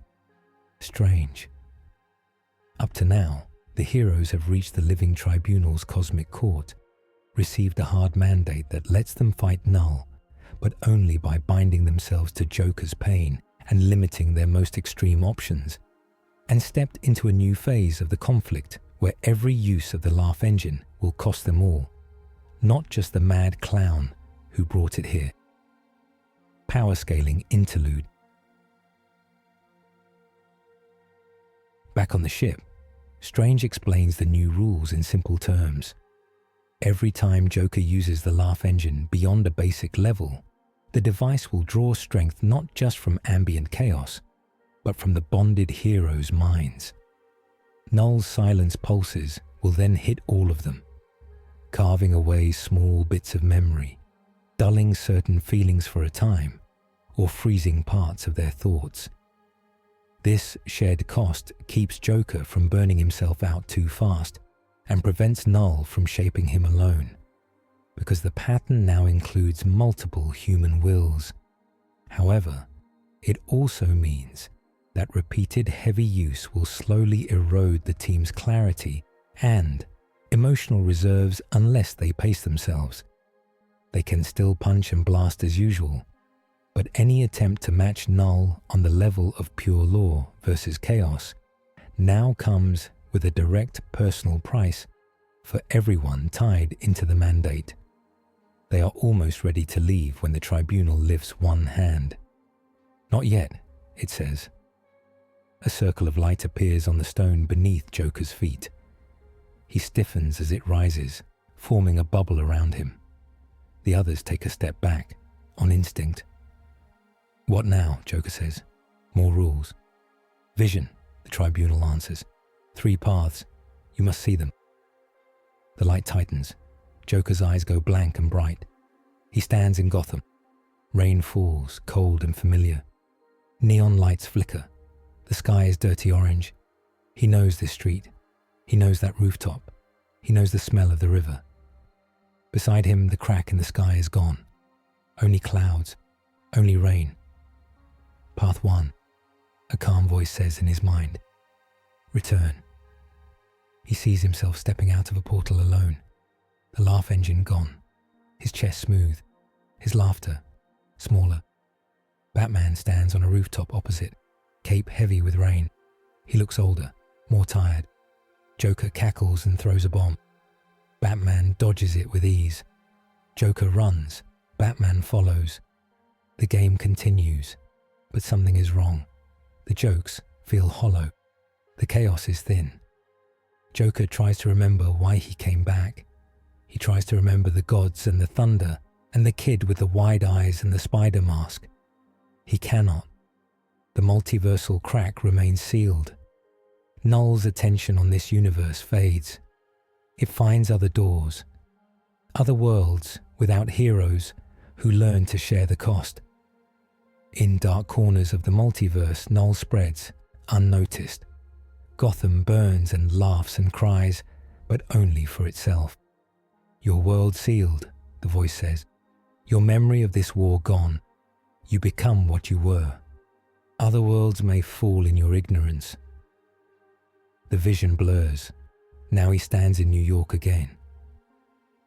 strange. Up to now, the heroes have reached the living tribunal's cosmic court, received a hard mandate that lets them fight Null, but only by binding themselves to Joker's pain and limiting their most extreme options, and stepped into a new phase of the conflict where every use of the laugh engine will cost them all, not just the mad clown who brought it here. Power scaling interlude. Back on the ship, Strange explains the new rules in simple terms. Every time Joker uses the laugh engine beyond a basic level, the device will draw strength not just from ambient chaos, but from the bonded heroes' minds. Null's silence pulses will then hit all of them, carving away small bits of memory, dulling certain feelings for a time, or freezing parts of their thoughts. This shared cost keeps Joker from burning himself out too fast and prevents Null from shaping him alone, because the pattern now includes multiple human wills. However, it also means that repeated heavy use will slowly erode the team's clarity and emotional reserves unless they pace themselves. They can still punch and blast as usual, but any attempt to match Null on the level of pure law versus chaos now comes with a direct personal price for everyone tied into the mandate. They are almost ready to leave when the tribunal lifts one hand. Not yet, it says. A circle of light appears on the stone beneath Joker's feet. He stiffens as it rises, forming a bubble around him. The others take a step back, on instinct. What now? Joker says. More rules. Vision, the tribunal answers. 3 paths. You must see them. The light tightens. Joker's eyes go blank and bright. He stands in Gotham. Rain falls, cold and familiar. Neon lights flicker. The sky is dirty orange. He knows this street. He knows that rooftop. He knows the smell of the river. Beside him, the crack in the sky is gone. Only clouds. Only rain. Path 1, a calm voice says in his mind. Return. He sees himself stepping out of a portal alone. The laugh engine gone. His chest smooth, His laughter, smaller. Batman stands on a rooftop opposite, cape heavy with rain. He looks older, more tired. Joker cackles and throws a bomb. Batman dodges it with ease. Joker runs. Batman follows. The game continues, but something is wrong. The jokes feel hollow. The chaos is thin. Joker tries to remember why he came back. He tries to remember the gods and the thunder and the kid with the wide eyes and the spider mask. He cannot. The multiversal crack remains sealed. Null's attention on this universe fades. It finds other doors, other worlds without heroes who learn to share the cost. In dark corners of the multiverse, Null spreads, unnoticed. Gotham burns and laughs and cries, but only for itself. Your world sealed, the voice says. Your memory of this war gone. You become what you were. Other worlds may fall in your ignorance. The vision blurs. Now he stands in New York again.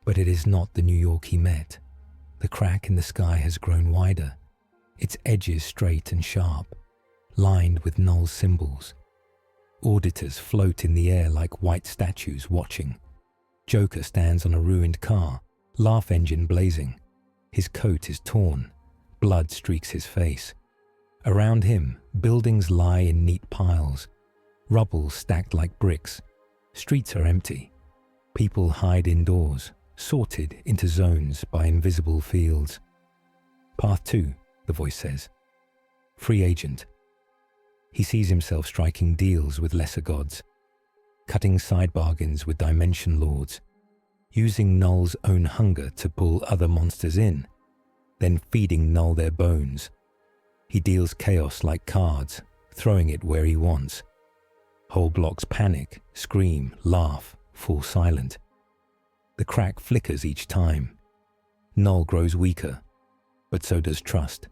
But it is not the New York he met. The crack in the sky has grown wider, its edges straight and sharp, lined with Null's symbols. Auditors float in the air like white statues watching. Joker stands on a ruined car, laugh engine blazing. His coat is torn. Blood streaks his face. Around him, buildings lie in neat piles. Rubble stacked like bricks. Streets are empty. People hide indoors, sorted into zones by invisible fields. Path 2, the voice says. Free agent. He sees himself striking deals with lesser gods, cutting side bargains with dimension lords, using Null's own hunger to pull other monsters in, then feeding Null their bones. He deals chaos like cards, throwing it where he wants. Whole blocks panic, scream, laugh, fall silent. The crack flickers each time. Null grows weaker, but so does trust.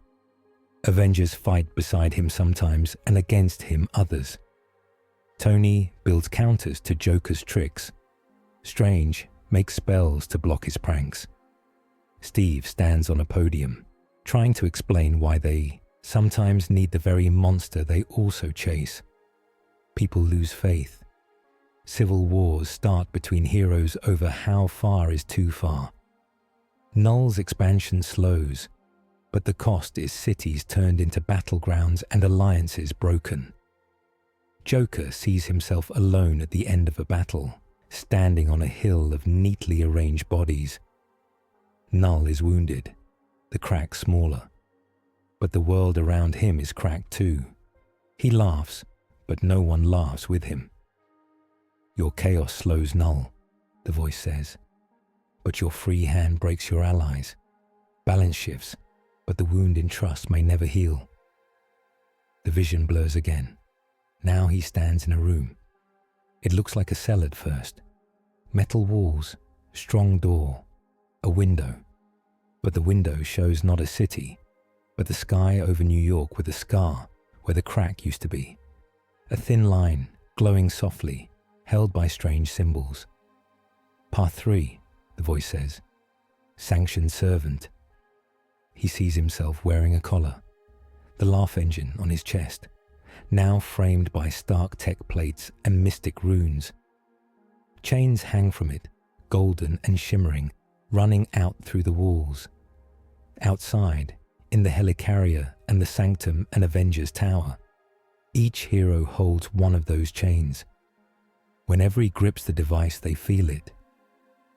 Avengers fight beside him sometimes and against him others. Tony builds counters to Joker's tricks. Strange makes spells to block his pranks. Steve stands on a podium, trying to explain why they sometimes need the very monster they also chase. People lose faith. Civil wars start between heroes over how far is too far. Null's expansion slows, but the cost is cities turned into battlegrounds and alliances broken. Joker sees himself alone at the end of a battle, standing on a hill of neatly arranged bodies. Null is wounded, the crack smaller. But the world around him is cracked too. He laughs, but no one laughs with him. Your chaos slows Null, the voice says, but your free hand breaks your allies. Balance shifts, but the wound in trust may never heal. The vision blurs again. Now he stands in a room. It looks like a cell at first. Metal walls, strong door, a window. But the window shows not a city, but the sky over New York with a scar where the crack used to be. A thin line, glowing softly, held by strange symbols. Path 3, the voice says. Sanctioned servant. He sees himself wearing a collar, the laugh engine on his chest, now framed by stark tech plates and mystic runes. Chains hang from it, golden and shimmering, running out through the walls. Outside, in the helicarrier and the sanctum and Avengers Tower, each hero holds one of those chains. Whenever he grips the device, they feel it.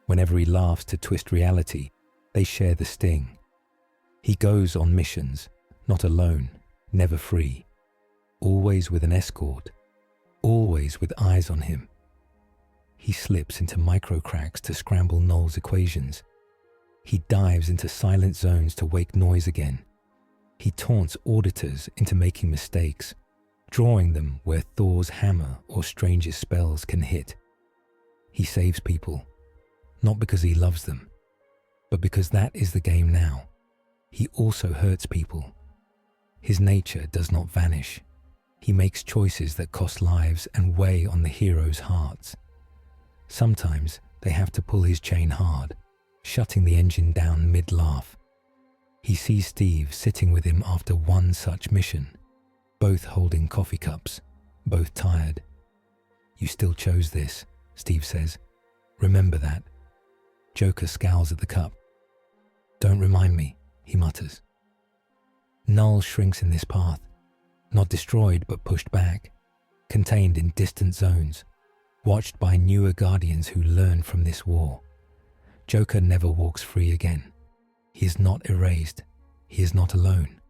Whenever he laughs to twist reality, they share the sting. He goes on missions, not alone, never free, always with an escort, always with eyes on him. He slips into microcracks to scramble Null's equations. He dives into silent zones to wake noise again. He taunts auditors into making mistakes, drawing them where Thor's hammer or strangest spells can hit. He saves people, not because he loves them, but because that is the game now. He also hurts people. His nature does not vanish. He makes choices that cost lives and weigh on the heroes' hearts. Sometimes they have to pull his chain hard, shutting the engine down mid-laugh. He sees Steve sitting with him after one such mission, both holding coffee cups, both tired. "You still chose this," Steve says. "Remember that." Joker scowls at the cup. "Don't remind me," he mutters. Null shrinks in this path, not destroyed but pushed back, contained in distant zones, watched by newer guardians who learn from this war. Joker never walks free again. He is not erased. He is not alone.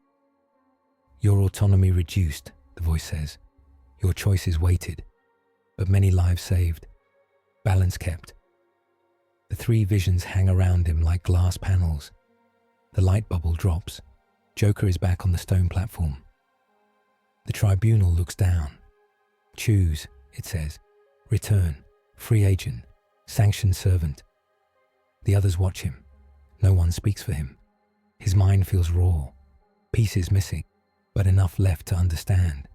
"Your autonomy reduced," the voice says. "Your choices weighted, but many lives saved. Balance kept." The three visions hang around him like glass panels. The light bubble drops. Joker is back on the stone platform. The tribunal looks down. "Choose," it says. "Return, free agent, sanctioned servant." The others watch him. No one speaks for him. His mind feels raw. Pieces missing, but enough left to understand.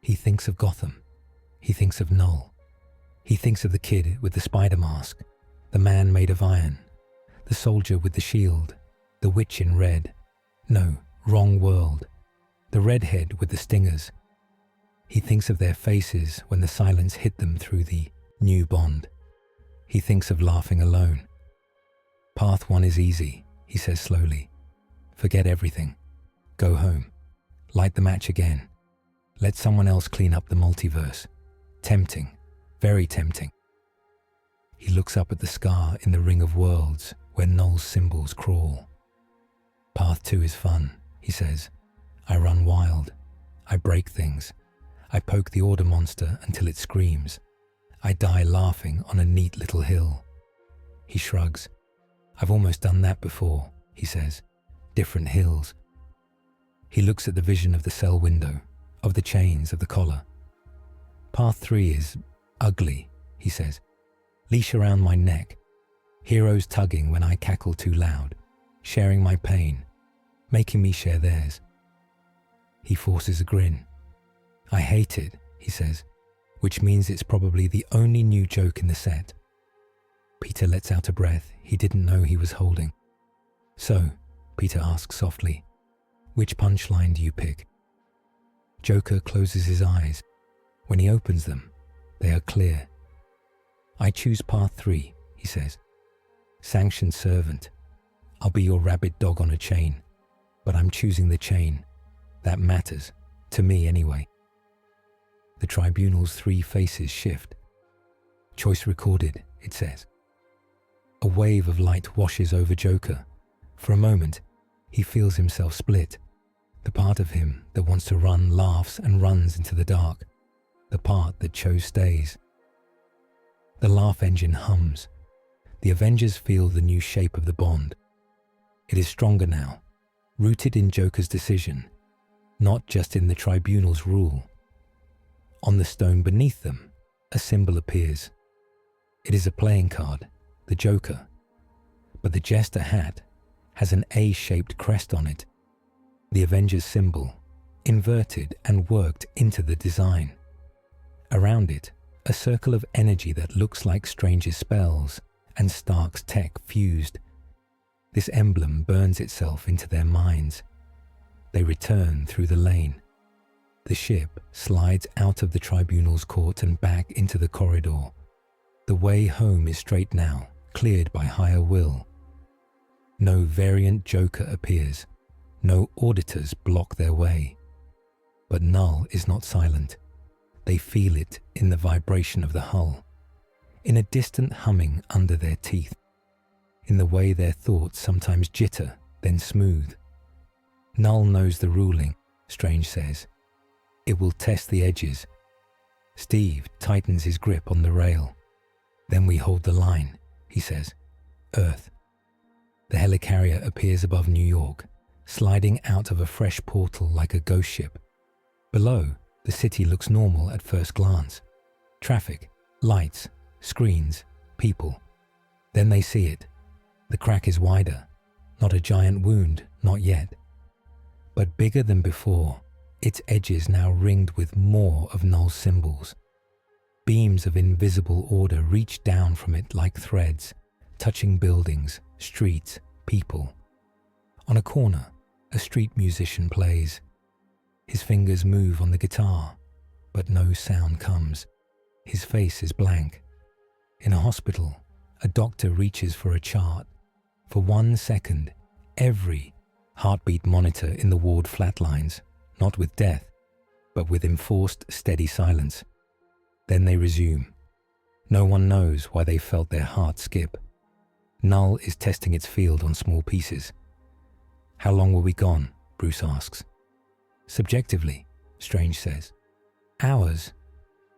He thinks of Gotham. He thinks of Null. He thinks of the kid with the spider mask, the man made of iron, the soldier with the shield, the witch in red. No, wrong world. The redhead with the stingers. He thinks of their faces when the silence hit them through the new bond. He thinks of laughing alone. "Path 1 is easy," he says slowly. "Forget everything. Go home. Light the match again. Let someone else clean up the multiverse. Tempting, very tempting." He looks up at the scar in the ring of worlds where Null's symbols crawl. "Path 2 is fun," he says. "I run wild. I break things. I poke the order monster until it screams. I die laughing on a neat little hill." He shrugs. "I've almost done that before," he says. "Different hills." He looks at the vision of the cell window, of the chains, of the collar. "Path 3 is ugly," he says. "Leash around my neck. Heroes tugging when I cackle too loud, sharing my pain, making me share theirs." He forces a grin. "I hate it," he says, which means it's probably the only new joke in the set. Peter lets out a breath he didn't know he was holding. "So," Peter asks softly, "which punchline do you pick?" Joker closes his eyes. When he opens them, they are clear. "I choose path 3, he says. "Sanctioned servant. I'll be your rabid dog on a chain, but I'm choosing the chain. That matters, to me anyway." The tribunal's 3 faces shift. "Choice recorded," it says. A wave of light washes over Joker. For a moment, he feels himself split. The part of him that wants to run laughs and runs into the dark. The part that chose stays. The laugh engine hums. The Avengers feel the new shape of the bond. It is stronger now, rooted in Joker's decision, not just in the tribunal's rule. On the stone beneath them, a symbol appears. It is a playing card, the Joker, but the jester hat has an A-shaped crest on it. The Avengers symbol, inverted and worked into the design. Around it, a circle of energy that looks like Strange's spells and Stark's tech fused. This emblem burns itself into their minds. They return through the lane. The ship slides out of the tribunal's court and back into the corridor. The way home is straight now, cleared by higher will. No variant Joker appears. No auditors block their way. But Null is not silent. They feel it in the vibration of the hull, in a distant humming under their teeth, in the way their thoughts sometimes jitter, then smooth. Null knows the ruling, Strange says. It will test the edges. Steve tightens his grip on the rail. Then we hold the line, he says. Earth. The helicarrier appears above New York, sliding out of a fresh portal like a ghost ship. Below, the city looks normal at first glance. Traffic, lights, screens, people. Then they see it. The crack is wider. Not a giant wound, not yet. But bigger than before, its edges now ringed with more of Null's symbols. Beams of invisible order reach down from it like threads, touching buildings, streets, people. On a corner, A street musician plays. His fingers move on the guitar, but no sound comes. His face is blank. In a hospital, a doctor reaches for a chart. For 1 second, every heartbeat monitor in the ward flatlines, not with death, but with enforced steady silence. Then they resume. No one knows why they felt their heart skip. Null is testing its field on small pieces. How long were we gone? Bruce asks. Subjectively, Strange says. Hours.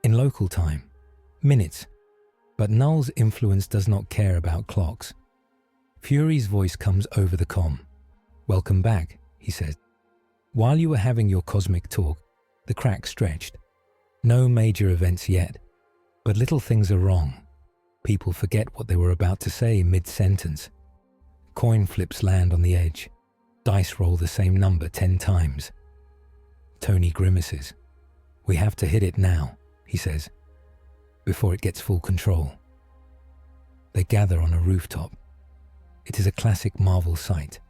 In local time. Minutes. But Null's influence does not care about clocks. Fury's voice comes over the comm. Welcome back, he says. While you were having your cosmic talk, the crack stretched. No major events yet, but little things are wrong. People forget what they were about to say mid-sentence. Coin flips land on the edge. Dice roll the same number 10 times. Tony grimaces. We have to hit it now, he says, before it gets full control. They gather on a rooftop. It is a classic Marvel sight.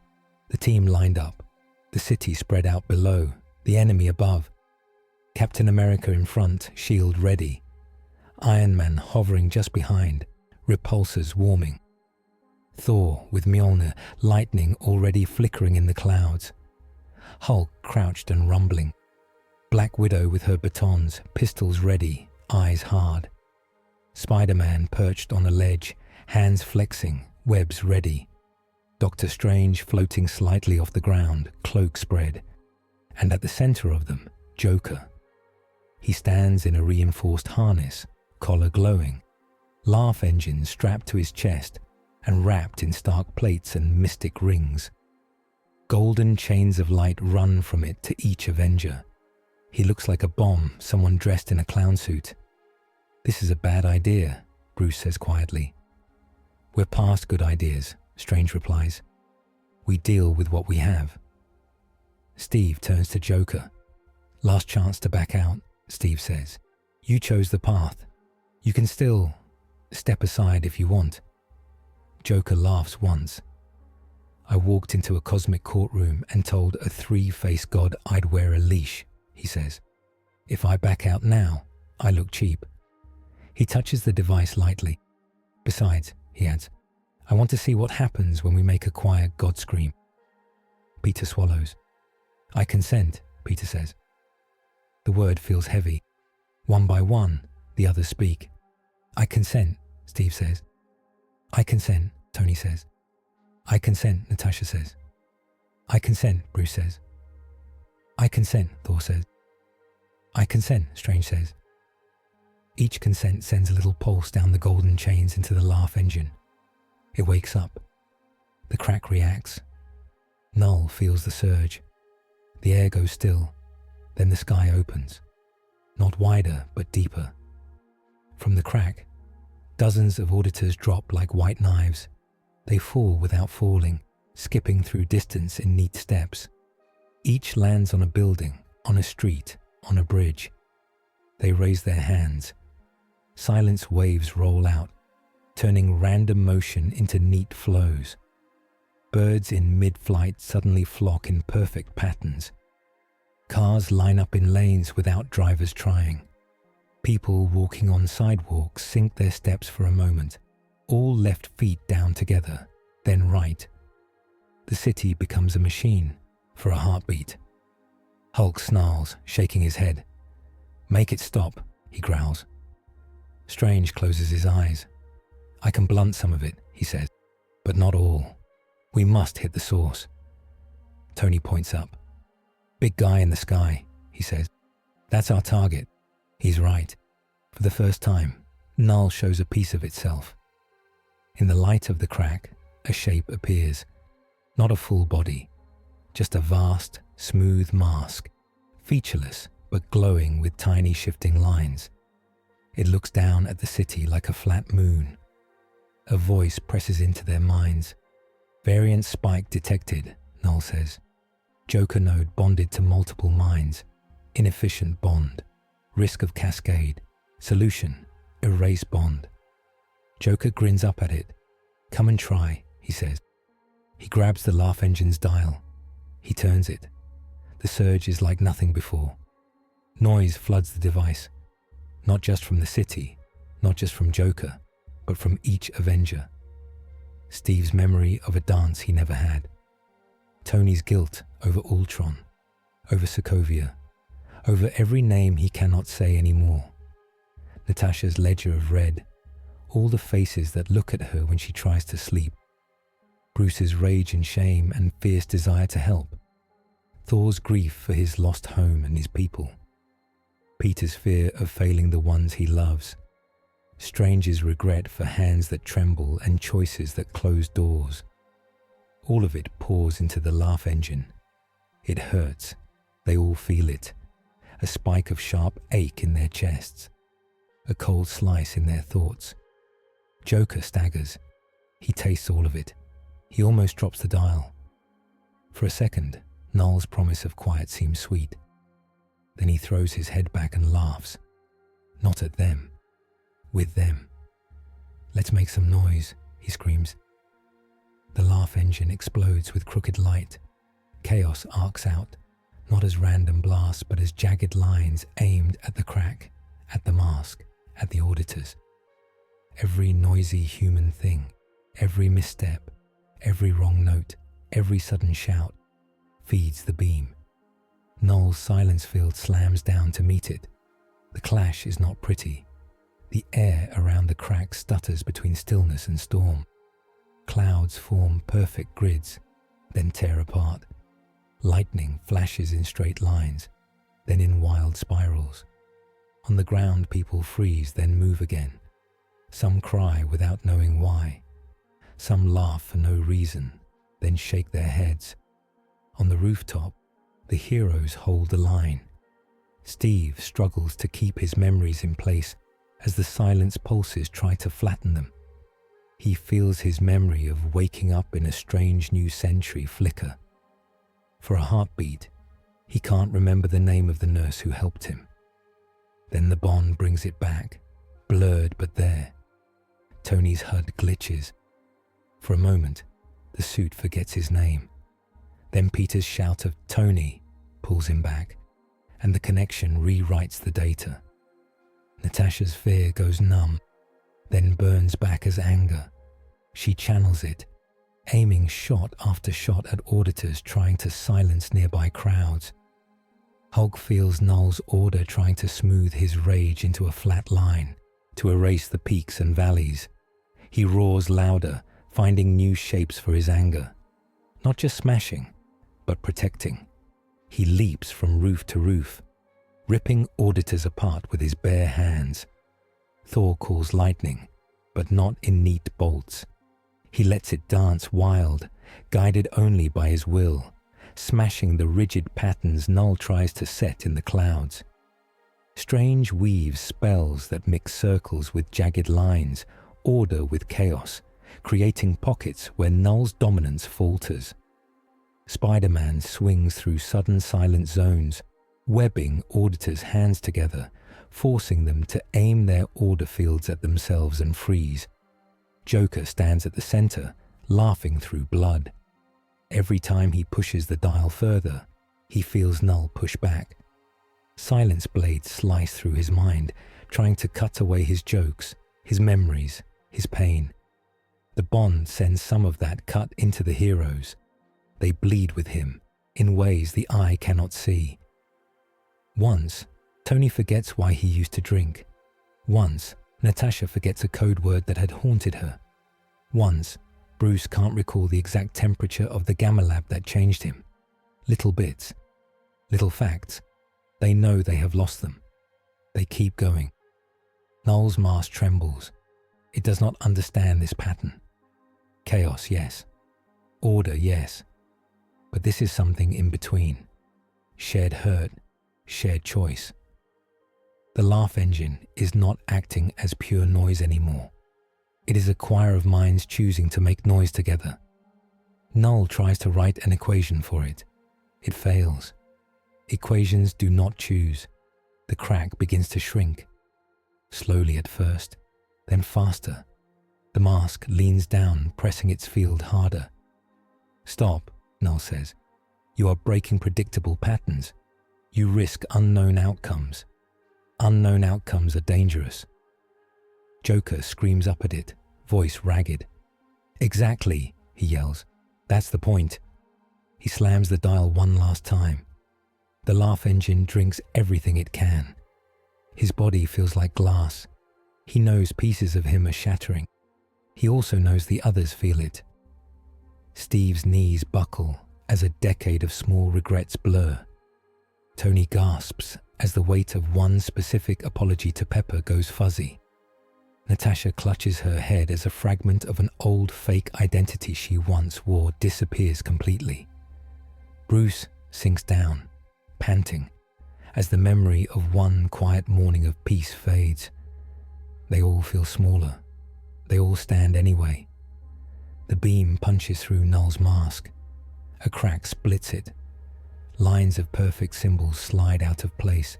The team lined up, the city spread out below, the enemy above. Captain America in front, shield ready. Iron Man hovering just behind, repulsors warming. Thor with Mjolnir, lightning already flickering in the clouds. Hulk crouched and rumbling. Black Widow with her batons, pistols ready, eyes hard. Spider-Man perched on a ledge, hands flexing, webs ready. Doctor Strange floating slightly off the ground, cloak spread. And at the center of them, Joker. He stands in a reinforced harness, collar glowing, laugh engine strapped to his chest and wrapped in stark plates and mystic rings. Golden chains of light run from it to each Avenger. He looks like a bomb, someone dressed in a clown suit. This is a bad idea, Bruce says quietly. We're past good ideas, Strange replies. We deal with what we have. Steve turns to Joker. Last chance to back out, Steve says. You chose the path. You can still step aside if you want. Joker laughs once. I walked into a cosmic courtroom and told a 3-faced god I'd wear a leash, he says. If I back out now, I look cheap. He touches the device lightly. Besides, he adds, I want to see what happens when we make a quiet god scream. Peter swallows. I consent, Peter says. The word feels heavy. One by one, the others speak. I consent, Steve says. I consent, Tony says. I consent, Natasha says. I consent, Bruce says. I consent, Thor says. I consent, Strange says. Each consent sends a little pulse down the golden chains into the laugh engine. It wakes up. The crack reacts. Null feels the surge. The air goes still. Then the sky opens. Not wider, but deeper. From the crack, dozens of auditors drop like white knives. They fall without falling, skipping through distance in neat steps. Each lands on a building, on a street, on a bridge. They raise their hands. Silence waves roll out, turning random motion into neat flows. Birds in mid-flight suddenly flock in perfect patterns. Cars line up in lanes without drivers trying. People walking on sidewalks sync their steps for a moment, all left feet down together, then right. The city becomes a machine for a heartbeat. Hulk snarls, shaking his head. Make it stop, he growls. Strange closes his eyes. I can blunt some of it, he says, but not all. We must hit the source. Tony points up. Big guy in the sky, he says. That's our target. He's right. For the first time, Null shows a piece of itself. In the light of the crack, a shape appears. Not a full body, just a vast, smooth mask, featureless but glowing with tiny shifting lines. It looks down at the city like a flat moon. A voice presses into their minds. Variant spike detected, Null says. Joker node bonded to multiple minds. Inefficient bond. Risk of cascade. Solution. Erase bond. Joker grins up at it. Come and try, he says. He grabs the laugh engine's dial. He turns it. The surge is like nothing before. Noise floods the device, not just from the city, not just from Joker, but from each Avenger. Steve's memory of a dance he never had. Tony's guilt over Ultron, over Sokovia, over every name he cannot say anymore. Natasha's ledger of red, all the faces that look at her when she tries to sleep. Bruce's rage and shame and fierce desire to help. Thor's grief for his lost home and his people. Peter's fear of failing the ones he loves. Strange's regret for hands that tremble and choices that close doors. All of it pours into the laugh engine. It hurts. They all feel it. A spike of sharp ache in their chests. A cold slice in their thoughts. Joker staggers. He tastes all of it. He almost drops the dial. For a second, Null's promise of quiet seems sweet. Then he throws his head back and laughs. Not at them. With them. "Let's make some noise," he screams. The laugh engine explodes with crooked light. Chaos arcs out, not as random blasts, but as jagged lines aimed at the crack, at the mask, at the auditors. Every noisy human thing, every misstep, every wrong note, every sudden shout, feeds the beam. Null's silence field slams down to meet it. The clash is not pretty. The air around the crack stutters between stillness and storm. Clouds form perfect grids, then tear apart. Lightning flashes in straight lines, then in wild spirals. On the ground people freeze, then move again. Some cry without knowing why. Some laugh for no reason, then shake their heads. On the rooftop, the heroes hold the line. Steve struggles to keep his memories in place as the silence pulses try to flatten them. He feels his memory of waking up in a strange new century flicker. For a heartbeat, he can't remember the name of the nurse who helped him. Then the bond brings it back, blurred but there. Tony's HUD glitches. For a moment, the suit forgets his name. Then Peter's shout of "Tony" pulls him back, and the connection rewrites the data. Natasha's fear goes numb, then burns back as anger. She channels it, aiming shot after shot at auditors trying to silence nearby crowds. Hulk feels Null's order trying to smooth his rage into a flat line, to erase the peaks and valleys. He roars louder, finding new shapes for his anger. Not just smashing, but protecting. He leaps from roof to roof, ripping auditors apart with his bare hands. Thor calls lightning, but not in neat bolts. He lets it dance wild, guided only by his will, smashing the rigid patterns Null tries to set in the clouds. Strange weaves spells that mix circles with jagged lines, order with chaos, creating pockets where Null's dominance falters. Spider-Man swings through sudden silent zones, webbing auditors' hands together, forcing them to aim their order fields at themselves and freeze. Joker stands at the center, laughing through blood. Every time he pushes the dial further, he feels Null push back. Silence blades slice through his mind, trying to cut away his jokes, his memories, his pain. The bond sends some of that cut into the heroes. They bleed with him, in ways the eye cannot see. Once, Tony forgets why he used to drink. Once, Natasha forgets a code word that had haunted her. Once, Bruce can't recall the exact temperature of the gamma lab that changed him. Little bits, little facts. They know they have lost them. They keep going. Null's mask trembles. It does not understand this pattern. Chaos, yes. Order, yes. But this is something in between. Shared hurt, shared choice. The laugh engine is not acting as pure noise anymore. It is a choir of minds choosing to make noise together. Null tries to write an equation for it. It fails. Equations do not choose. The crack begins to shrink. Slowly at first, then faster. The mask leans down, pressing its field harder. "Stop," Null says. You are breaking predictable patterns. You risk unknown outcomes. Unknown outcomes are dangerous. Joker screams up at it, voice ragged. Exactly, he yells. That's the point. He slams the dial one last time. The laugh engine drinks everything it can. His body feels like glass. He knows pieces of him are shattering. He also knows the others feel it. Steve's knees buckle as a decade of small regrets blur. Tony gasps as the weight of one specific apology to Pepper goes fuzzy. Natasha clutches her head as a fragment of an old fake identity she once wore disappears completely. Bruce sinks down, panting, as the memory of one quiet morning of peace fades. They all feel smaller. They all stand anyway. The beam punches through Null's mask. A crack splits it. Lines of perfect symbols slide out of place.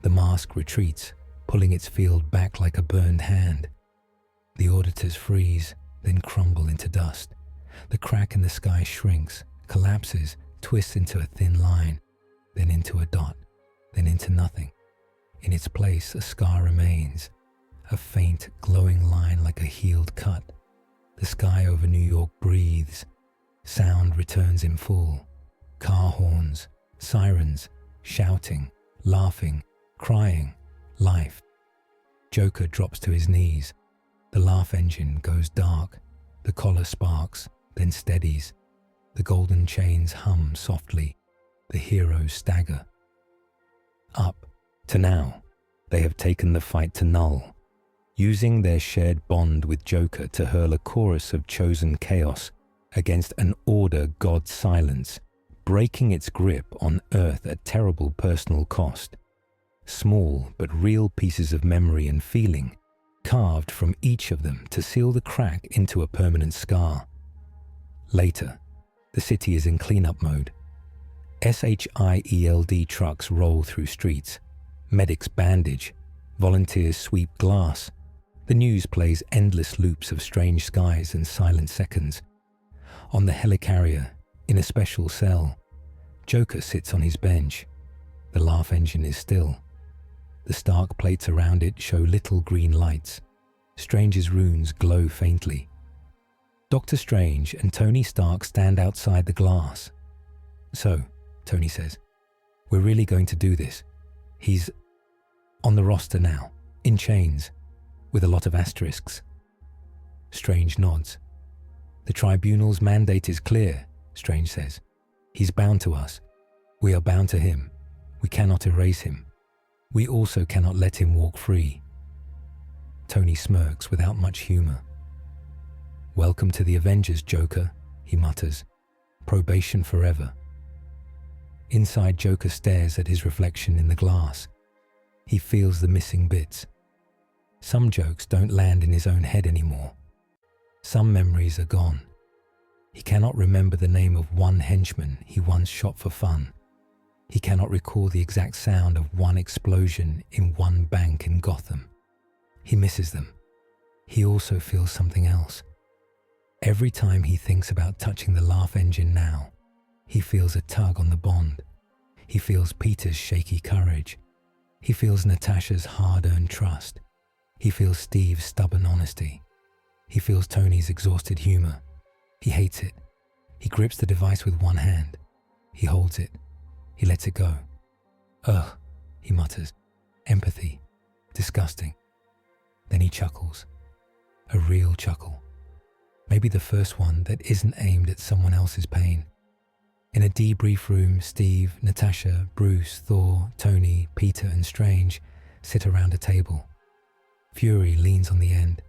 The mask retreats, pulling its field back like a burned hand. The auditors freeze, then crumble into dust. The crack in the sky shrinks, collapses, twists into a thin line, then into a dot, then into nothing. In its place, a scar remains, a faint, glowing line like a healed cut. The sky over New York breathes. Sound returns in full. Car horns, sirens, shouting, laughing, crying, life. Joker drops to his knees. The laugh engine goes dark. The collar sparks, then steadies. The golden chains hum softly. The heroes stagger. Up to now, they have taken the fight to Null, using their shared bond with Joker to hurl a chorus of chosen chaos against an order God's silence, breaking its grip on Earth at terrible personal cost. Small but real pieces of memory and feeling, carved from each of them to seal the crack into a permanent scar. Later, the city is in cleanup mode. SHIELD trucks roll through streets. Medics bandage. Volunteers sweep glass. The news plays endless loops of strange skies and silent seconds. On the helicarrier, in a special cell, Joker sits on his bench. The laugh engine is still. The stark plates around it show little green lights. Strange's runes glow faintly. Dr. Strange and Tony Stark stand outside the glass. So, Tony says, we're really going to do this. He's on the roster now, in chains, with a lot of asterisks. Strange nods. The tribunal's mandate is clear, Strange says. He's bound to us. We are bound to him. We cannot erase him. We also cannot let him walk free. Tony smirks without much humor. Welcome to the Avengers, Joker, he mutters. Probation forever. Inside, Joker stares at his reflection in the glass. He feels the missing bits. Some jokes don't land in his own head anymore. Some memories are gone. He cannot remember the name of one henchman he once shot for fun. He cannot recall the exact sound of one explosion in one bank in Gotham. He misses them. He also feels something else. Every time he thinks about touching the laugh engine now, he feels a tug on the bond. He feels Peter's shaky courage. He feels Natasha's hard-earned trust. He feels Steve's stubborn honesty. He feels Tony's exhausted humor. He hates it. He grips the device with one hand. He holds it. He lets it go. Ugh, he mutters. Empathy. Disgusting. Then he chuckles. A real chuckle. Maybe the first one that isn't aimed at someone else's pain. In a debrief room, Steve, Natasha, Bruce, Thor, Tony, Peter, and Strange sit around a table. Fury leans on the end.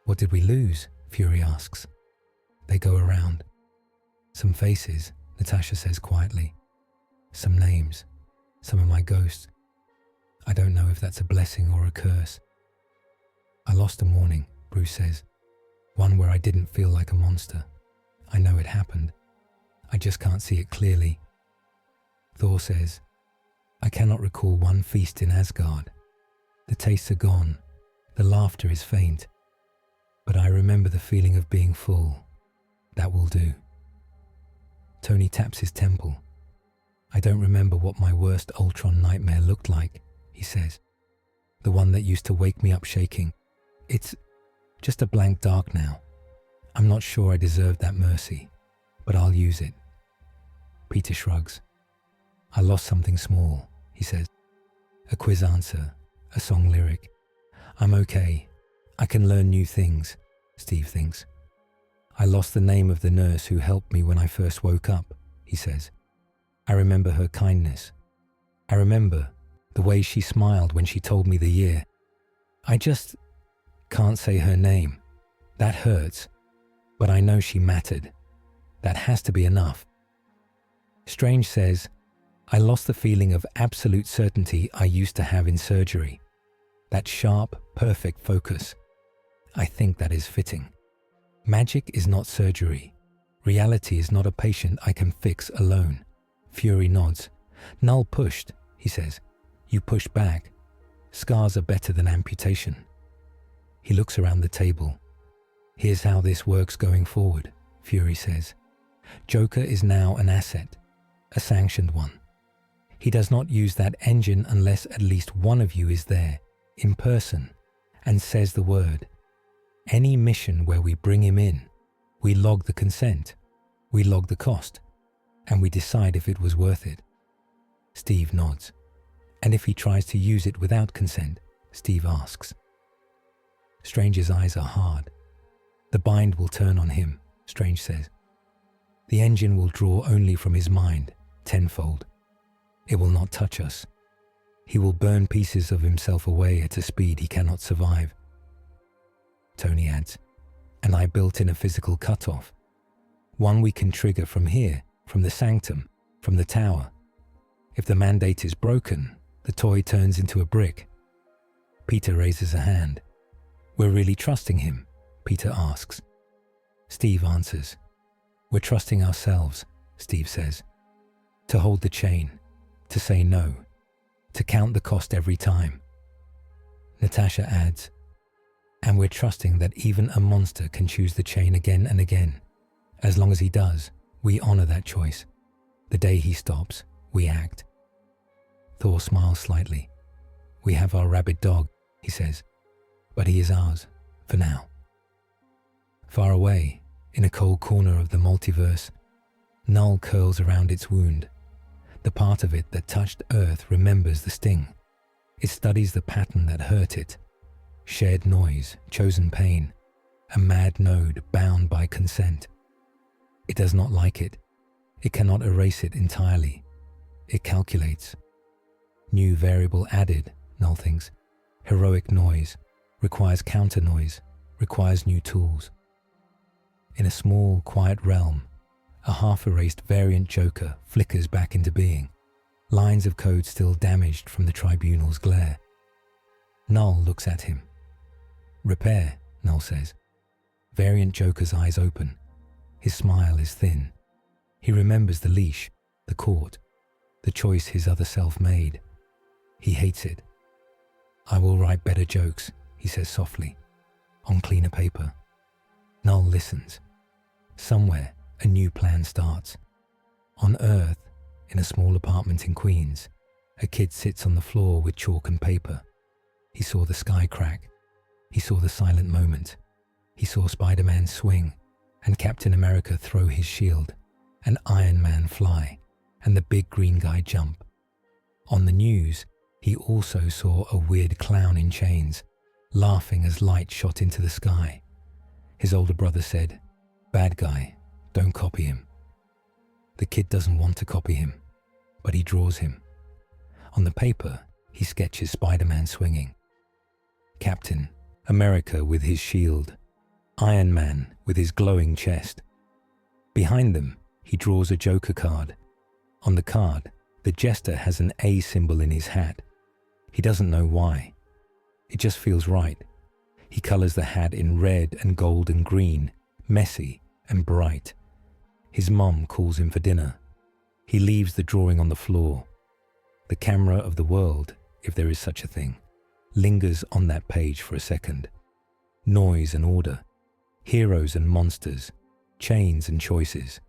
What did we lose? Fury asks. They go around. Some faces, Natasha says quietly. Some names. Some of my ghosts. I don't know if that's a blessing or a curse. I lost a morning, Bruce says. One where I didn't feel like a monster. I know it happened. I just can't see it clearly. Thor says, I cannot recall one feast in Asgard. The tastes are gone. The laughter is faint. But I remember the feeling of being full. That will do. Tony taps his temple. I don't remember what my worst Ultron nightmare looked like, he says. The one that used to wake me up shaking. It's just a blank dark now. I'm not sure I deserve that mercy, but I'll use it. Peter shrugs. I lost something small, he says. A quiz answer, a song lyric. I'm okay. I can learn new things, Steve thinks. I lost the name of the nurse who helped me when I first woke up, he says. I remember her kindness. I remember the way she smiled when she told me the year. I just can't say her name. That hurts. But I know she mattered. That has to be enough. Strange says, I lost the feeling of absolute certainty I used to have in surgery. That sharp, perfect focus. I think that is fitting. Magic is not surgery. Reality is not a patient I can fix alone. Fury nods. Null pushed, he says. You pushed back. Scars are better than amputation. He looks around the table. Here's how this works going forward, Fury says. Joker is now an asset, a sanctioned one. He does not use that engine unless at least one of you is there, in person, and says the word. Any mission where we bring him in, we log the consent, we log the cost, and we decide if it was worth it. Steve nods. And if he tries to use it without consent, Steve asks. Strange's eyes are hard. The bind will turn on him, Strange says. The engine will draw only from his mind, tenfold. It will not touch us. He will burn pieces of himself away at a speed he cannot survive. Tony adds, and I built in a physical cutoff. One we can trigger from here, from the sanctum, from the tower. If the mandate is broken, the toy turns into a brick. Peter raises a hand. We're really trusting him, Peter asks. Steve answers. We're trusting ourselves, Steve says. To hold the chain, to say no, to count the cost every time. Natasha adds, and we're trusting that even a monster can choose the chain again and again. As long as he does, we honor that choice. The day he stops, we act. Thor smiles slightly. We have our rabid dog, he says, but he is ours, for now. Far away, in a cold corner of the multiverse, Null curls around its wound. The part of it that touched Earth remembers the sting. It studies the pattern that hurt it. Shared noise, chosen pain, a mad node bound by consent. It does not like it. It cannot erase it entirely. It calculates. New variable added, Null thinks. Heroic noise, requires counter noise, requires new tools. In a small, quiet realm, a half-erased variant Joker flickers back into being, lines of code still damaged from the tribunal's glare. Null looks at him. Repair, Null says. Variant Joker's eyes open. His smile is thin. He remembers the leash, the court, the choice his other self made. He hates it. I will write better jokes, he says softly, on cleaner paper. Null listens. Somewhere, a new plan starts. On Earth, in a small apartment in Queens, a kid sits on the floor with chalk and paper. He saw the sky crack. He saw the silent moment. He saw Spider-Man swing, and Captain America throw his shield, and Iron Man fly, and the big green guy jump. On the news, he also saw a weird clown in chains, laughing as light shot into the sky. His older brother said, "Bad guy, don't copy him." The kid doesn't want to copy him, but he draws him. On the paper, he sketches Spider-Man swinging. Captain America with his shield. Iron Man with his glowing chest. Behind them, he draws a Joker card. On the card, the jester has an A symbol in his hat. He doesn't know why. It just feels right. He colors the hat in red and gold and green, messy and bright. His mom calls him for dinner. He leaves the drawing on the floor. The camera of the world, if there is such a thing, lingers on that page for a second. Noise and order, heroes and monsters, chains and choices.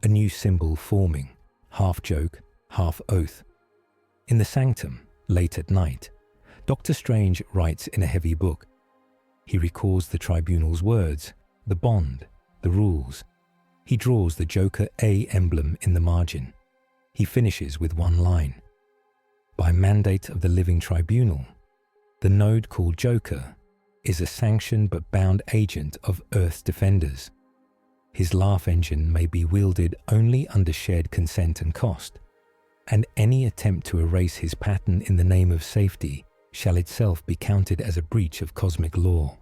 a new symbol forming, half joke, half oath. In the sanctum, late at night, Dr. Strange writes in a heavy book. He recalls the tribunal's words, the bond, the rules. He draws the Joker A emblem in the margin. He finishes with one line. By mandate of the living tribunal, the node called Joker is a sanctioned but bound agent of Earth's defenders. His laugh engine may be wielded only under shared consent and cost, and any attempt to erase his pattern in the name of safety shall itself be counted as a breach of cosmic law.